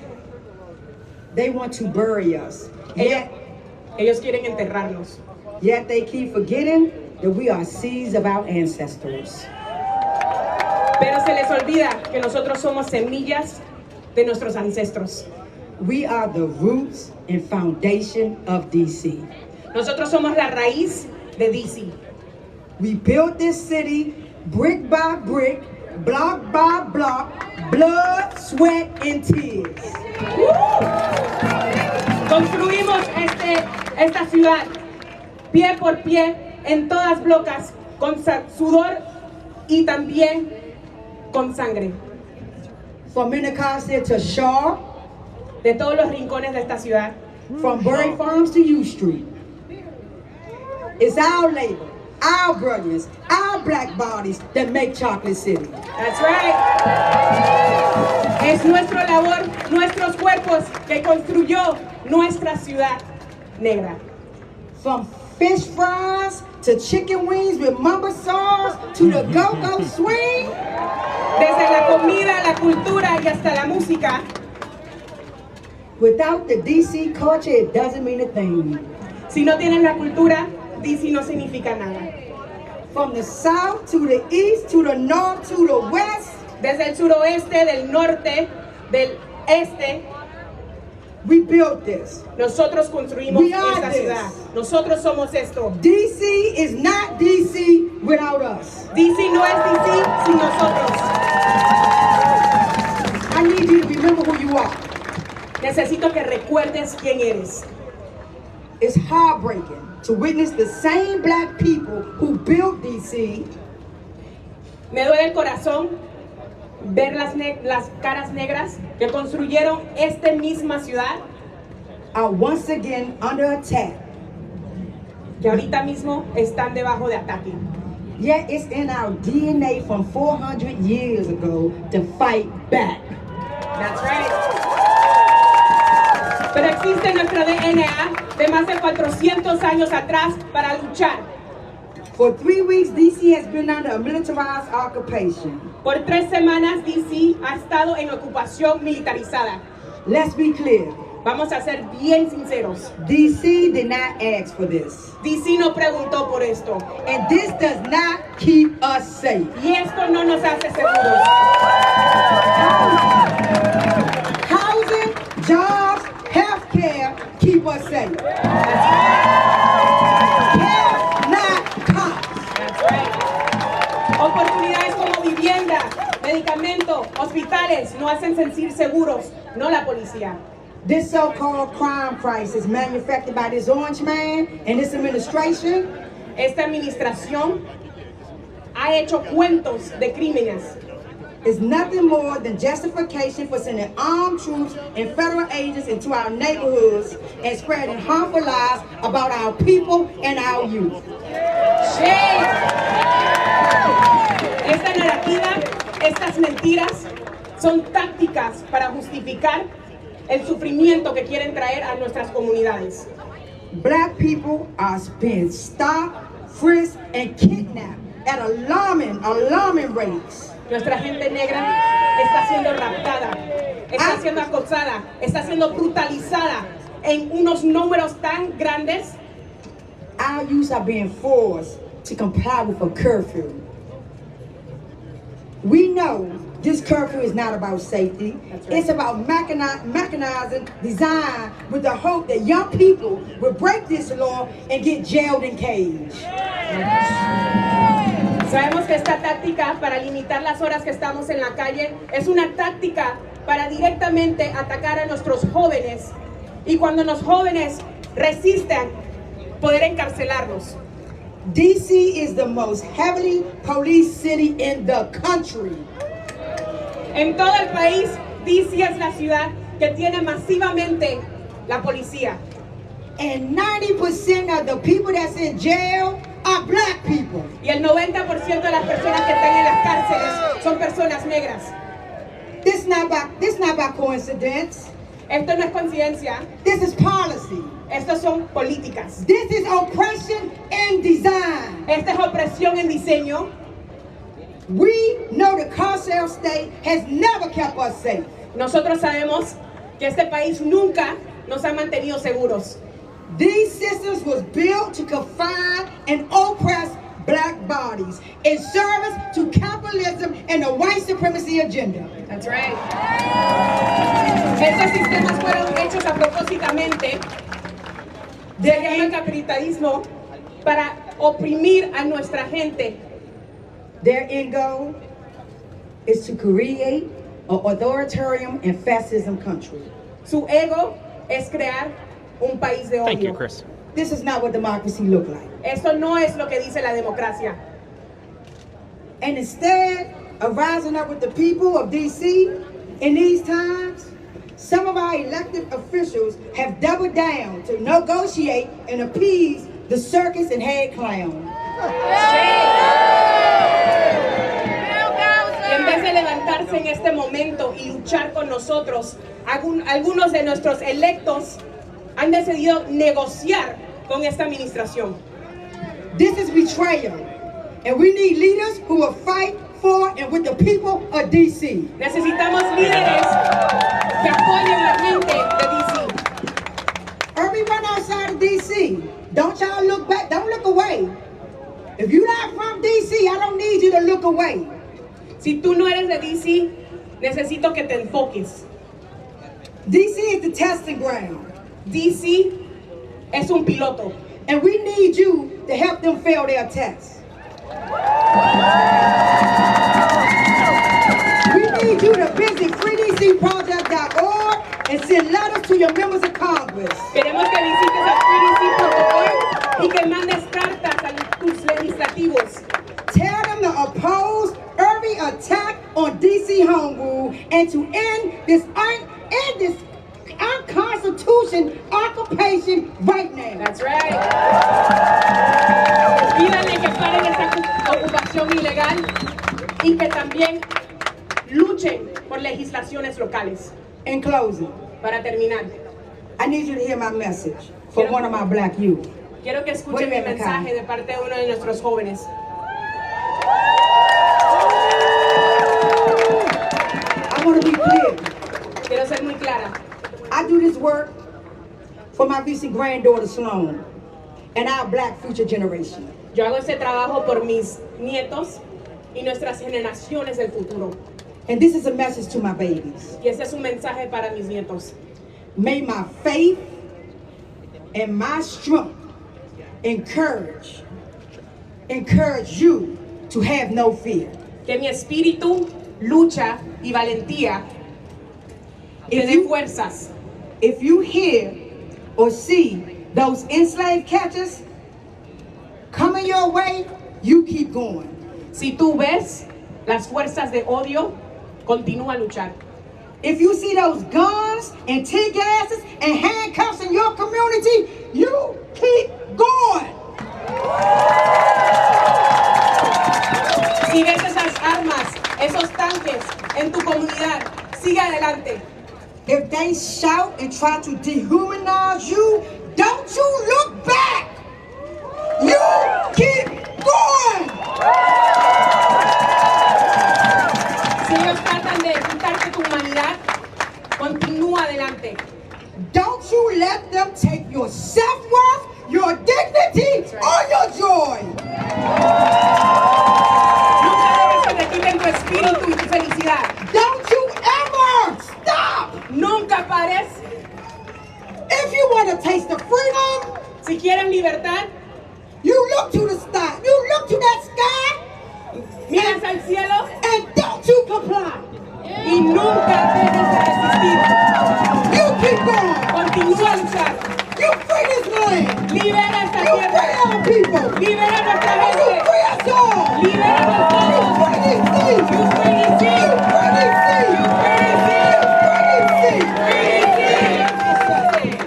L: They want to bury us.
C: Ellos quieren enterrarnos.
L: Yet they keep forgetting that we are seeds of our ancestors.
C: Pero se les olvida que nosotros somos semillas de nuestros ancestros.
L: We are the roots and foundation of DC.
C: Nosotros somos la raíz de DC.
L: We built this city brick by brick, block by block, blood, sweat, and tears.
C: Construimos esta ciudad pie por pie en todas blocas con sudor y también con sangre.
L: From Minnetonka to Shaw,
C: de todos los rincones de esta ciudad.
L: From Berry Farms to U Street. It's our labor, our brilliance, our black bodies that make Chocolate City.
C: That's right. Es nuestra labor, nuestros cuerpos que construyó nuestra ciudad negra.
L: From fish fries to chicken wings with mamba sauce to the go-go swing.
C: Desde la comida, la cultura y hasta la música.
L: Without the DC culture, it doesn't mean a thing.
C: Si no tienes la cultura, DC no significa nada.
L: From the south to the east to the north to the west.
C: Desde el suroeste, del norte, del este.
L: We built this.
C: Nosotros construimos esta ciudad. Nosotros somos esto.
L: DC is not DC without us.
C: DC no es DC sin nosotros.
L: I need you to remember who you are.
C: Necesito que recuerdes quién eres.
L: It's heartbreaking to witness the same black people who built DC.
C: Me duele el corazón ver las caras negras que construyeron esta misma ciudad.
L: Are once again under attack.
C: Que ahorita mismo están debajo de ataque.
L: Yet it's in our DNA from 400 years ago to fight back.
C: That's right. Pero existe nuestro DNA de más de 400 años atrás para luchar.
L: For 3 weeks, DC has been under a militarized occupation.
C: Por 3 semanas, DC ha estado en ocupación militarizada.
L: Let's be clear.
C: Vamos a ser bien sinceros.
L: DC did not ask for this.
C: DC no preguntó por esto.
L: And this does not keep us safe.
C: Y esto no nos hace seguros.
L: Housing, jobs, healthcare keep us safe.
C: That's right.
L: Not cops.
C: That's right. Oportunidades como vivienda, armamento, hospitales, no hacen sentir seguros, no la policía.
L: This so-called crime crisis manufactured by this orange man and this administration,
C: esta administración ha hecho cuentos de crímenes.
L: Is nothing more than justification for sending armed troops and federal agents into our neighborhoods and spreading harmful lies about our people and our youth.
C: Shame. Esta narrativa, estas mentiras son tácticas para justificar el sufrimiento que quieren traer a nuestras comunidades.
L: Black people are being stopped, frisked, and kidnapped at alarming rates.
C: Nuestra gente negra está siendo raptada, está siendo acosada, está siendo brutalizada en unos números tan grandes.
L: Our youth are being forced to comply with a curfew. We know this curfew is not about safety. Right. It's about mechanizing design with the hope that young people will break this law and get jailed and caged.
C: Sabemos que esta táctica para limitar las horas que estamos en la calle es una táctica para directamente atacar a nuestros jóvenes y cuando los jóvenes resisten, poder encarcelarlos.
L: DC is the most heavily policed city in the country.
C: En todo el país, DC es la ciudad que tiene masivamente la policía.
L: And 90% of the people that's in jail are black people.
C: Y el 90% de las personas que están en las cárceles son personas negras.
L: This not by coincidence.
C: Esto no es coincidencia.
L: This is policy.
C: Estas son políticas.
L: This is oppression in design.
C: Esta es opresión en diseño.
L: We know the carceral state has never kept us safe.
C: Nosotros sabemos que este país nunca nos ha mantenido seguros.
L: These systems was built to confine and oppress black bodies in service to capitalism and the white supremacy agenda.
C: That's right. Estos sistemas fueron hechos a propósitamente del capitalismo para oprimir a nuestra gente.
L: Their end goal is to create an authoritarian and fascism country.
C: Su ego es crear un país de odio.
A: Thank you, Chris.
L: This is not what democracy look like.
C: Esto no es lo que dice la democracia.
L: And instead of rising up with the people of DC in these times, some of our elected officials have doubled down to negotiate and appease the circus and head clown.
C: Y en vez de levantarse en este momento y luchar con nosotros, algunos de nuestros electos han decidido negociar con esta administración.
L: This is betrayal, and we need leaders who will fight for and with the people of DC.
C: Necesitamos líderes que apoyen la gente de DC.
L: Everyone outside of DC, don't y'all look back, don't look away. If you're not from DC, I don't need you to look away.
C: Si tú no eres de DC, necesito que te enfoques.
L: DC is the testing ground.
C: DC es un piloto.
L: And we need you to help them fail their tests. We need you to visit freedcproject.org and send letters to your members of Congress.
C: Queremos que visites a freedcproject.org y que mandes cartas a tus legislativos.
L: Tell them to oppose every attack on DC home rule and to end this unconstitutional occupation right now.
C: That's right. Pídanle que paren esta ocupación ilegal y que también luchen por legislaciones locales.
L: In closing,
C: para terminar,
L: I need you to hear my message for one of my black youth.
C: Quiero que escuchen mi mensaje de parte de uno de nuestros jóvenes.
L: I want to be clear.
C: Quiero ser muy clara.
L: I do this work for my recent granddaughter Sloan and our black future generation.
C: Yo hago este trabajo por mis nietos y nuestras generaciones del futuro.
L: And this is a message to my babies.
C: Y este es un mensaje para mis nietos.
L: May my faith and my strength encourage you to have no fear.
C: Que mi espíritu lucha y valentía y tener fuerzas.
L: If you hear or see those enslaved catchers coming your way, you keep going.
C: Si tú ves las fuerzas de odio, continúa a luchar.
L: If you see those guns and tear gases and handcuffs in your community, you keep going.
C: Si ves esas armas, esos tanques en tu comunidad, sigue adelante.
L: If they shout and try to dehumanize you, don't you look back. You keep going.
C: Si ellos tratan de quitarte tu humanidad, continúa adelante.
L: Don't you let them take your self-worth, your dignity, or your joy.
C: Nunca dejes que te quiten tu espíritu y tu felicidad.
L: Don't you ever stop.
C: Nunca pares.
L: If you want to taste the freedom,
C: si quieres libertad,
L: you look to the sky. You look to that sky.
C: Miras al cielo
L: and don't you comply.
C: Y nunca dejes de resistir.
L: You keep going.
C: Continúa a luchar.
L: You free this land.
C: Libera esta
L: You
C: tierra.
L: free our people.
C: Libera nuestra gente.
L: You free us all.
C: Libera a todos.
L: You free these thieves.
C: You free these thieves.
L: You free these thieves.
C: You free these thieves.
L: You free these thieves.
C: Free these thieves.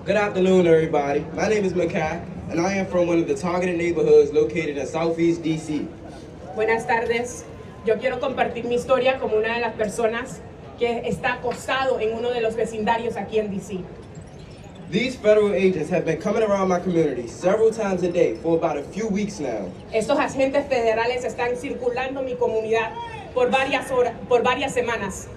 N: Good afternoon, everybody. My name is Makai, and I am from one of the targeted neighborhoods located in Southeast DC.
C: Buenas tardes. Yo quiero compartir mi historia como una de las personas que está acosado en uno de los vecindarios aquí en DC.
N: These federal agents have been coming around my community several times a day for about a few weeks now.
C: Estos agentes federales están circulando mi comunidad por varias horas, por varias semanas.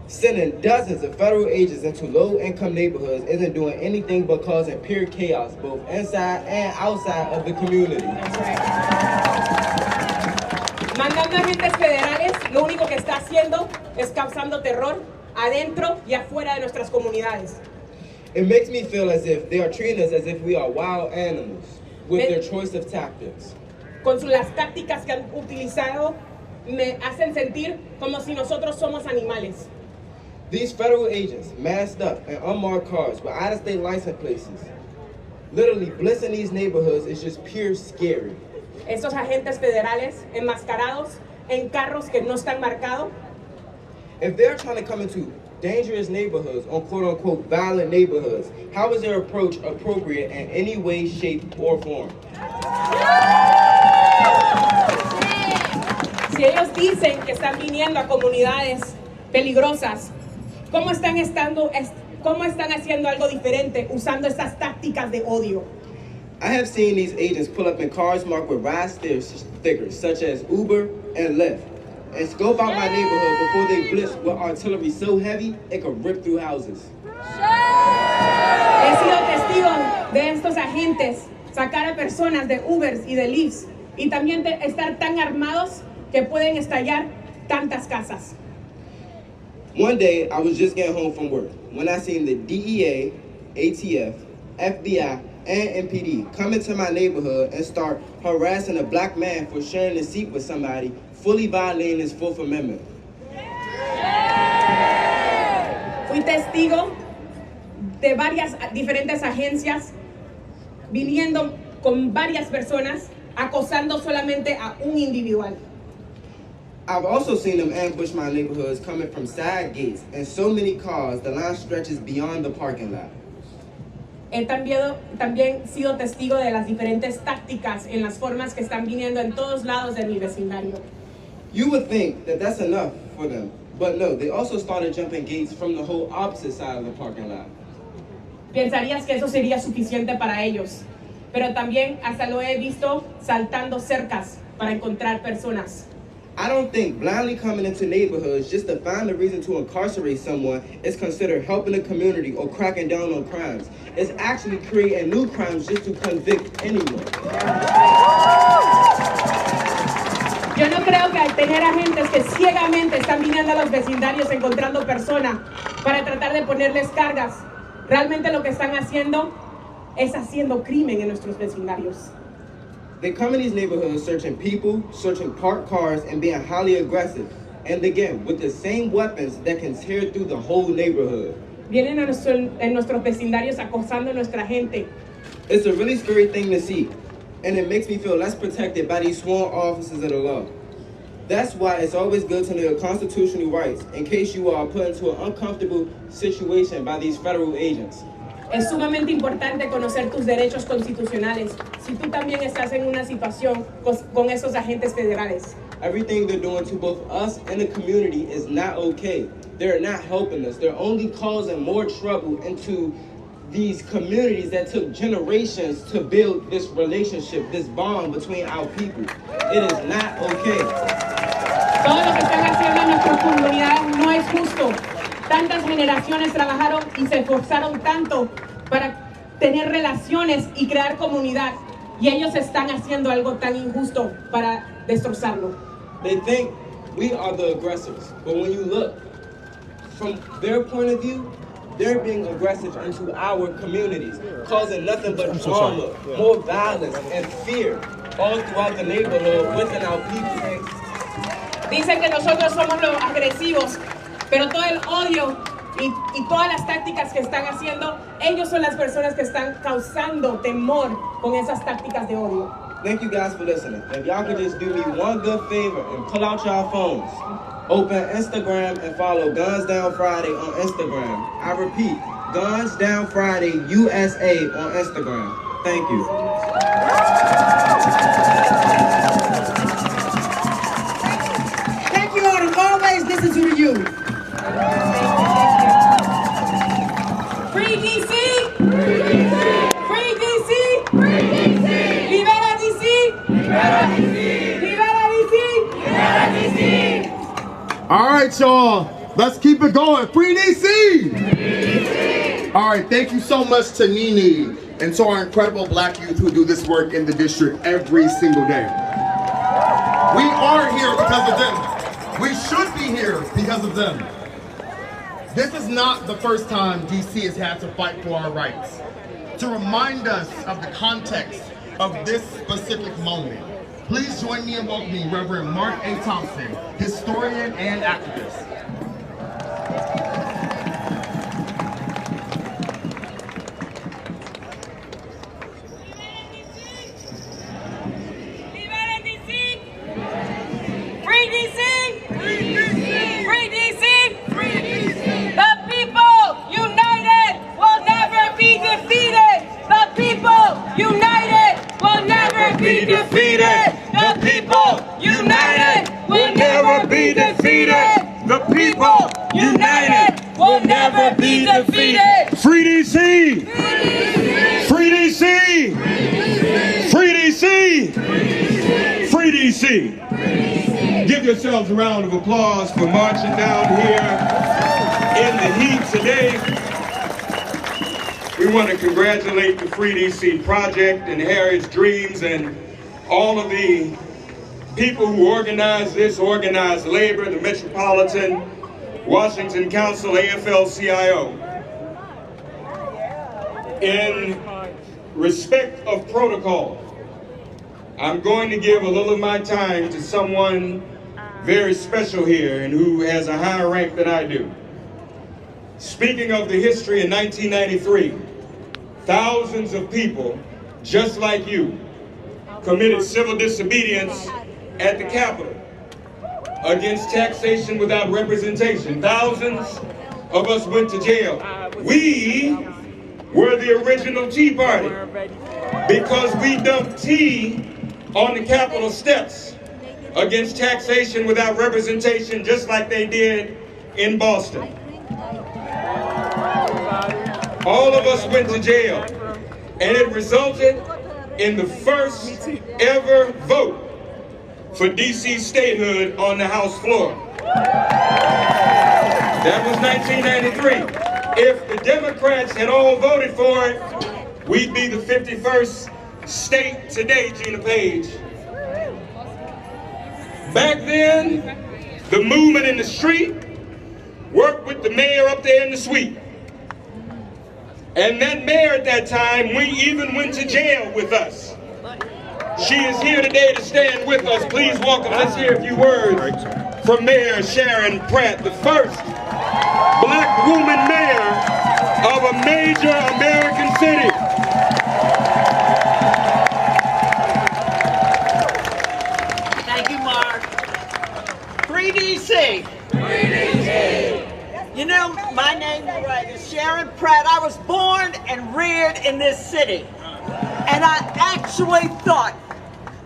N: Sending dozens of federal agents into low-income neighborhoods isn't doing anything but causing pure chaos, both inside and outside of the community.
C: Mandando agentes federales, lo único que está haciendo es causando terror adentro y afuera de nuestras comunidades.
N: It makes me feel as if they are treating us as if we are wild animals with their choice of tactics.
C: Con las tácticas que han utilizado, me hacen sentir como si nosotros somos animales.
N: These federal agents, masked up in unmarked cars with out-of-state license plates, literally blitzing these neighborhoods is just pure scary.
C: Estos agentes federales enmascarados en carros que no están marcados.
N: If they're trying to come into dangerous neighborhoods or quote-unquote violent neighborhoods, how is their approach appropriate in any way, shape, or form?
C: Si ellos dicen que están viniendo a comunidades peligrosas, ¿cómo están haciendo algo diferente usando estas tácticas de odio?
N: I have seen these agents pull up in cars marked with ride stickers such as Uber and Lyft and scope out my neighborhood before they blitz with artillery so heavy it could rip through houses.
C: He sido testigo de estos agentes sacar a personas de Ubers y de Lyfts y también de estar tan armados que pueden estallar tantas casas.
N: One day, I was just getting home from work when I seen the DEA, ATF, FBI, and MPD come into my neighborhood and start harassing a black man for sharing a seat with somebody, fully violating his Fourth Amendment.
C: Fui testigo de varias diferentes agencias viniendo con varias personas acosando solamente a un individual.
N: I've also seen them ambush my neighborhoods coming from side gates and so many cars, the line stretches beyond the parking lot.
C: He también sido testigo de las diferentes tácticas en las formas que están viniendo en todos lados de mi vecindario.
N: You would think that that's enough for them, but no, they also started jumping gates from the whole opposite side of the parking lot.
C: Pensarías que eso sería suficiente para ellos, pero también hasta lo he visto saltando cercas para encontrar personas.
N: I don't think blindly coming into neighborhoods just to find a reason to incarcerate someone is considered helping the community or cracking down on crimes. It's actually creating new crimes just to convict anyone.
C: Yo no creo que al tener agentes que ciegamente están viniendo a los vecindarios encontrando personas para tratar de ponerles cargas, realmente lo que están haciendo es haciendo crimen en nuestros vecindarios.
N: They come in these neighborhoods searching people, searching parked cars, and being highly aggressive. And again, with the same weapons that can tear through the whole neighborhood.
C: Vienen en nuestros vecindarios acosando a nuestra gente.
N: It's a really scary thing to see, and it makes me feel less protected by these sworn officers of the law. That's why it's always good to know your constitutional rights in case you are put into an uncomfortable situation by these federal agents.
C: Es sumamente importante conocer tus derechos constitucionales si tú también estás en una situación con esos agentes federales.
N: Everything they're doing to both us and the community is not okay. They're not helping us. They're only causing more trouble into these communities that took generations to build this relationship, this bond between our people. It is not okay.
C: Todo lo que están haciendo en nuestras comunidades no es justo. Tantas generaciones trabajaron y se esforzaron tanto para tener relaciones y crear comunidad. Y ellos están haciendo algo tan injusto para destrozarlo.
N: They think we are the aggressors, but when you look from their point of view, they're being aggressive into our communities, causing nothing but drama, more violence, and fear all throughout the neighborhood within our people.
C: Dicen que nosotros somos los agresivos, pero todo el odio y todas las tácticas que están haciendo, ellos son las personas que están causando temor con esas tácticas de odio.
N: Thank you guys for listening. If y'all could just do me one good favor and pull out y'all phones, open Instagram and follow Guns Down Friday on Instagram. I repeat, Guns Down Friday USA on Instagram. Thank you.
L: Thank you all to always listen to the youth.
C: Free DC! Free DC! Free DC! Free DC! Libera DC! Libera DC! Libera DC! Libera DC!
I: All right, y'all. Let's keep it going. Free DC! Free DC! All right, thank you so much to Nene and to our incredible Black youth who do this work in the district every single day. We are here because of them. We should be here because of them. This is not the first time DC has had to fight for our rights. To remind us of the context of this specific moment, please join me in welcoming Reverend Mark A. Thompson, historian and activist.
C: Free DC! Free DC! Free DC! Free DC! The people united will never be defeated! The people united will never be defeated! The people united will never be defeated!
O: The people united will never be defeated! Free DC! Free DC! Free DC! Free DC! Give yourselves a round of applause for marching down here in the heat today. We want to congratulate the Free DC Project and Harriet's Dreams and all of the people who organized this, organized labor, the Metropolitan Washington Council, AFL-CIO. In respect of protocol, I'm going to give a little of my time to someone very special here and who has a higher rank than I do. Speaking of the history in 1993, thousands of people, just like you, committed civil disobedience at the Capitol against taxation without representation. Thousands of us went to jail. We were the original Tea Party because we dumped tea on the Capitol steps against taxation without representation, just like they did in Boston. All of us went to jail, and it resulted in the first ever vote for DC statehood on the House floor. That was 1993. If the Democrats had all voted for it, we'd be the 51st state today, Gina Page. Back then, the movement in the street worked with the mayor up there in the suite. And that mayor at that time, we even went to jail with us. She is here today to stand with us. Please welcome, let's hear a few words from Mayor Sharon Pratt, the first black woman mayor of a major American city.
P: Thank you, Mark. Free DC. Free DC. You know, my name is Sharon Pratt. I was born and reared in this city. And I actually thought,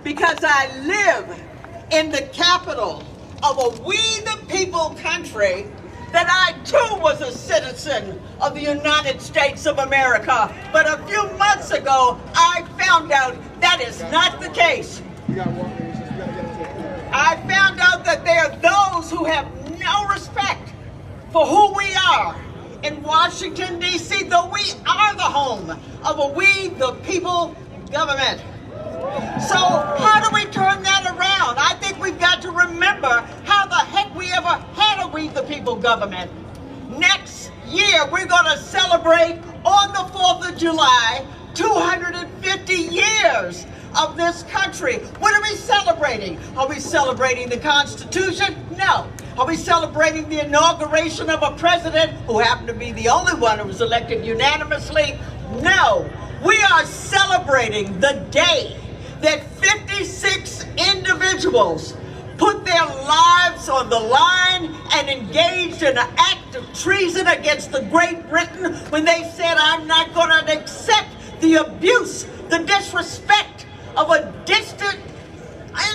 P: because I live in the capital of a we the people country, that I too was a citizen of the United States of America. But a few months ago, I found out that is not the case. I found out that there are those who have no respect for who we are in Washington, D.C., though we are the home of a we the people government. So how do we turn that around? I think we've got to remember how the heck we ever had a we the people government. Next year, we're going to celebrate on the 4th of July 250 years of this country. What are we celebrating? Are we celebrating the Constitution? No. Are we celebrating the inauguration of a president who happened to be the only one who was elected unanimously? No. We are celebrating the day that 56 individuals put their lives on the line and engaged in an act of treason against the Great Britain when they said, I'm not going to accept the abuse, the disrespect of a distant,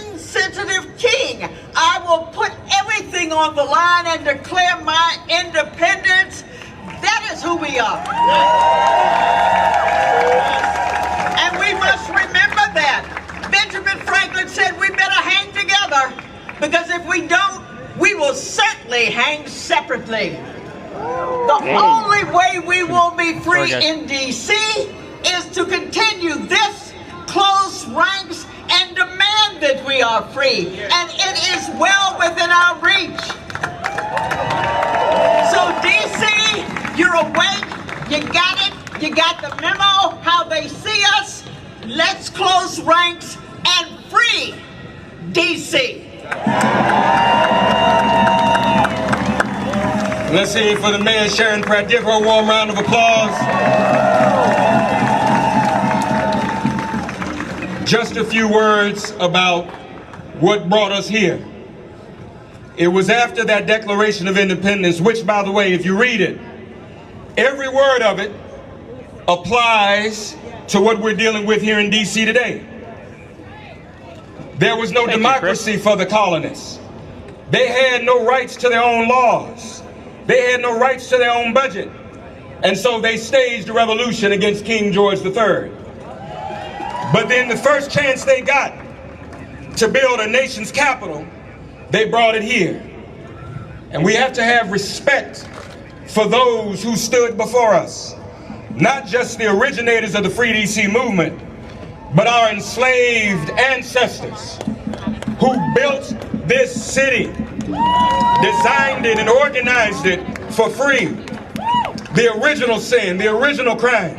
P: insensitive king. I will put everything on the line and declare my independence. That is who we are. And we must remember that. Benjamin Franklin said we better hang together, because if we don't, we will certainly hang separately. The only way we will be free in D.C. is to continue this close ranks and demand that we are free. And it is well within our reach. So D.C., you're awake, you got it, you got the memo, how they see us. Let's close ranks and free D.C.
O: Let's hear it for the Mayor Sharon Pratt. Give her a warm round of applause. Just a few words about what brought us here. It was after that Declaration of Independence, which, by the way, if you read it, every word of it applies to what we're dealing with here in D.C. today. There was no democracy for the colonists. They had no rights to their own laws. They had no rights to their own budget. And so they staged a revolution against King George III. But then the first chance they got to build a nation's capital, they brought it here. And we have to have respect for those who stood before us. Not just the originators of the Free DC movement, but our enslaved ancestors who built this city, designed it and organized it for free. The original sin, the original crime.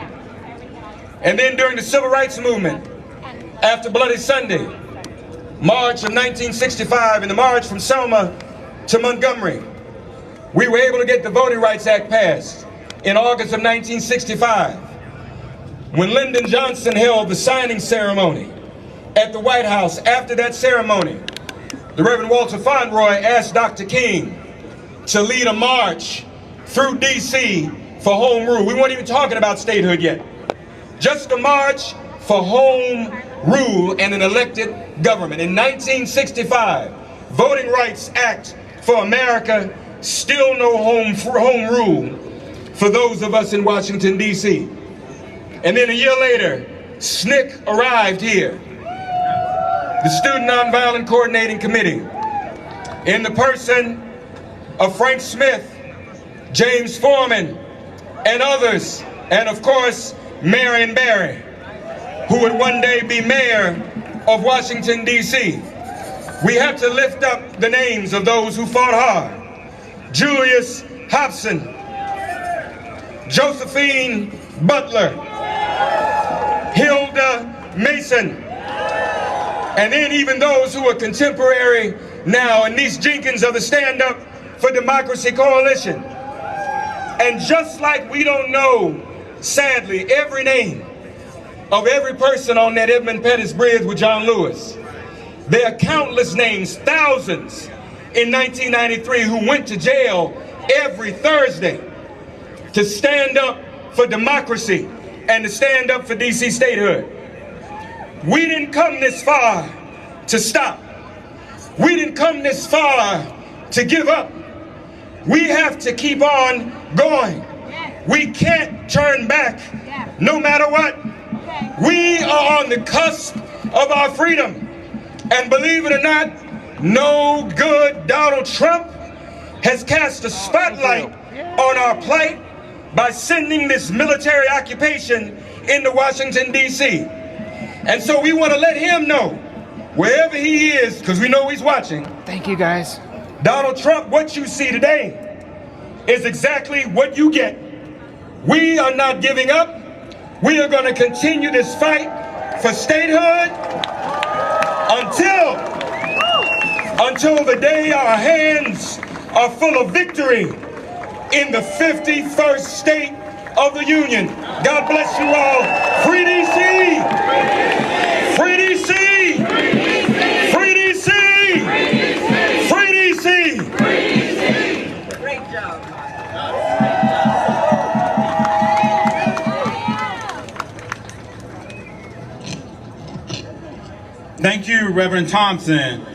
O: And then during the Civil Rights Movement, after Bloody Sunday, March of 1965, in the march from Selma to Montgomery, we were able to get the Voting Rights Act passed in August of 1965. When Lyndon Johnson held the signing ceremony at the White House, after that ceremony, the Reverend Walter Fauntleroy asked Dr. King to lead a march through D.C. for home rule. We weren't even talking about statehood yet. Just a march for home rule and an elected government. In 1965, Voting Rights Act for America, still no home rule for those of us in Washington, D.C. And then a year later, SNCC arrived here, the Student Nonviolent Coordinating Committee, in the person of Frank Smith, James Foreman, and others, and of course, Marion Barry. who would one day be mayor of Washington, D.C. We have to lift up the names of those who fought hard. Julius Hobson, Josephine Butler, Hilda Mason, and then even those who are contemporary now, Anise Jenkins of the Stand Up for Democracy Coalition. And just like we don't know, sadly, every name of every person on that Edmund Pettus Bridge with John Lewis, there are countless names, thousands in 1993 who went to jail every Thursday to stand up for democracy and to stand up for DC statehood. We didn't come this far to stop. We didn't come this far to give up. We have to keep on going. We can't turn back no matter what. We are on the cusp of our freedom. And believe it or not, no good Donald Trump has cast a spotlight on our plight by sending this military occupation into Washington, D.C. And so we want to let him know, wherever he is, because we know he's watching.
A: Thank you, guys.
O: Donald Trump, what you see today is exactly what you get. We are not giving up. We are going to continue this fight for statehood until the day our hands are full of victory in the 51st state of the Union. God bless you all. Free DC! Free DC! Free DC! Free DC! Free DC!
P: Great job.
Q: Thank you, Reverend Thompson.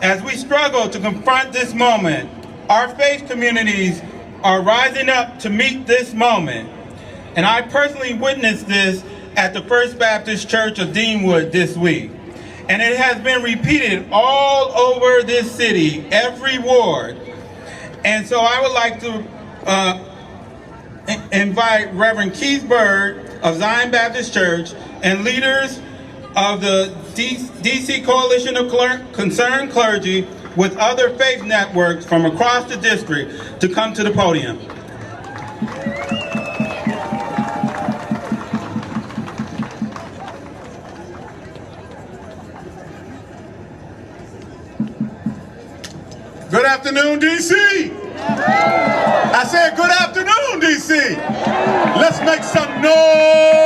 Q: As we struggle to confront this moment, our faith communities are rising up to meet this moment. And I personally witnessed this at the First Baptist Church of Deanwood this week. And it has been repeated all over this city, every ward. And so I would like to invite Reverend Keith Bird of Zion Baptist Church and leaders of the DC Coalition of Concerned Clergy with other faith networks from across the district to come to the podium.
R: Good afternoon, DC. I said good afternoon, DC. Let's make some noise.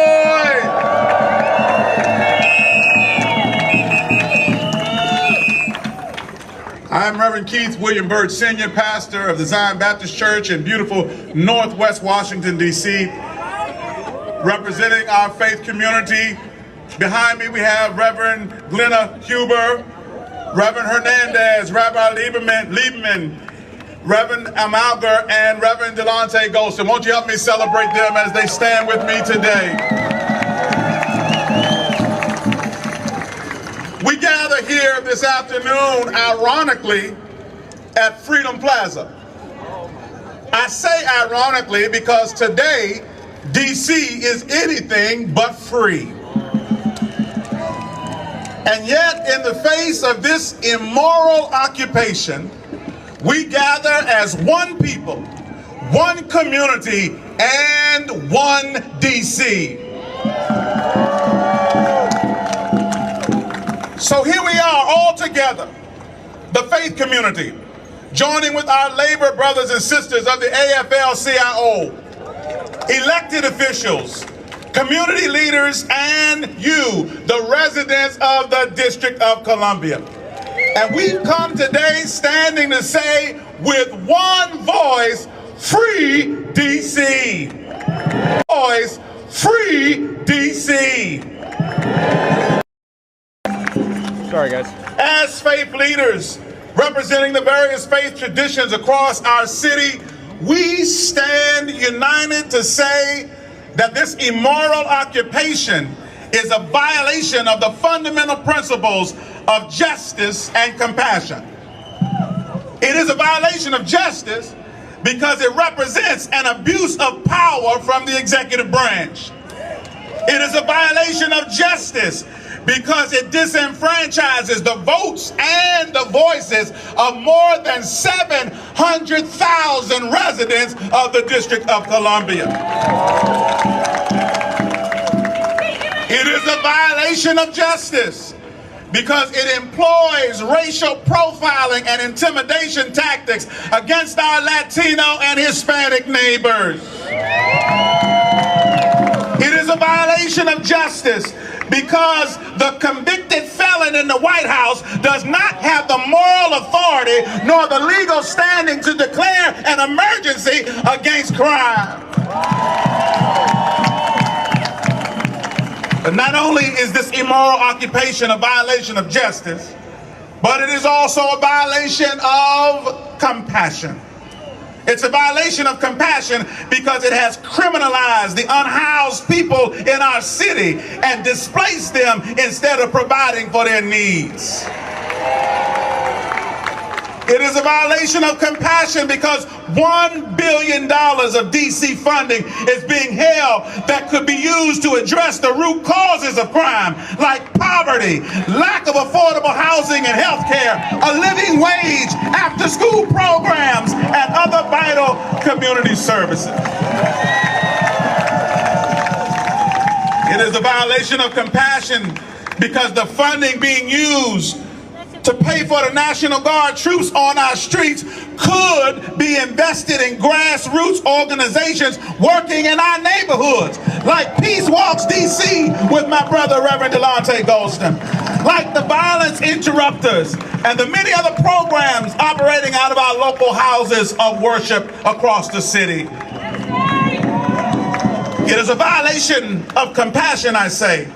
R: I'm Reverend Keith William Bird, Senior Pastor of the Zion Baptist Church in beautiful Northwest Washington, D.C., representing our faith community. Behind me we have Reverend Glenna Huber, Reverend Hernandez, Rabbi Lieberman, Reverend Amalgar, and Reverend Delonte Golston. Won't you help me celebrate them as they stand with me today? We gather here this afternoon, ironically, at Freedom Plaza. I say ironically because today, DC is anything but free. And yet, in the face of this immoral occupation, we gather as one people, one community, and one DC. So here we are all together, the faith community, joining with our labor brothers and sisters of the AFL-CIO, elected officials, community leaders, and you, the residents of the District of Columbia. And we've come today standing to say with one voice, free DC. Voice, free DC.
A: Sorry, guys.
R: As faith leaders representing the various faith traditions across our city, we stand united to say that this immoral occupation is a violation of the fundamental principles of justice and compassion. It is a violation of justice because it represents an abuse of power from the executive branch. It is a violation of justice because it disenfranchises the votes and the voices of more than 700,000 residents of the District of Columbia. It is a violation of justice because it employs racial profiling and intimidation tactics against our Latino and Hispanic neighbors. It is a violation of justice because the convicted felon in the White House does not have the moral authority nor the legal standing to declare an emergency against crime. But not only is this immoral occupation a violation of justice, but it is also a violation of compassion. It's a violation of compassion because it has criminalized the unhoused people in our city and displaced them instead of providing for their needs. It is a violation of compassion because $1 billion of DC funding is being held that could be used to address the root causes of crime, like poverty, lack of affordable housing and health care, a living wage, after-school programs, and other vital community services. It is a violation of compassion because the funding being used to pay for the National Guard troops on our streets could be invested in grassroots organizations working in our neighborhoods, like Peace Walks DC with my brother Reverend Delonte Golston, like the Violence Interrupters, and the many other programs operating out of our local houses of worship across the city. It is a violation of compassion, I say,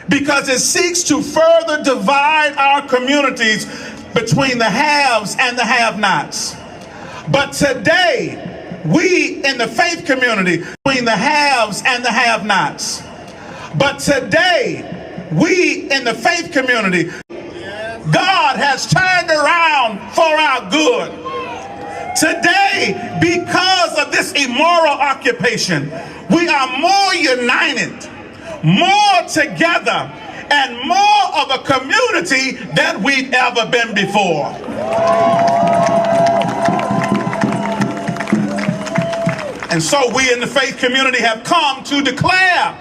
R: because it seeks to further divide our communities between the haves and the have-nots. But today, we in the faith community, between the haves and the have-nots. But today, we in the faith community, God has turned around for our good. Today, because of this immoral occupation, we are more united, more together, and more of a community than we've ever been before. And so we in the faith community have come to declare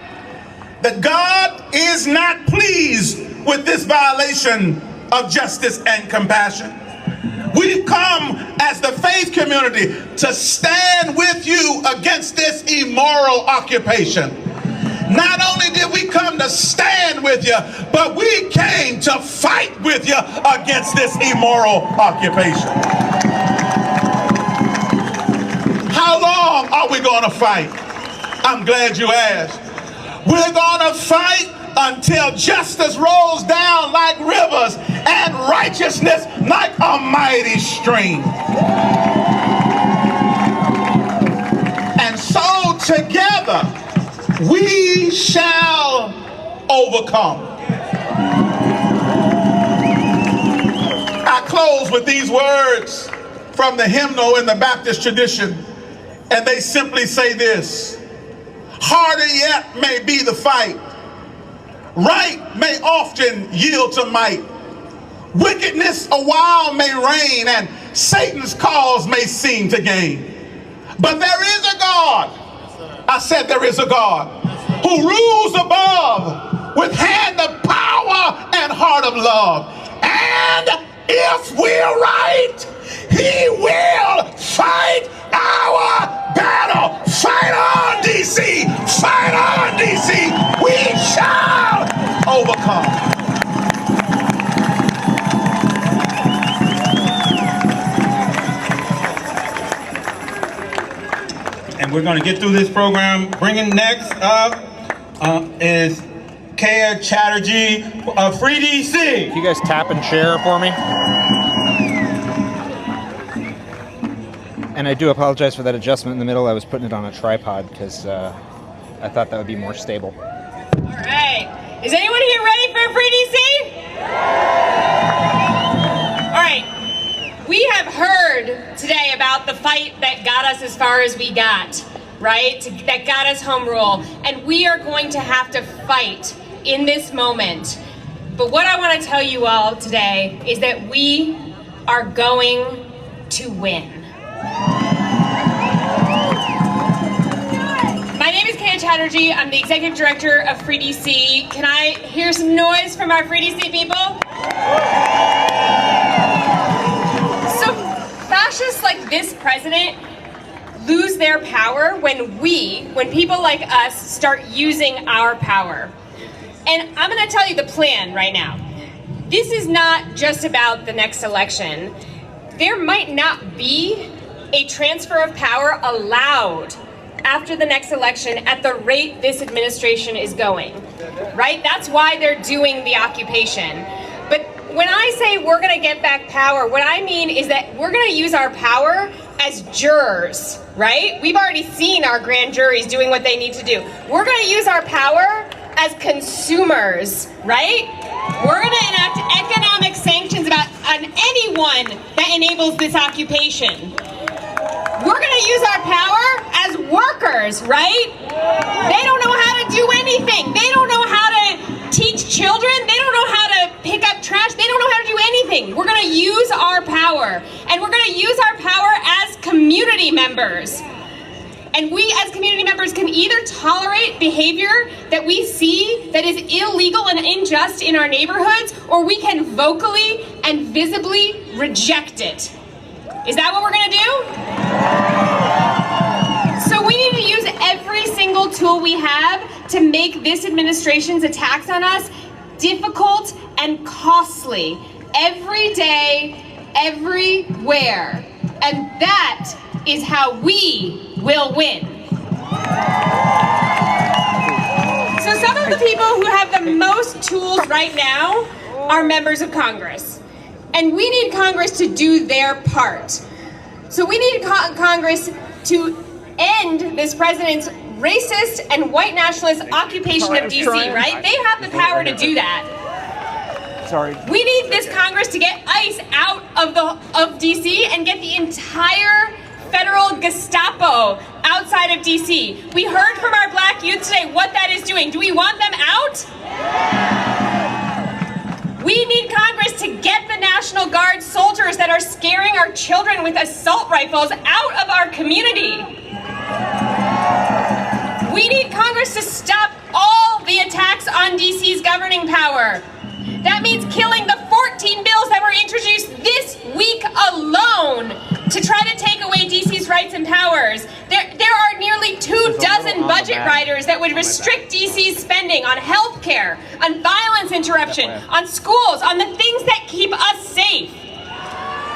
R: that God is not pleased with this violation of justice and compassion. We've come as the faith community to stand with you against this immoral occupation. Not only did we come to stand with you, but we came to fight with you against this immoral occupation. How long are we going to fight? I'm glad you asked. We're going to fight until justice rolls down like rivers and righteousness like a mighty stream. And so together, we shall overcome. I close with these words from the hymnal in the Baptist tradition, and they simply say this: harder yet may be the fight, right may often yield to might, wickedness a while may reign, and Satan's cause may seem to gain. But there is a God, I said there is a God, who rules above with hand of power and heart of love. And if we're right, he will fight our battle. Fight on, DC! Fight on, DC! We shall overcome.
Q: And we're going to get through this program. Bringing next up is Kaya Chatterjee of Free DC.
A: Can you guys tap and share for me? And I do apologize for that adjustment in the middle. I was putting it on a tripod because I thought that would be more stable.
C: All right. Is anyone here ready for Free DC? All right. We have heard today about the fight that got us as far as we got. right? That got us home rule. And we are going to have to fight in this moment. But what I want to tell you all today is that we are going to win. My name is Kaya Chatterjee. I'm the Executive Director of Free DC. Can I hear some noise from our Free DC people? So fascists like this president lose their power when people like us start using our power. And I'm going to tell you the plan right now. This is not just about the next election. There might not be a transfer of power allowed after the next election at the rate this administration is going, right? That's why they're doing the occupation. But when I say we're going to get back power, what I mean is that we're going to use our power as jurors, right? We've already seen our grand juries doing what they need to do. We're going to use our power as consumers, right? We're going to enact economic sanctions on anyone that enables this occupation. We're going to use our power as workers, right? They don't know how to do anything. They don't know how to teach children. They don't know how to pick up trash. They don't know how to do anything. We're going to use our power. And we're going to use our power as community members. And we as community members can either tolerate behavior that we see that is illegal and unjust in our neighborhoods, or we can vocally and visibly reject it. Is that what we're going to do? So we need to use every single tool we have to make this administration's attacks on us difficult and costly. Every day, everywhere. And that is how we will win. So some of the people who have the most tools right now are members of Congress. And we need Congress to do their part. So we need Congress to end this president's racist and white nationalist occupation of DC, right? They have the power to do that.
A: Sorry.
C: We need this Congress to get ICE out of DC and get the entire federal Gestapo outside of DC. We heard from our black youth today what that is doing. Do we want them out? We need Congress to get the National Guard soldiers that are scaring our children with assault rifles out of our community. We need Congress to stop all the attacks on DC's governing power. That means killing the 14 bills that were introduced this week alone to try to take away DC's rights and powers. There are nearly 24 budget riders that would restrict DC's spending on health care, on violence interruption, on schools, on the things that keep us safe.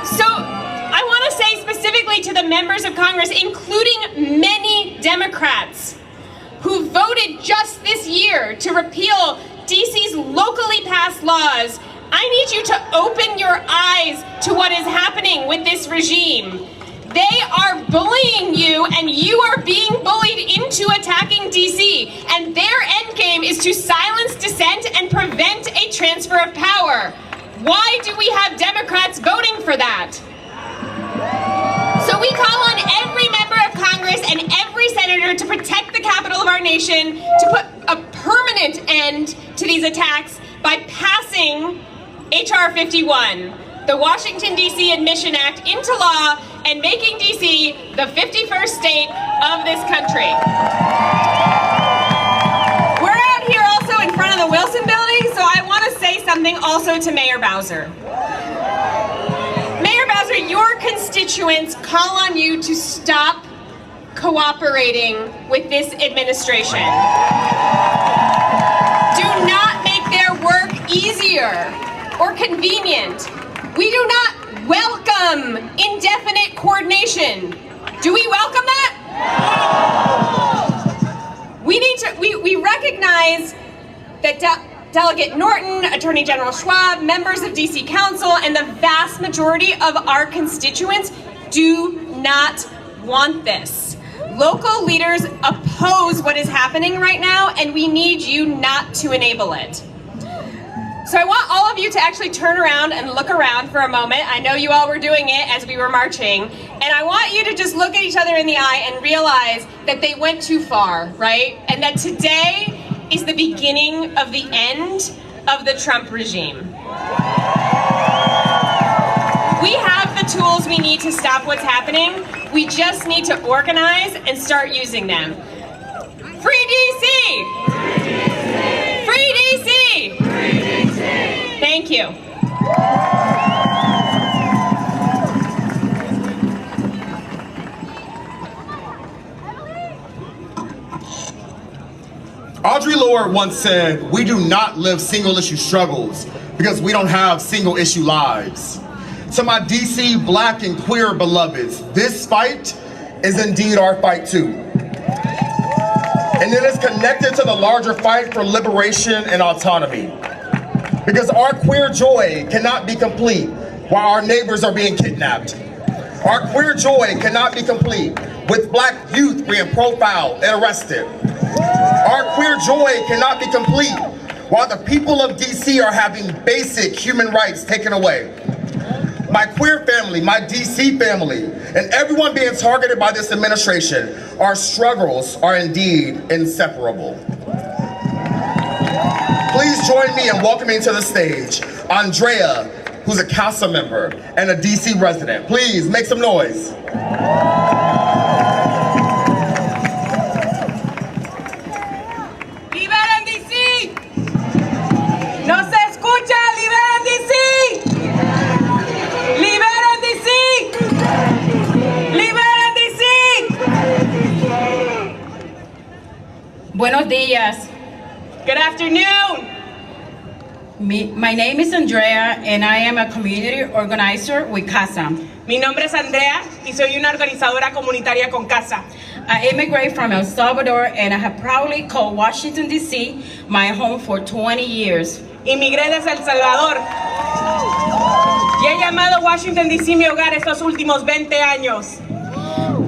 C: So I want to say specifically to the members of Congress, including many Democrats who voted just this year to repeal DC's locally passed laws, I need you to open your eyes to what is happening with this regime. They are bullying you, and you are being bullied into attacking DC. And their end game is to silence dissent and prevent a transfer of power. Why do we have Democrats voting for that? So we call on every member of Congress and every senator to protect the capital of our nation, to put a permanent end to these attacks by passing H.R. 51, the Washington, D.C. Admission Act, into law and making D.C. the 51st state of this country. We're out here also in front of the Wilson Building, so I want to say something also to Mayor Bowser. Mayor Bowser, your constituents call on you to stop cooperating with this administration. Do not make their work easier or convenient. We do not welcome indefinite coordination. Do we welcome that? We recognize that Delegate Norton, Attorney General Schwab, members of DC Council, and the vast majority of our constituents do not want this. Local leaders oppose what is happening right now, and we need you not to enable it.
K: So I want all of you to actually turn around and look around for a moment. I know you all were doing it as we were marching. And I want you to just look at each other in the eye and realize that they went too far, right? And that today is the beginning of the end of the Trump regime. We have the tools we need to stop what's happening. We just need to organize and start using them. Free DC! Free DC! Free DC! Thank you.
I: Audre Lorde once said, "We do not live single-issue struggles because we don't have single-issue lives." To my DC Black and queer beloveds, this fight is indeed our fight too. And it is connected to the larger fight for liberation and autonomy. Because our queer joy cannot be complete while our neighbors are being kidnapped. Our queer joy cannot be complete with Black youth being profiled and arrested. Our queer joy cannot be complete while the people of DC are having basic human rights taken away. My queer family, my DC family, and everyone being targeted by this administration, our struggles are indeed inseparable. Please join me in welcoming to the stage Andrea, who's a council member and a DC resident. Please make some noise.
K: ¡Liberen DC! ¡No se escucha! ¡Liberen DC! ¡Liberen DC! ¡Liberen DC!
S: Buenos días.
K: Good afternoon.
S: My name is Andrea and I am a community organizer with CASA.
K: Mi nombre es Andrea y soy una organizadora comunitaria con CASA.
S: I immigrated from El Salvador and I have proudly called Washington, D.C. my home for 20 years.
K: Inmigré desde El Salvador y he llamado Washington, D.C. mi hogar estos últimos 20 años.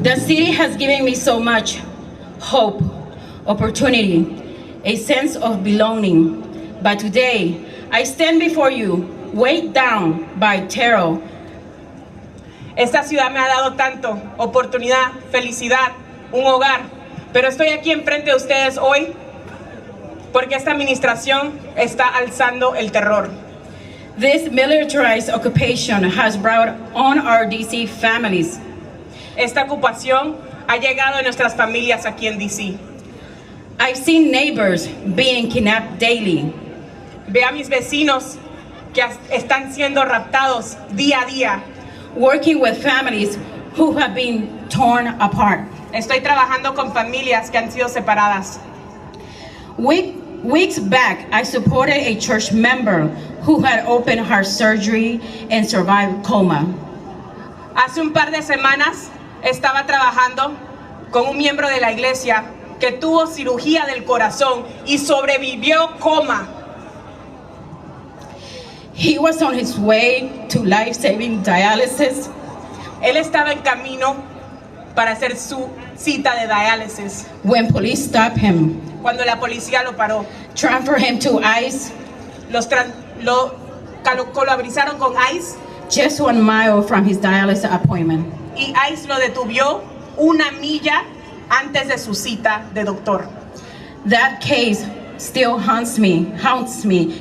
S: The city has given me so much hope, opportunity, a sense of belonging. But today, I stand before you, weighed down by terror.
K: Esta ciudad me ha dado tanto, oportunidad, felicidad, un hogar, pero estoy aquí enfrente de ustedes hoy porque esta administración está alzando el terror.
S: This militarized occupation has brought on our DC families.
K: Esta ocupación ha llegado a nuestras familias aquí en DC.
S: I've seen neighbors being kidnapped daily.
K: Ve a mis vecinos que están siendo raptados día a día.
S: Working with families who have been torn apart.
K: Estoy trabajando con familias que han sido separadas.
S: Weeks back, I supported a church member who had open heart surgery and survived coma.
K: Hace un par de semanas estaba trabajando con un miembro de la iglesia que tuvo cirugía del corazón y sobrevivió coma.
S: He was on his way to life-saving dialysis.
K: Él estaba en camino para hacer su cita de diálisis.
S: When police stopped him,
K: cuando la policía lo paró,
S: transferred him to ICE,
K: lo colaboraron con ICE,
S: just 1 mile from his dialysis appointment.
K: Y ICE lo detuvo 1 milla antes de su cita de doctor.
S: That case still haunts me.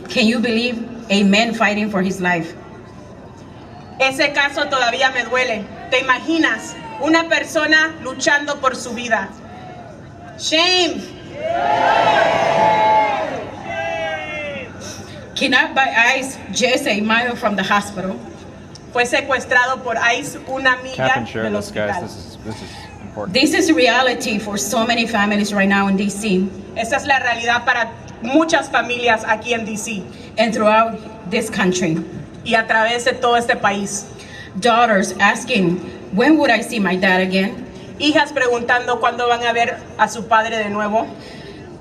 S: Can you believe a man fighting for his life?
K: Ese caso todavía me duele. ¿Te imaginas? Una persona luchando por su vida. Shame.
S: Kidnapped by ICE just 1 mile from the hospital.
K: Fue secuestrado por ICE 1 milla del hospital.
A: This is important.
S: This is reality for so many families right now in DC.
K: Esta es la realidad para muchas familias aquí en DC.
S: And throughout this country.
K: Y a través de todo este país.
S: Daughters asking, when would I see my dad again?
K: Hijas preguntando cuándo van a ver a su padre de nuevo.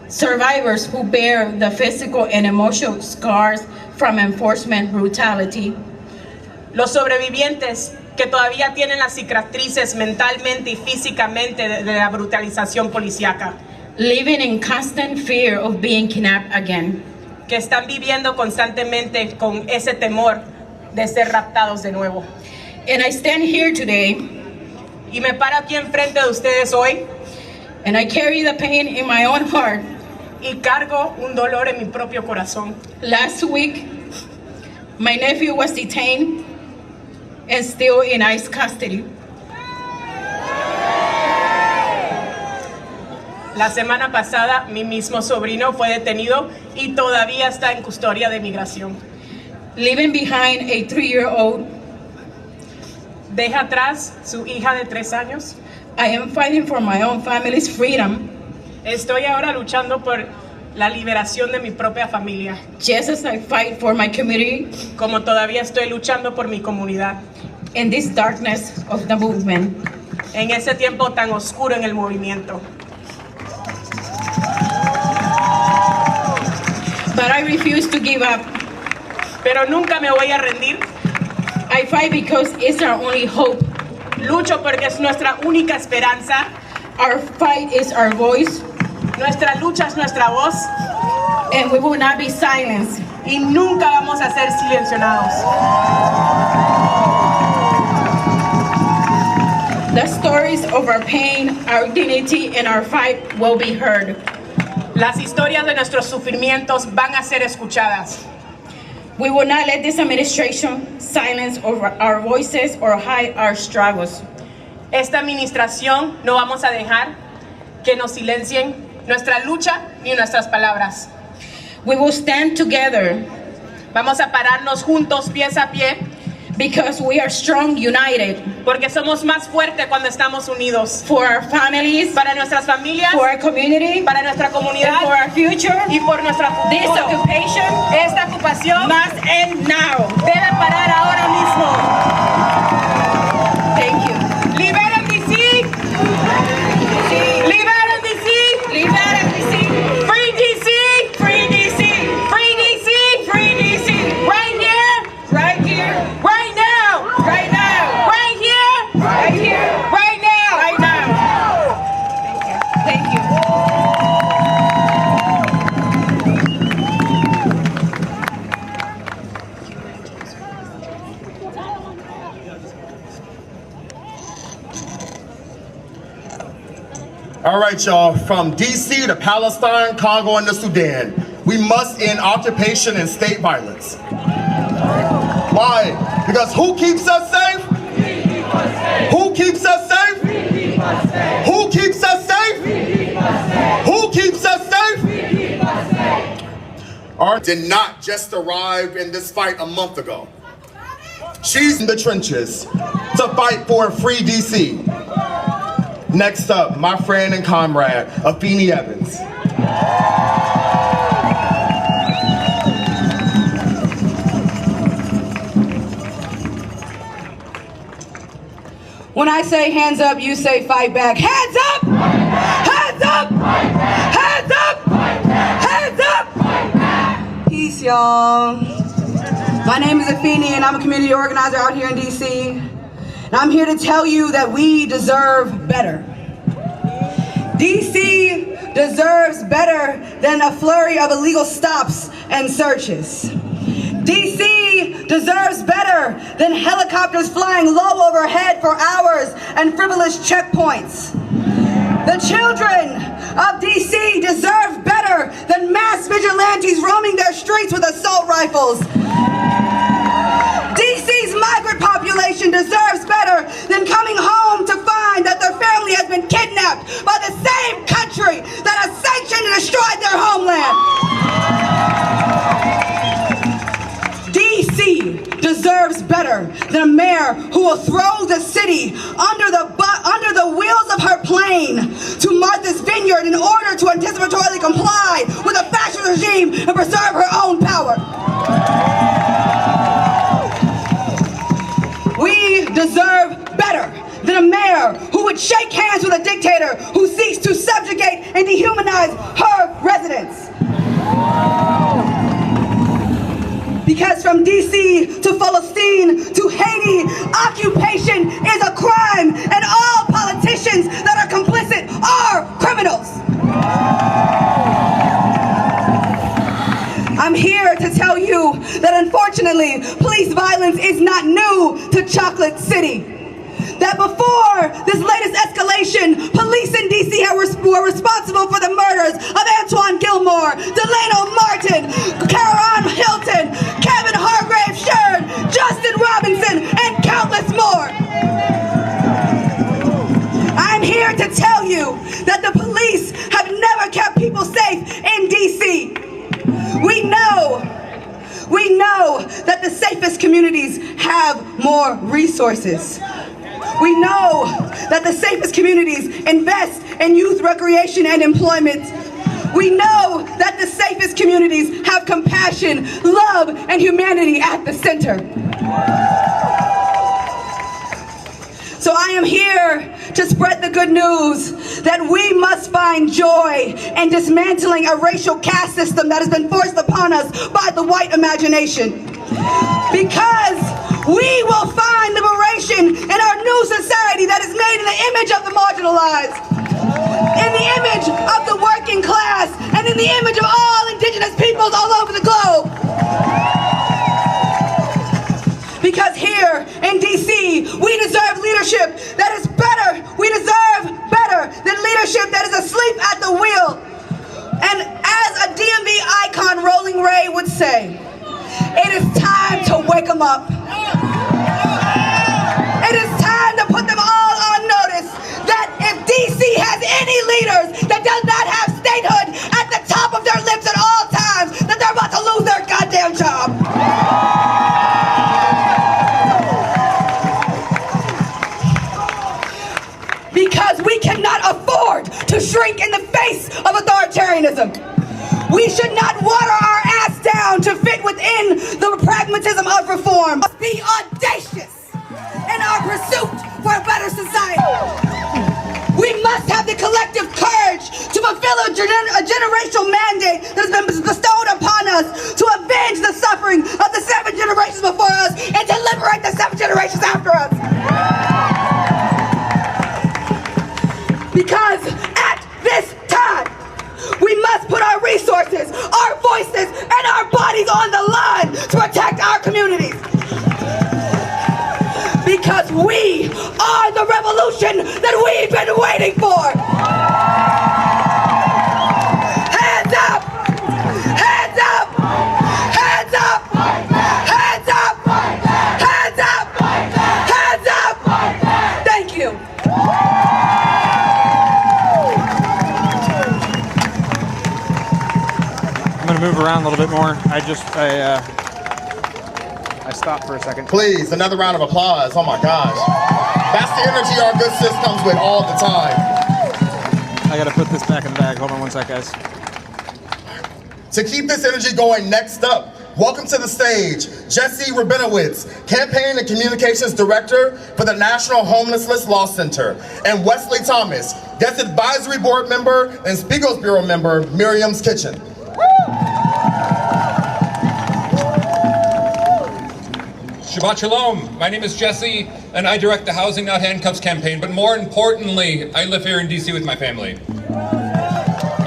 S: Survivors who bear the physical and emotional scars from enforcement brutality.
K: Los sobrevivientes que todavía tienen las cicatrices mentalmente y físicamente de la brutalización policíaca.
S: Living in constant fear of being kidnapped again.
C: que están viviendo constantemente con ese temor de ser raptados de nuevo.
S: And I stand here today,
C: y me paro aquí enfrente de ustedes hoy,
S: and I carry the pain in my own heart.
C: Y cargo un dolor en mi propio corazón.
S: Last week, my nephew was detained and still in ICE custody.
C: La semana pasada, mi mismo sobrino fue detenido y todavía está en custodia de migración.
S: Leaving behind a 3-year-old.
C: Deja atrás su hija de 3 años.
S: I am fighting for my own family's freedom.
C: Estoy ahora luchando por la liberación de mi propia familia.
S: Just as I fight for my community.
C: Como todavía estoy luchando por mi comunidad.
S: In this darkness of the movement.
C: En ese tiempo tan oscuro en el movimiento.
S: But I refuse to give up.
C: Pero nunca me voy a rendir.
S: I fight because it's our only hope.
C: Lucho porque es nuestra única esperanza.
S: Our fight is our voice.
C: Nuestra lucha es nuestra voz.
S: And we will not be silenced.
C: Y nunca vamos a ser silenciados.
S: The stories of our pain, our dignity, and our fight will be heard.
C: Las historias de nuestros sufrimientos van a ser escuchadas.
S: We will not let this administration silence our voices or hide our struggles.
C: Esta administración no vamos a dejar que nos silencien nuestra lucha ni nuestras palabras.
S: We will stand together.
C: Vamos a pararnos juntos, pies a pie.
S: Because we are strong, united.
C: Porque somos más fuertes cuando estamos unidos.
S: For our families.
C: Para nuestras familias.
S: For our community.
C: Para nuestra comunidad.
S: And for our future.
C: Y por nuestra futuro.
S: This occupation.
C: Esta ocupación.
S: Must end now.
C: Debe parar ahora mismo.
S: Thank you.
C: Liberen DC. Liberen DC.
S: Liberen DC.
C: Free DC.
S: Free DC.
C: Free DC. Free DC. Right here.
S: Right here.
C: Right now.
S: Right now.
C: Right here.
S: Right here.
C: Right now.
S: Right now. Thank you.
R: All right, y'all, from DC to Palestine, Congo, and the Sudan, we must end occupation and state violence. Why? Because who keeps us safe? Who keeps us safe? Who keeps us safe? Who keeps us safe? Our did not just arrive in this fight a month ago. She's in the trenches to fight for a free DC. Next up, my friend and comrade, Afeni Evans.
L: When I say hands up, you say fight back. Hands up! Hands up! Hands up! Hands up! Peace, y'all. My name is Afeni, and I'm a community organizer out here in DC. And I'm here to tell you that we deserve better. DC deserves better than a flurry of illegal stops and searches. DC deserves better than helicopters flying low overhead for hours and frivolous checkpoints. The children of DC deserve better than mass vigilantes roaming their streets with assault rifles. DC's migrant population deserves better than coming home to find that their family has been kidnapped by the same country that has sanctioned and destroyed their homeland. DC deserves better than a mayor who will throw the city under the wheels of her plane to Martha's Vineyard in order to anticipatorily comply with a fascist regime and preserve her own power. We deserve better than a mayor who would shake hands with a dictator who seeks to subjugate and dehumanize her residents. Because from DC to Palestine to Haiti, occupation is a crime, and all politicians that are complicit are criminals. I'm here
T: Unfortunately, police violence is not new to Chocolate City. That before this latest escalation, police in DC were responsible for the murders of Antoine Gilmore, Delano Martin, Caron Hilton, Kevin Hargrave Shern, Justin Robinson, and countless more. I'm here to tell you that the police have never kept people safe in DC. We know that the safest communities have more resources. We know that the safest communities invest in youth recreation and employment. We know that the safest communities have compassion, love, and humanity at the center. So I am here to spread the good news that we must find joy in dismantling a racial caste system that has been forced upon us by the white imagination. Because we will find liberation in our new society that is made in the image of the marginalized, in the image of the working class, and in the image of all indigenous peoples all over the globe. Because here in DC, we deserve leadership that is better. We deserve better than leadership that is asleep at the wheel. And as a DMV icon, Rolling Ray, would say, it is time to wake them up. It is time to put them all on notice that if DC has any leaders that does not have statehood at the top of their lips at all times, that they're about to lose their goddamn job. Because we cannot afford to shrink in the face of authoritarianism. We should not water our ass down to fit within the pragmatism of reform. Be audacious in our pursuit for a better society. We must have the collective courage to fulfill a generational mandate that has been bestowed upon us to avenge the suffering of the 7 generations before us and to liberate the 7 generations after us. Because at this time, we must put our resources, our voices, and our bodies on the line to protect our communities. Because we are the revolution that we've been waiting for. Hands up! Hands up! Hands up! Hands up! Hands up! Hands up! Thank you.
A: I'm going to move around a little bit more. I stopped for a second.
I: Please, another round of applause. Oh my gosh. That's the energy our good sis comes with all the time.
A: I got to put this back in the bag. Hold on one sec, guys.
I: To keep this energy going, next up, welcome to the stage, Jesse Rabinowitz, Campaign and Communications Director for the National Homelessness Law Center, and Wesley Thomas, Guest Advisory Board Member and Spiegel's Bureau Member, Miriam's Kitchen.
U: Shabbat Shalom. My name is Jesse, and I direct the Housing Not Handcuffs campaign, but more importantly, I live here in DC with my family.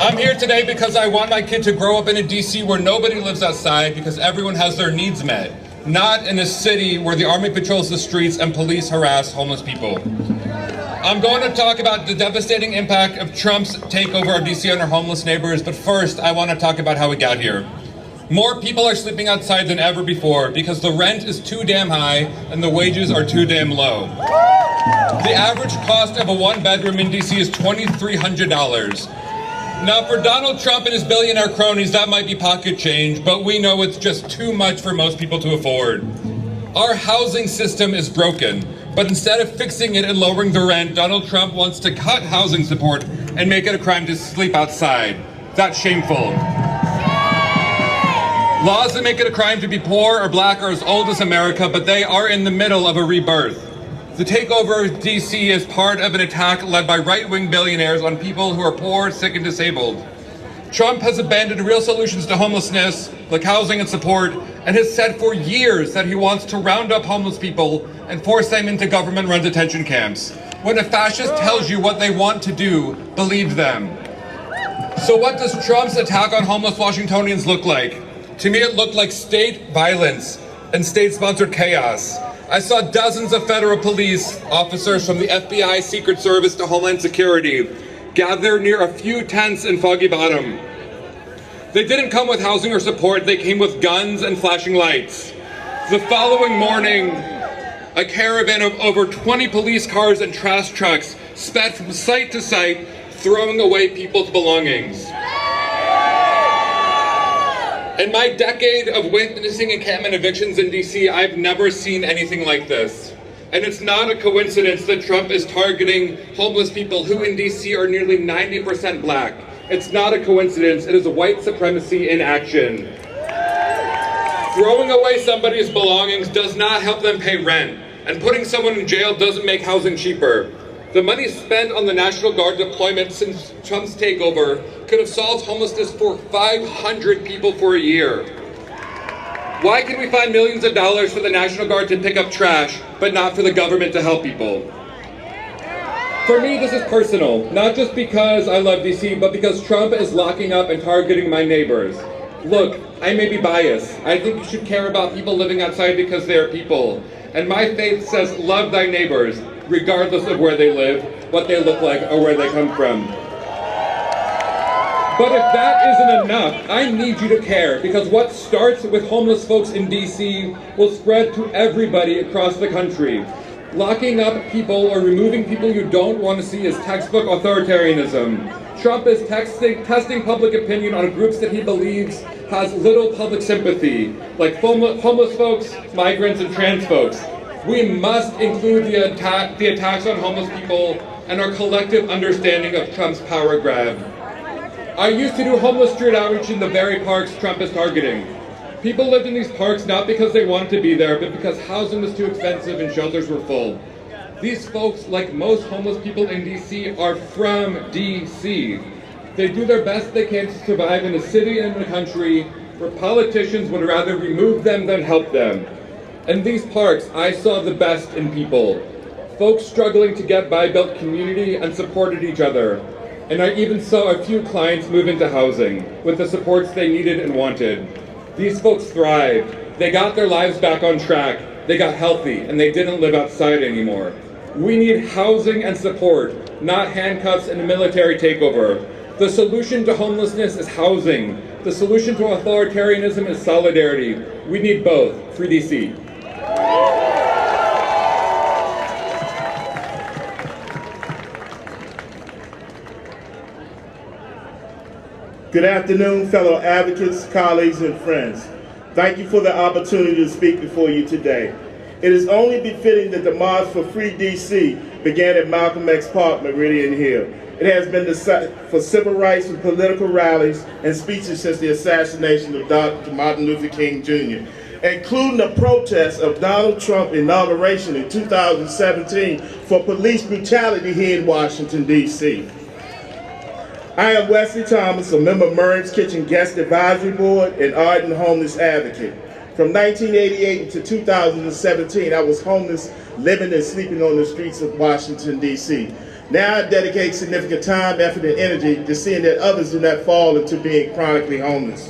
U: I'm here today because I want my kid to grow up in a DC where nobody lives outside because everyone has their needs met, not in a city where the army patrols the streets and police harass homeless people. I'm going to talk about the devastating impact of Trump's takeover of DC on our homeless neighbors, but first I want to talk about how we got here. More people are sleeping outside than ever before because the rent is too damn high and the wages are too damn low. The average cost of a 1-bedroom in DC is $2,300. Now for Donald Trump and his billionaire cronies, that might be pocket change, but we know it's just too much for most people to afford. Our housing system is broken, but instead of fixing it and lowering the rent, Donald Trump wants to cut housing support and make it a crime to sleep outside. That's shameful. Laws that make it a crime to be poor or black are as old as America, but they are in the middle of a rebirth. The takeover of DC is part of an attack led by right-wing billionaires on people who are poor, sick, and disabled. Trump has abandoned real solutions to homelessness, like housing and support, and has said for years that he wants to round up homeless people and force them into government-run detention camps. When a fascist tells you what they want to do, believe them. So what does Trump's attack on homeless Washingtonians look like? To me, it looked like state violence, and state-sponsored chaos. I saw dozens of federal police officers from the FBI, Secret Service to Homeland Security gather near a few tents in Foggy Bottom. They didn't come with housing or support, they came with guns and flashing lights. The following morning, a caravan of over 20 police cars and trash trucks sped from site to site, throwing away people's belongings. In my decade of witnessing encampment evictions in DC, I've never seen anything like this. And it's not a coincidence that Trump is targeting homeless people who in DC are nearly 90% black. It's not a coincidence, it is white supremacy in action. Throwing away somebody's belongings does not help them pay rent, and putting someone in jail doesn't make housing cheaper. The money spent on the National Guard deployment since Trump's takeover could have solved homelessness for 500 people for a year. Why can we find millions of dollars for the National Guard to pick up trash, but not for the government to help people? For me, this is personal, not just because I love DC, but because Trump is locking up and targeting my neighbors. Look, I may be biased. I think you should care about people living outside because they are people. And my faith says, love thy neighbors, regardless of where they live, what they look like, or where they come from. But if that isn't enough, I need you to care, because what starts with homeless folks in DC will spread to everybody across the country. Locking up people or removing people you don't want to see is textbook authoritarianism. Trump is testing public opinion on groups that he believes has little public sympathy, like homeless folks, migrants, and trans folks. We must include the attacks on homeless people and our collective understanding of Trump's power grab. I used to do homeless street outreach in the very parks Trump is targeting. People lived in these parks not because they wanted to be there, but because housing was too expensive and shelters were full. These folks, like most homeless people in DC, are from DC. They do their best they can to survive in a city and in a country where politicians would rather remove them than help them. In these parks, I saw the best in people. Folks struggling to get by built community and supported each other. And I even saw a few clients move into housing with the supports they needed and wanted. These folks thrived. They got their lives back on track. They got healthy, and they didn't live outside anymore. We need housing and support, not handcuffs and a military takeover. The solution to homelessness is housing. The solution to authoritarianism is solidarity. We need both. Free DC.
B: Good afternoon, fellow advocates, colleagues, and friends. Thank you for the opportunity to speak before you today. It is only befitting that the March for Free DC began at Malcolm X Park, Meridian Hill. It has been the site for civil rights and political rallies and speeches since the assassination of Dr. Martin Luther King Jr., including a protest of Donald Trump's inauguration in 2017 for police brutality here in Washington, D.C. I am Wesley Thomas, a member of Murray's Kitchen Guest Advisory Board and ardent homeless advocate. From 1988 to 2017, I was homeless, living and sleeping on the streets of Washington, D.C. Now I dedicate significant time, effort, and energy to seeing that others do not fall into being chronically homeless.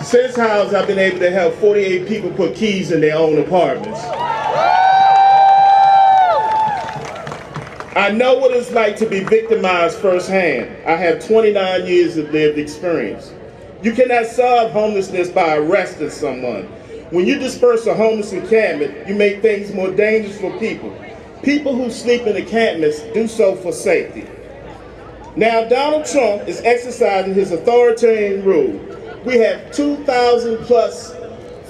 B: Since housed, I've been able to help 48 people put keys in their own apartments. I know what it's like to be victimized firsthand. I have 29 years of lived experience. You cannot solve homelessness by arresting someone. When you disperse a homeless encampment, you make things more dangerous for people. People who sleep in encampments do so for safety. Now, Donald Trump is exercising his authoritarian rule. We have 2,000 plus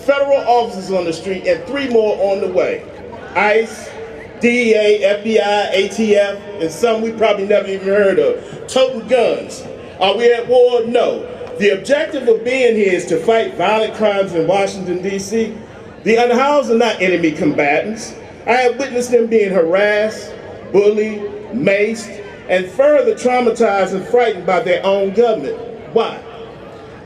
B: federal officers on the street and 3 more on the way. ICE, DEA, FBI, ATF, and some we probably never even heard of, toting guns. Are we at war? No. The objective of being here is to fight violent crimes in Washington, D.C. The unhoused are not enemy combatants. I have witnessed them being harassed, bullied, maced, and further traumatized and frightened by their own government. Why?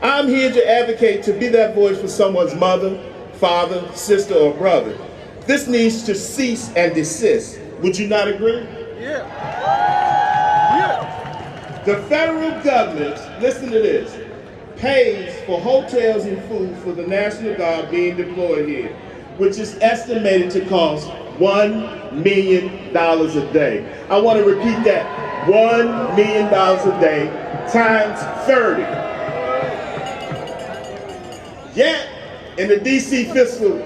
B: I'm here to advocate to be that voice for someone's mother, father, sister, or brother. This needs to cease and desist. Would you not agree? Yeah. The federal government, listen to this, pays for hotels and food for the National Guard being deployed here, which is estimated to cost $1 million a day. I want to repeat that, $1 million a day times 30. Yet, in the DC fiscal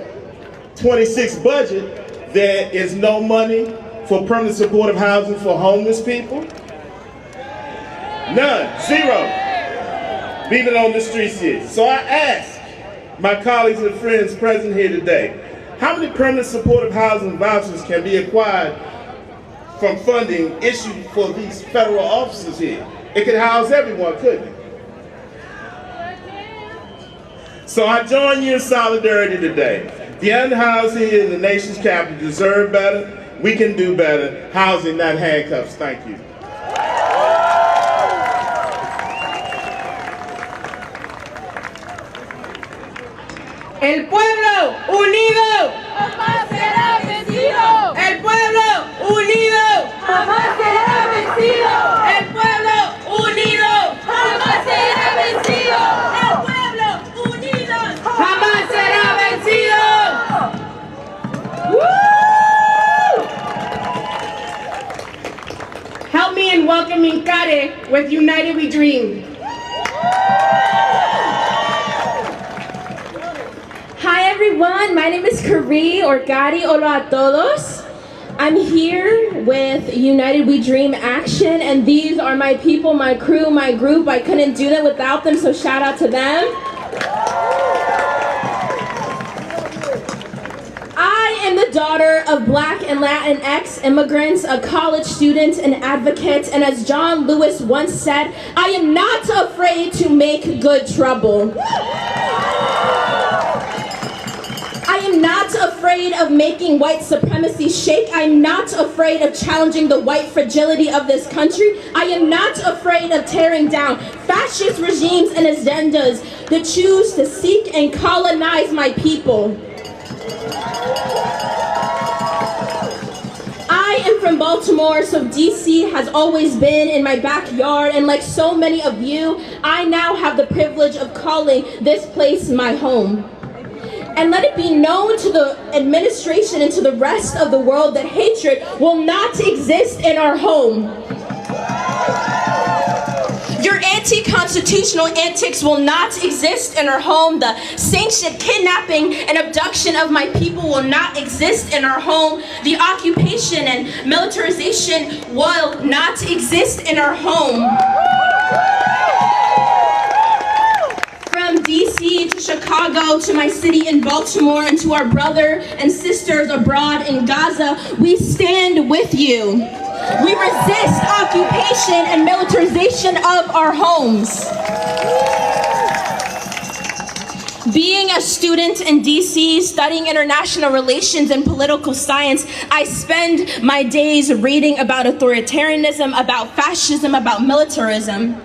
B: 26 budget, there is no money for permanent supportive housing for homeless people. None, zero. Leaving on the streets here. So I ask my colleagues and friends present here today, how many permanent supportive housing vouchers can be acquired from funding issued for these federal offices here? It could house everyone, couldn't it? So I join you in solidarity today. The unhoused here in the nation's capital deserve better. We can do better. Housing, not handcuffs. Thank you.
K: El pueblo unido
E: jamás será vencido.
K: El pueblo unido
E: Jamás será vencido.
K: El pueblo unido
E: Jamás será vencido.
K: El pueblo unido jamás será vencido. Woo! Help me in welcoming Kare with United We Dream.
F: Hi everyone, my name is Kari or Gari. Hola a todos. I'm here with United We Dream Action, and these are my people, my crew, my group. I couldn't do that without them, so shout out to them. I am the daughter of Black and Latinx immigrants, a college student, an advocate, and as John Lewis once said, I am not afraid to make good trouble. I am not afraid of making white supremacy shake. I'm not afraid of challenging the white fragility of this country. I am not afraid of tearing down fascist regimes and agendas that choose to seek and colonize my people. I am from Baltimore, so DC has always been in my backyard, and like so many of you, I now have the privilege of calling this place my home. And let it be known to the administration and to the rest of the world that hatred will not exist in our home. Your anti-constitutional antics will not exist in our home. The sanctioned kidnapping and abduction of my people will not exist in our home. The occupation and militarization will not exist in our home. From DC to Chicago to my city in Baltimore and to our brother and sisters abroad in Gaza, we stand with you. We resist occupation and militarization of our homes. Being a student in DC, studying international relations and political science, I spend my days reading about authoritarianism, about fascism, about militarism.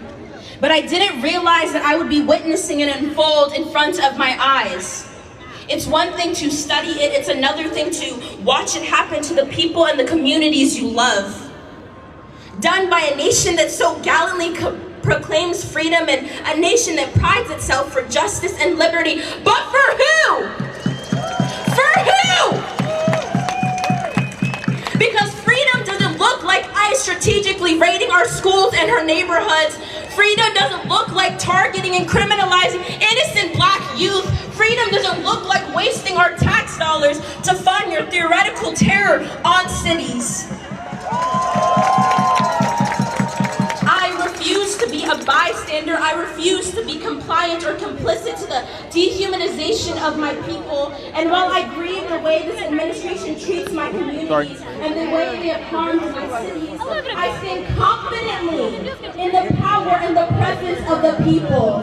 F: But I didn't realize that I would be witnessing it unfold in front of my eyes. It's one thing to study it, it's another thing to watch it happen to the people and the communities you love. Done by a nation that so gallantly proclaims freedom and a nation that prides itself for justice and liberty. But for who? For who? Because freedom doesn't look like ICE strategically raiding our schools and our neighborhoods. Freedom doesn't look like targeting and criminalizing innocent Black youth. Freedom doesn't look like wasting our tax dollars to fund your theoretical terror on cities. I refuse to be a bystander. I refuse to be compliant or complicit to the dehumanization of my people. And while I grieve the way this administration treats my communities and the way they have harmed my cities, I stand confidently in the power and the presence of the people.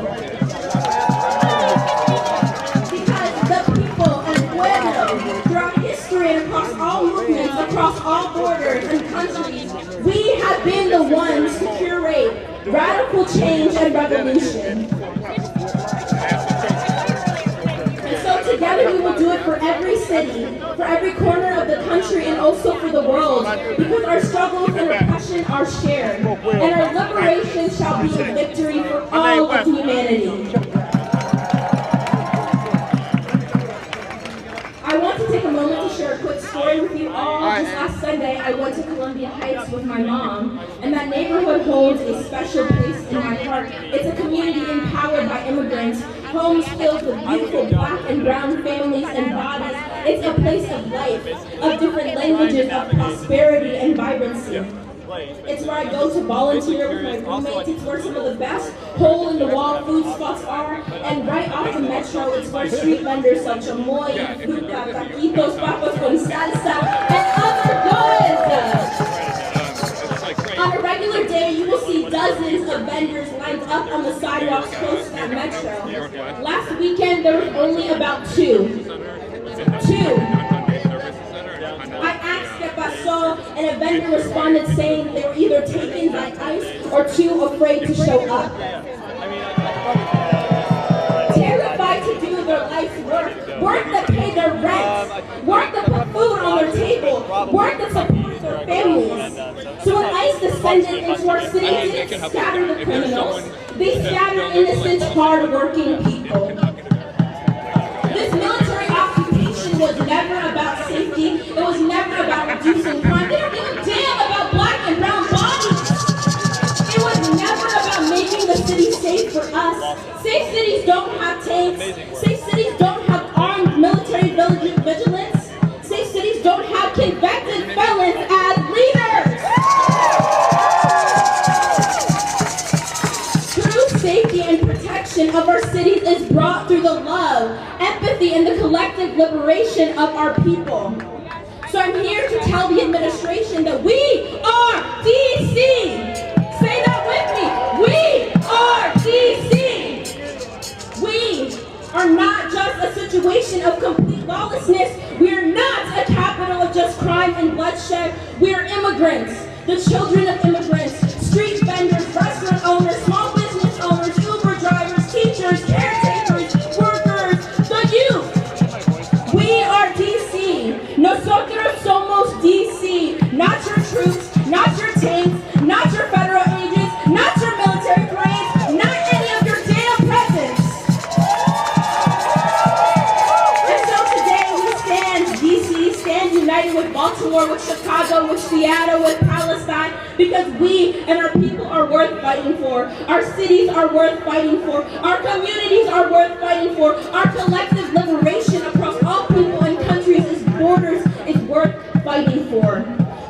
F: Because the people and pueblo, throughout history and across all movements, across all borders and countries, we have been the ones to curate radical change and revolution. And so together we will do it for every city, for every corner of the country, and also for the world, because our struggles and oppression are shared, and our liberation shall be a victory for all of humanity. share with you all, just last Sunday, I went to Columbia Heights with my mom, and that neighborhood holds a special place in my heart. It's a community empowered by immigrants, homes filled with beautiful black and brown families and bodies. It's a place of life, of different languages, of prosperity and vibrancy. It's where I go to volunteer with my roommates. It's where some of the best hole-in-the-wall food spots are. And right off the metro, it's where street vendors sell chamoy, fruta, taquitos, papas con salsa, and other goods. On a regular day, you will see dozens of vendors lined up on the sidewalks close to that metro. Last weekend, there was only about two. I asked qué pasó, and a vendor responded saying they were either taken by ICE or too afraid to show up. Terrified to do their life's work that paid their rent, work that put food on their table, work that supported their families. So when ICE descended into our city, they didn't scatter the criminals, they scattered innocent, hard-working people. This military occupation was never about safety. It was never about reducing crime. They don't give a damn about black and brown bodies. It was never about making the city safe for us. Safe cities don't have tanks. Safe cities don't have armed military vigilance. Safe cities don't have convicted felons as leaders. True safety and protection of our cities is brought through the love, empathy, and the collective liberation of our people. So I'm here to tell the administration that we are DC. Say that with me. We are DC. We are not just a situation of complete lawlessness. We are not a capital of just crime and bloodshed. We are immigrants, the children of immigrants, street vendors, restaurant owners, small business owners, Uber drivers, teachers, caretakers, workers, the youth. We are DC. Nosotros somos DC. Not your troops, not your tanks, not your federal agents, not your military parades, not any of your damn presents. And so today we stand, DC, stand united with Baltimore, with Chicago, with Seattle, with Palestine, because we and our people are worth fighting for. Our cities are worth fighting for. Our communities are worth fighting for. Our collective liberation across all people and countries and borders is worth fighting for.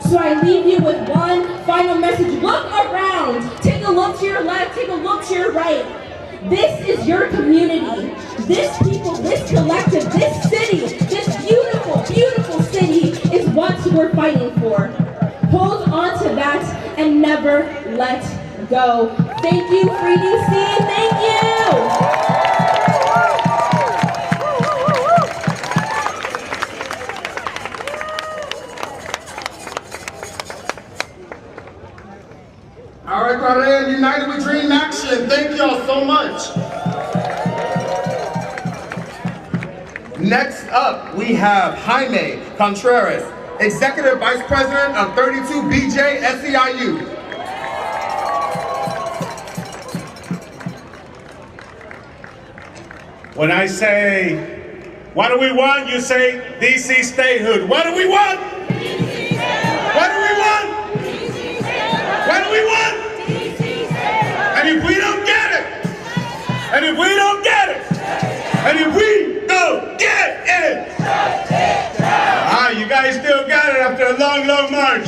F: So I leave you with one final message. Look around. Take a look to your left. Take a look to your right. This is your community. This people, this collective, this city, this beautiful, beautiful city is what we're fighting for. Hold on to that and never let go. Thank you, Free DC. Thank you.
R: All right, Korea, United We Dream Action. Thank y'all so much. Next up, we have Jaime Contreras, Executive Vice President of 32BJ SEIU.
H: When I say, what do we want? You say, DC statehood. What do we want? DC statehood. What do we want? DC statehood. What do we want? DC statehood. And if we don't get it, and if we don't get it, and if we don't get it, you guys still got it after a long, long march.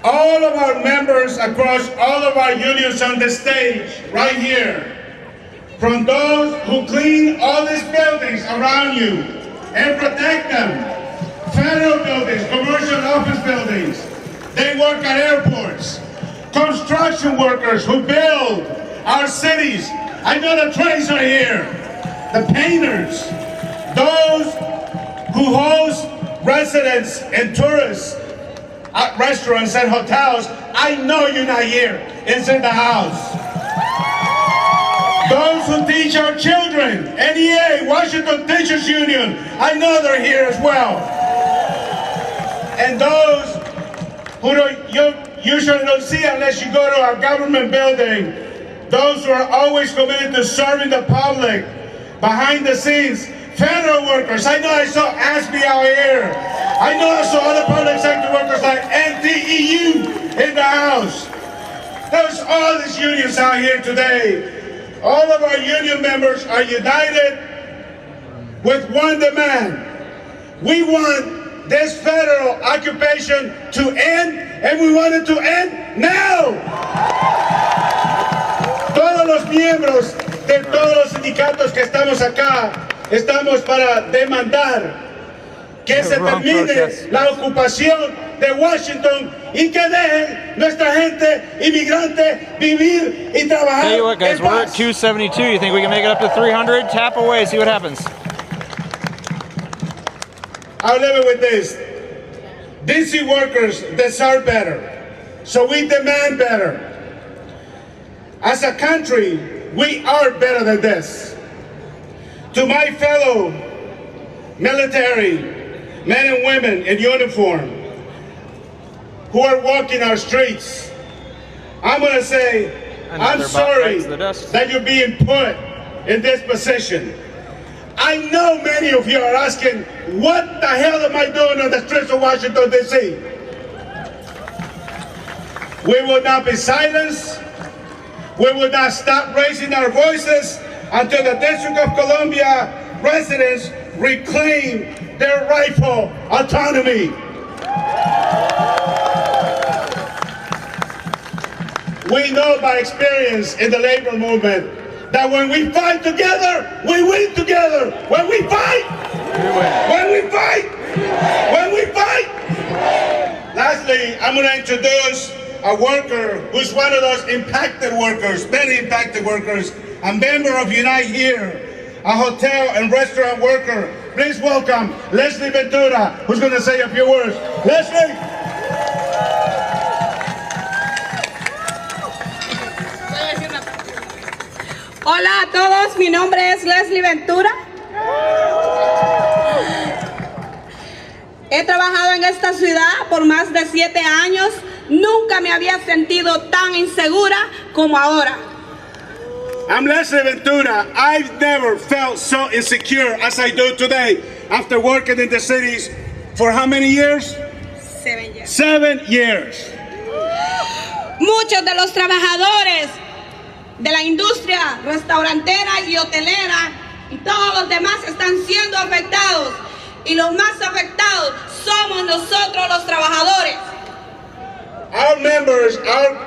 H: All of our members across all of our unions on the stage, right here, from those who clean all these buildings around you and protect them, federal buildings, commercial office buildings, they work at airports, construction workers who build our cities. I know the trades are here, the painters, those who host residents and tourists at restaurants and hotels. I know you're not here, it's in the house. Those who teach our children, NEA, Washington Teachers Union, I know they're here as well. And those who you usually don't see unless you go to our government building, those who are always committed to serving the public, behind the scenes, federal workers. I know I saw ASBE out here. I know I saw other public sector workers like NTEU in the house. There's all these unions out here today. All of our union members are united with one demand. We want this federal occupation to end, and we want it to end now. Todos los miembros de todos los sindicatos que estamos acá, estamos para demandar que se termine la ocupación de Washington y que dejen nuestra gente inmigrante vivir y trabajar.
A: Tell you what, guys, we're at 272. You think we can make it up to 300? Tap away, see what happens.
H: I'll leave it with this. DC workers deserve better, so we demand better. As a country, we are better than this. To my fellow military men and women in uniform who are walking our streets, I'm going to say, I'm sorry that you're being put in this position. I know many of you are asking, what the hell am I doing on the streets of Washington, D.C.? We will not be silenced. We will not stop raising our voices until the District of Columbia residents reclaim their rightful autonomy. We know by experience in the labor movement that when we fight together, we win together. When we fight, when we fight, when we fight. Lastly, I'm going to introduce a worker who's one of those impacted workers, many impacted workers, a member of Unite Here, a hotel and restaurant worker. Please welcome Leslie Ventura, who's going to say a few words. Leslie.
D: Hola a todos, mi nombre es Leslie Ventura. He trabajado en esta ciudad por más de 7 años. Nunca me había sentido tan insegura como ahora.
H: I'm Leslie Ventura. I've never felt so insecure as I do today after working in the cities for how many years?
D: 7 years.
H: 7 years.
D: Muchos de los trabajadores de la industria restaurantera y hotelera y todos los demás están siendo afectados, y los más afectados somos nosotros los trabajadores.
H: Our members,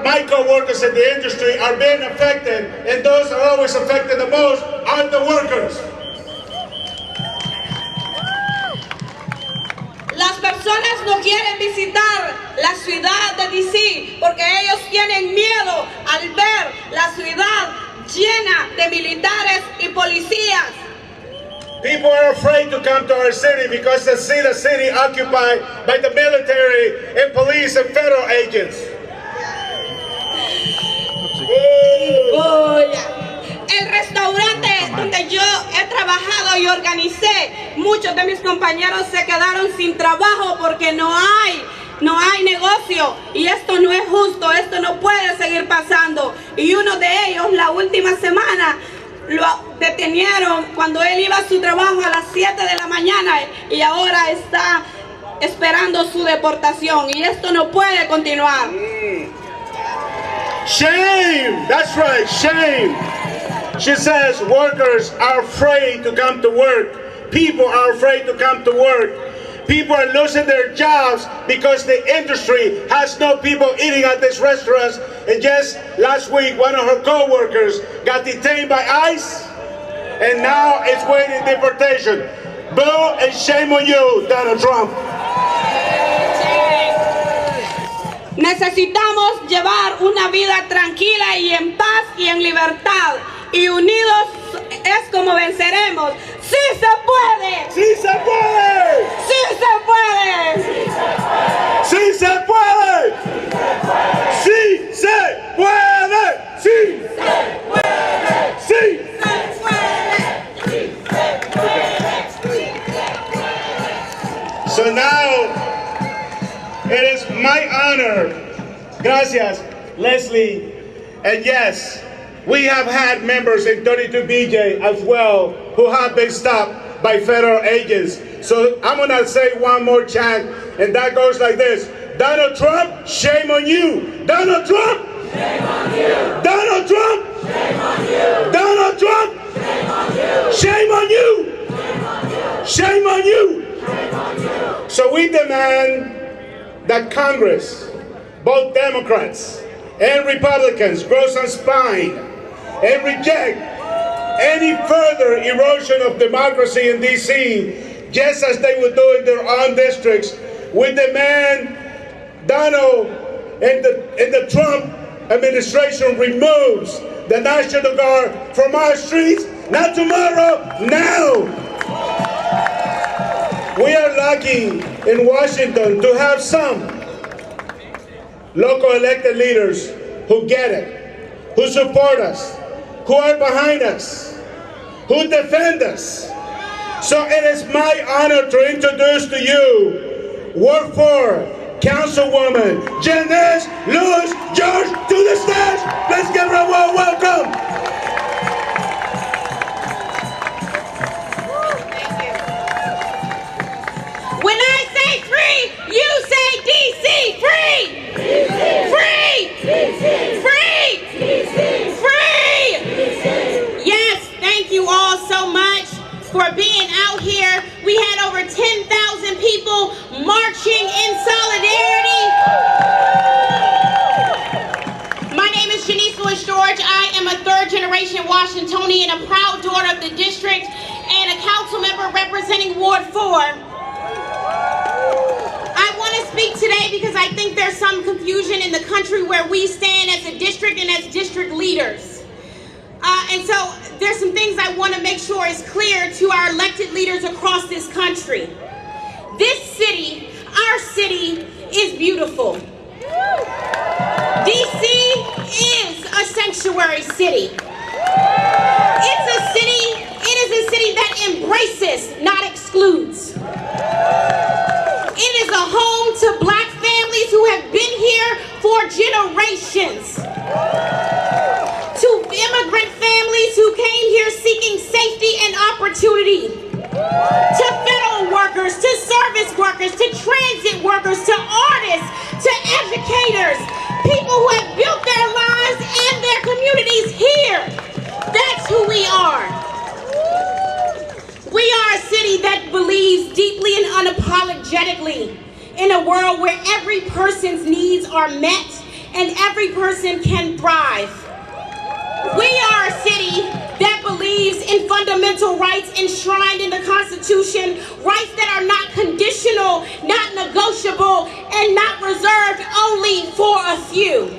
H: my co-workers in the industry are being affected, and those are always affected the most are the workers.
D: Las personas no quieren visitar la ciudad de DC porque ellos tienen miedo al ver la ciudad llena de militares y policías.
H: People are afraid to come to our city because they see the city occupied by the military and police and federal agents.
D: El restaurante donde yo he trabajado y organicé, muchos de mis compañeros se quedaron sin trabajo porque no hay negocio, y esto no es justo, esto no puede seguir pasando. Y uno de ellos la última semana lo detenieron cuando él iba a su trabajo a las 7 de la mañana y ahora está esperando su deportación, y esto no puede continuar.
H: Shame! That's right, shame! She says workers are afraid to come to work. People are afraid to come to work. People are losing their jobs because the industry has no people eating at these restaurants. And just last week, one of her co-workers got detained by ICE, and now it's waiting deportation. Boo and shame on you, Donald Trump.
D: Necesitamos llevar una vida tranquila y en paz y en libertad, y unidos es como venceremos. ¡Sí se puede!
H: ¡Sí se puede!
D: ¡Sí se puede!
H: ¡Sí se puede! ¡Sí se puede! ¡Sí se puede! ¡Sí se puede! So now it is my honor, gracias, Leslie, and yes, we have had members in 32BJ as well who have been stopped by federal agents. So I'm gonna say one more chant, and that goes like this. Donald Trump, shame on you. Donald Trump, shame on you. Donald Trump, shame on you. Donald Trump, shame on you. Shame on you. Shame on you. Shame on you. So we demand that Congress, both Democrats and Republicans, grow some spine and reject any further erosion of democracy in D.C., just as they would do in their own districts. We demand Donald and the Trump administration removes the National Guard from our streets, not tomorrow, now. We are lucky in Washington to have some local elected leaders who get it, who support us, who are behind us, who defend us. So it is my honor to introduce to you Ward 4 Councilwoman Janice Lewis George to the stage. Let's give her a warm welcome.
D: When I say free, you say DC free! DC. Free! DC. Free! DC. Free! DC. Yes, thank you all so much for being out here. We had over 10,000 people marching in solidarity. My name is Janice Lewis George. I am a third-generation Washingtonian, a proud daughter of the district, and a council member representing Ward 4. I want to speak today because I think there's some confusion in the country where we stand as a district and as district leaders. And so there's some things I want to make sure is clear to our elected leaders across this country. This city, our city, is beautiful. DC is a sanctuary city. It is a city that embraces, not excludes. It is a home to Black families who have been here for generations. To immigrant families who came here seeking safety and opportunity. To federal workers, to service workers, to transit workers, to artists, to educators. People who have built their lives and their communities here. That's who we are. We are a city that believes deeply and unapologetically in a world where every person's needs are met and every person can thrive. We are a city that believes in fundamental rights enshrined in the Constitution, rights that are not conditional, not negotiable, and not reserved only for a few.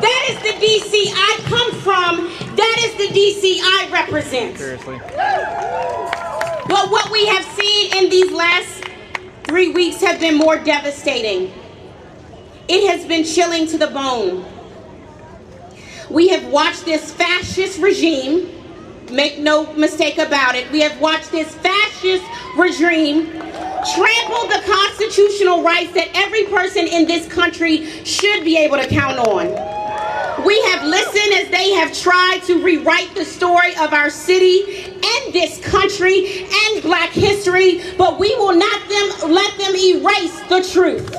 D: That is the DC I come from. That is the DC I represent.
A: Seriously.
D: Well, what we have seen in these last 3 weeks have been more devastating. It has been chilling to the bone. We have watched this fascist regime, make no mistake about it, we have watched this fascist regime trample the constitutional rights that every person in this country should be able to count on. We have listened as they have tried to rewrite the story of our city and this country and Black history, but we will not let them erase the truth.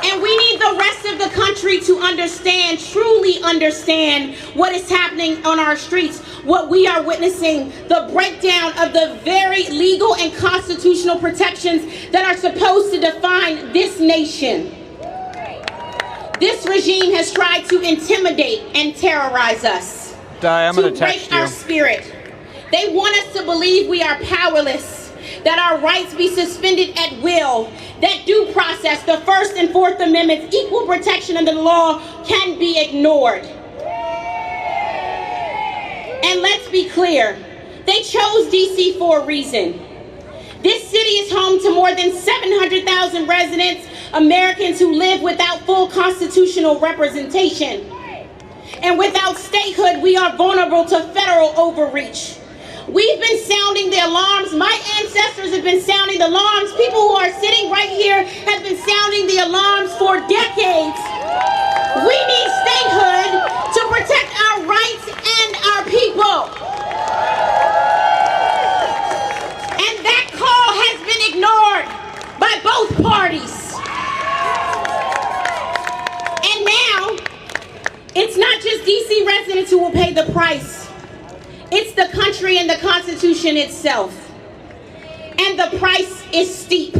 D: And we need the rest of the country to understand, truly understand what is happening on our streets, what we are witnessing, the breakdown of the very legal and constitutional protections that are supposed to define this nation. This regime has tried to intimidate and terrorize us.
A: I'm
D: to
A: gonna text
D: break our
A: you.
D: spirit. They want us to believe we are powerless, that our rights be suspended at will, that due process, the First and Fourth Amendments, equal protection under the law can be ignored. And let's be clear, they chose DC for a reason. This city is home to more than 700,000 residents, Americans who live without full constitutional representation. And without statehood, we are vulnerable to federal overreach. We've been sounding the alarms. My ancestors have been sounding the alarms. People who are sitting right here have been sounding the alarms for decades. We need statehood to protect our rights and our people.
F: parties. And now, it's not just DC residents who will pay the price. It's the country and the Constitution itself. And the price is steep.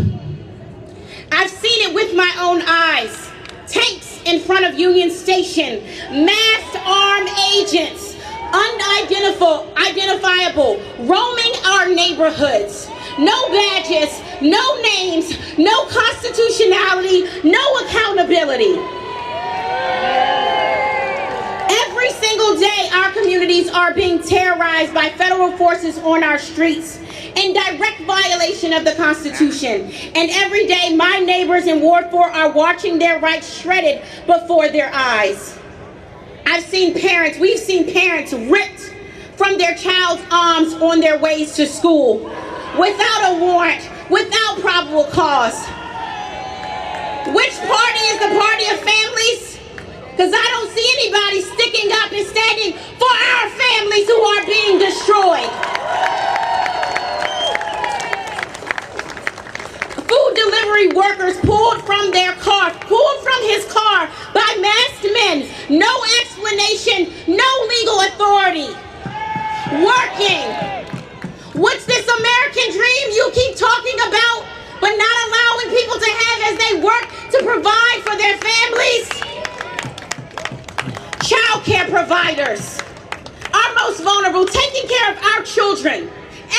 F: I've seen it with my own eyes. Tanks in front of Union Station, masked armed agents, unidentifiable, roaming our neighborhoods. No badges, no names, no constitutionality, no accountability. Every single day, our communities are being terrorized by federal forces on our streets in direct violation of the Constitution. And every day, my neighbors in Ward 4 are watching their rights shredded before their eyes. We've seen parents ripped from their child's arms on their ways to school, without a warrant, without probable cause. Which party is the party of families? Because I don't see anybody sticking up and standing for our families who are being destroyed. Food delivery workers pulled from his car by masked men. No explanation, no legal authority. Working. What's this American dream you keep talking about, but not allowing people to have as they work to provide for their families? Child care providers, our most vulnerable, taking care of our children.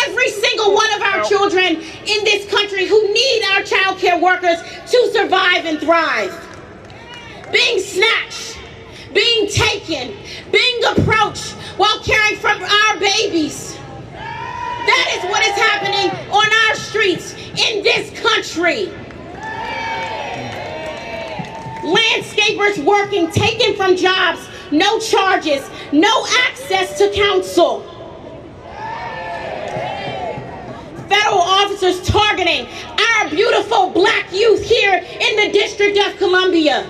F: Every single one of our children in this country who need our child care workers to survive and thrive. Being snatched, being taken, being approached while caring for our babies. That is what is happening on our streets in this country. Landscapers working, taken from jobs, no charges, no access to counsel. Federal officers targeting our beautiful black youth here in the District of Columbia.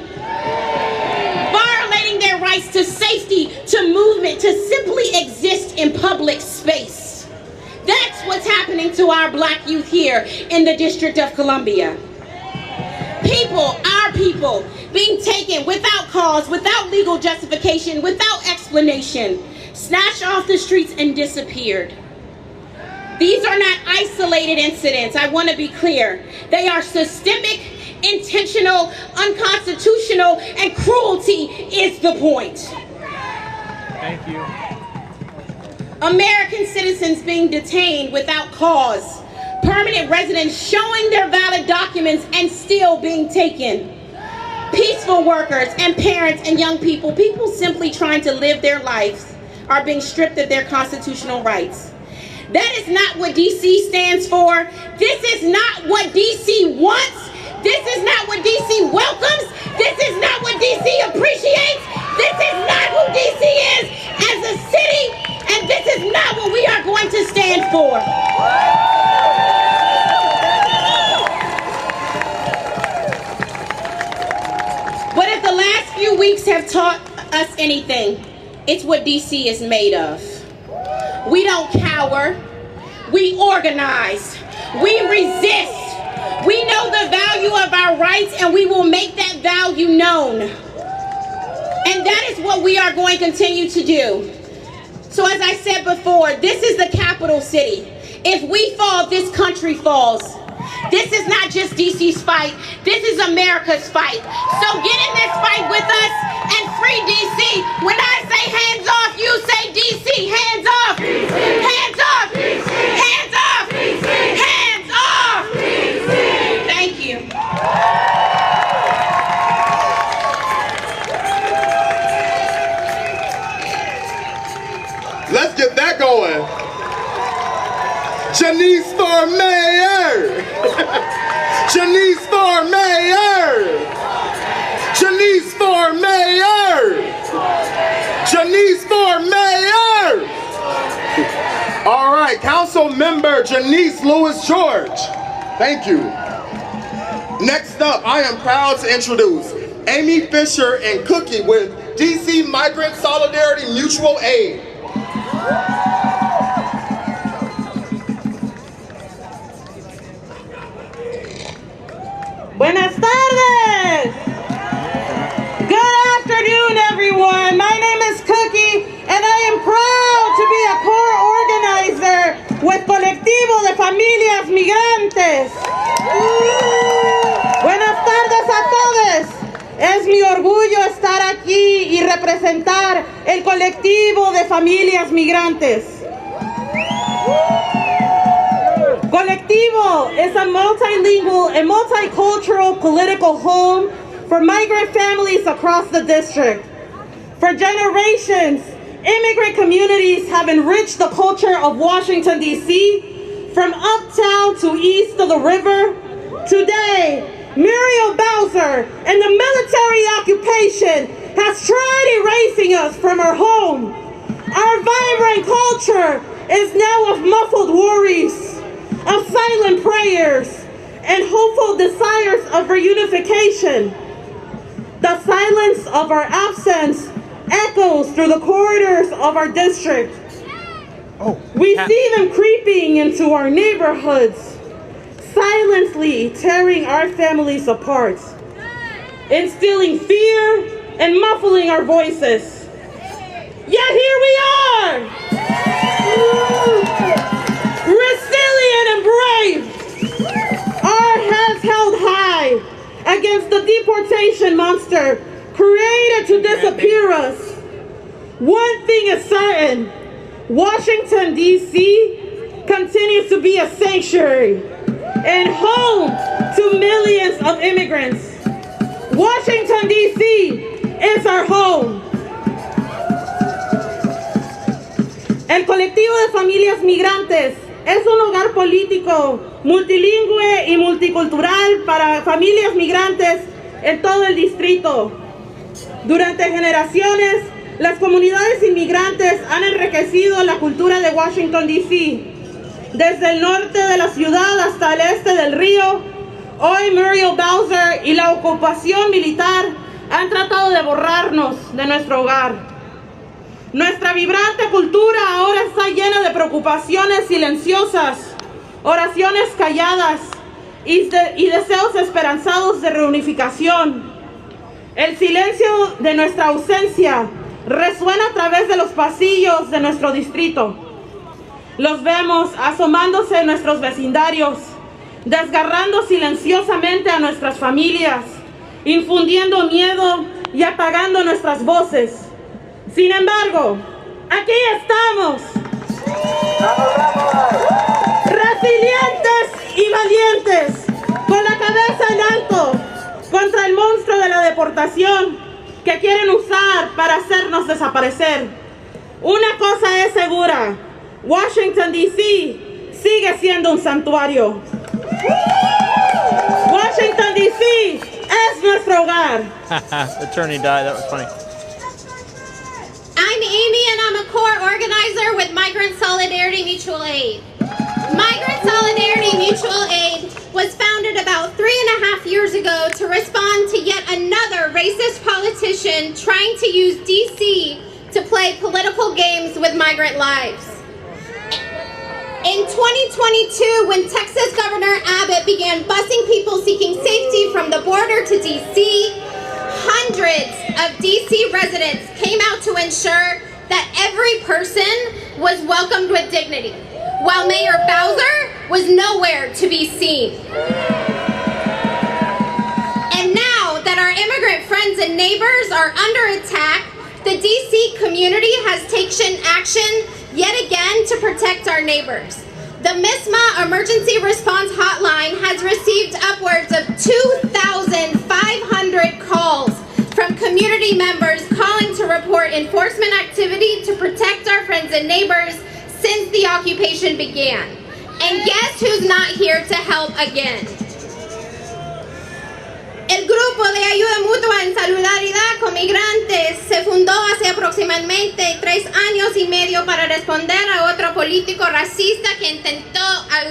F: Violating their rights to safety, to movement, to simply exist in public space. That's what's happening to our black youth here in the District of Columbia. People, our people, being taken without cause, without legal justification, without explanation, snatched off the streets and disappeared. These are not isolated incidents, I want to be clear. They are systemic, intentional, unconstitutional, and cruelty is the point.
A: Thank you.
F: American citizens being detained without cause. Permanent residents showing their valid documents and still being taken. Peaceful workers and parents and young people, people simply trying to live their lives, are being stripped of their constitutional rights. That is not what DC stands for. This is not what DC wants. This is not what DC welcomes. This is not what DC appreciates. This is not who DC is as a city, and this is not what we are going to stand for. But if the last few weeks have taught us anything, it's what DC is made of. We don't cower, we organize, we resist. We know the value of our rights and we will make that value known. And that is what we are going to continue to do. So as I said before, this is the capital city. If we fall, this country falls. This is not just DC's fight, this is America's fight. So get in this fight with us and free DC. When I say hands off, you say DC, hands off, DC. Hands off, DC. Hands off, DC. Hands off, DC. Thank you.
R: Let's get that going. Janice for mayor! Janice for mayor! Janice for mayor! Janice for mayor! All right, Council Member Janice Lewis George. Thank you. Next up, I am proud to introduce Amy Fisher and Cookie with DC Migrant Solidarity Mutual Aid.
K: familias migrantes. Buenas tardes a todos. Es mi orgullo estar aquí y representar el colectivo de familias migrantes. Colectivo is a multilingual and multicultural political home for migrant families across the district. For generations, immigrant communities have enriched the culture of Washington, D.C., from uptown to east of the river. Today, Muriel Bowser and the military occupation has tried erasing us from our home. Our vibrant culture is now of muffled worries, of silent prayers, and hopeful desires of reunification. The silence of our absence echoes through the corridors of our district. We see them creeping into our neighborhoods, silently tearing our families apart, instilling fear and muffling our voices. Yet here we are, resilient and brave, our heads held high against the deportation monster created to disappear us. One thing is certain, Washington, D.C. continues to be a sanctuary and home to millions of immigrants. Washington, D.C. is our home. El colectivo de familias migrantes es un hogar político, multilingüe y multicultural para familias migrantes en todo el distrito. Durante generaciones, las comunidades inmigrantes han enriquecido la cultura de Washington, D.C. Desde el norte de la ciudad hasta el este del río, hoy Muriel Bowser y la ocupación militar han tratado de borrarnos de nuestro hogar. Nuestra vibrante cultura ahora está llena de preocupaciones silenciosas, oraciones calladas y deseos esperanzados de reunificación. El silencio de nuestra ausencia resuena a través de los pasillos de nuestro distrito. Los vemos asomándose en nuestros vecindarios, desgarrando silenciosamente a nuestras familias, infundiendo miedo y apagando nuestras voces. Sin embargo, aquí estamos, resilientes y valientes, con la cabeza en alto, contra el monstruo de la deportación que quieren usar para hacernos desaparecer. Una cosa es segura, Washington, D.C. sigue siendo un santuario. Washington, D.C. es nuestro hogar.
A: Attorney died, that was funny.
E: I'm Amy and I'm a core organizer with Migrant Solidarity Mutual Aid. Migrant Solidarity Mutual Aid was founded about 3.5 years ago to respond to yet another racist politician trying to use DC to play political games with migrant lives. In 2022, when Texas Governor Abbott began busing people seeking safety from the border to DC, hundreds of DC residents came out to ensure that every person was welcomed with dignity, while Mayor Bowser was nowhere to be seen. And now that our immigrant friends and neighbors are under attack, the DC community has taken action yet again to protect our neighbors. The MISMA Emergency Response Hotline has received upwards of 2,500 calls from community members calling to report enforcement activity to protect our friends and neighbors since the occupation began. And guess who's not here to help again? El Grupo de Ayuda Mutua en Solidaridad con Migrantes se fundó hace aproximadamente 3 años y medio para responder a otro político racista que intentó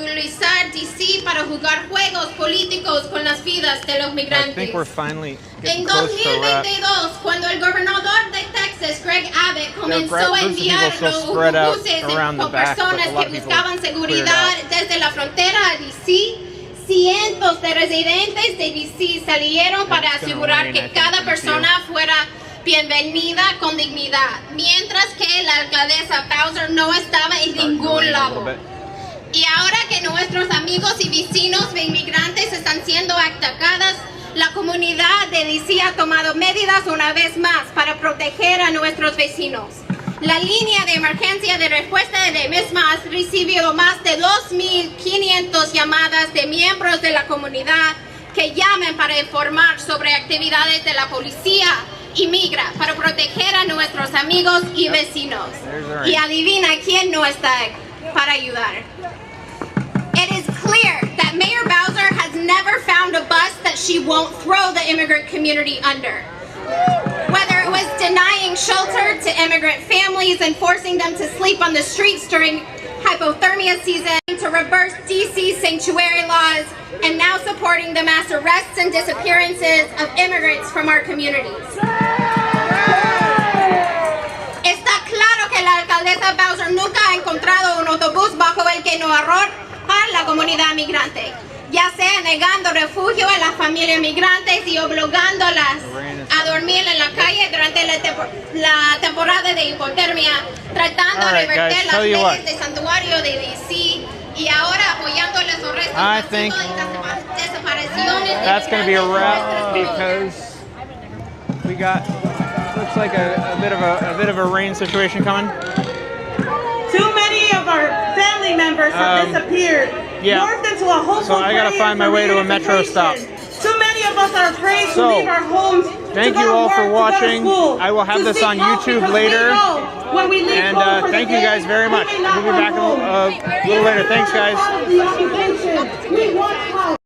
E: utilizar DC para jugar juegos políticos con las vidas de los
A: I
E: migrantes.
A: think we're finally
E: En
A: getting close to a wrap.
E: 2022, cuando el gobernador de Texas, Greg Abbott, comenzó a
A: groups of
E: enviar
A: people
E: los
A: still spread out
E: autobuses
A: around the
E: con
A: back, but
E: personas
A: a lot
E: que
A: of people
E: buscaban
A: cleared
E: seguridad desde la frontera a DC, cientos de residentes de DC salieron para asegurar que cada persona fuera bienvenida con dignidad, mientras que la alcaldesa Bowser no estaba en ningún lado. Y ahora que nuestros amigos y vecinos de inmigrantes están siendo atacadas, la comunidad de DC ha tomado medidas una vez más para proteger a nuestros vecinos. La línea de emergencia de respuesta de misma ha recibido más de 2.500 llamadas de miembros de la comunidad que llamen para informar sobre actividades de la policía y migra para proteger a nuestros amigos y vecinos. Y adivina quién no está para ayudar. It is clear that Mayor Bowser has never found a bus that she won't throw the immigrant community under. Whether it was denying shelter to immigrant families and forcing them to sleep on the streets during hypothermia season, to reverse DC sanctuary laws, and now supporting the mass arrests and disappearances of immigrants from our communities. Está claro que la alcaldesa Bowser nunca ha encontrado un autobús bajo el que no arrojar la comunidad migrante, ya sea negando refugio a las familias migrantes y obligándolas a dormir en la calle durante la temporada de hipotermia, tratando de revertir las leyes de santuario de DC y ahora apoyando los arrestos masivos y desapariciones.
A: That's going to be a wrap because we got looks like a bit of a rain situation coming.
K: Too many of our family members have disappeared.
A: Yeah.
K: Morphed into a hopeful
A: So I gotta find my way to a metro stop.
K: Too many of us are afraid to leave our homes.
A: Thank you all for watching. I will have this on YouTube later. And thank you guys very much. We'll be back a little later. Thanks, guys.
K: We want help.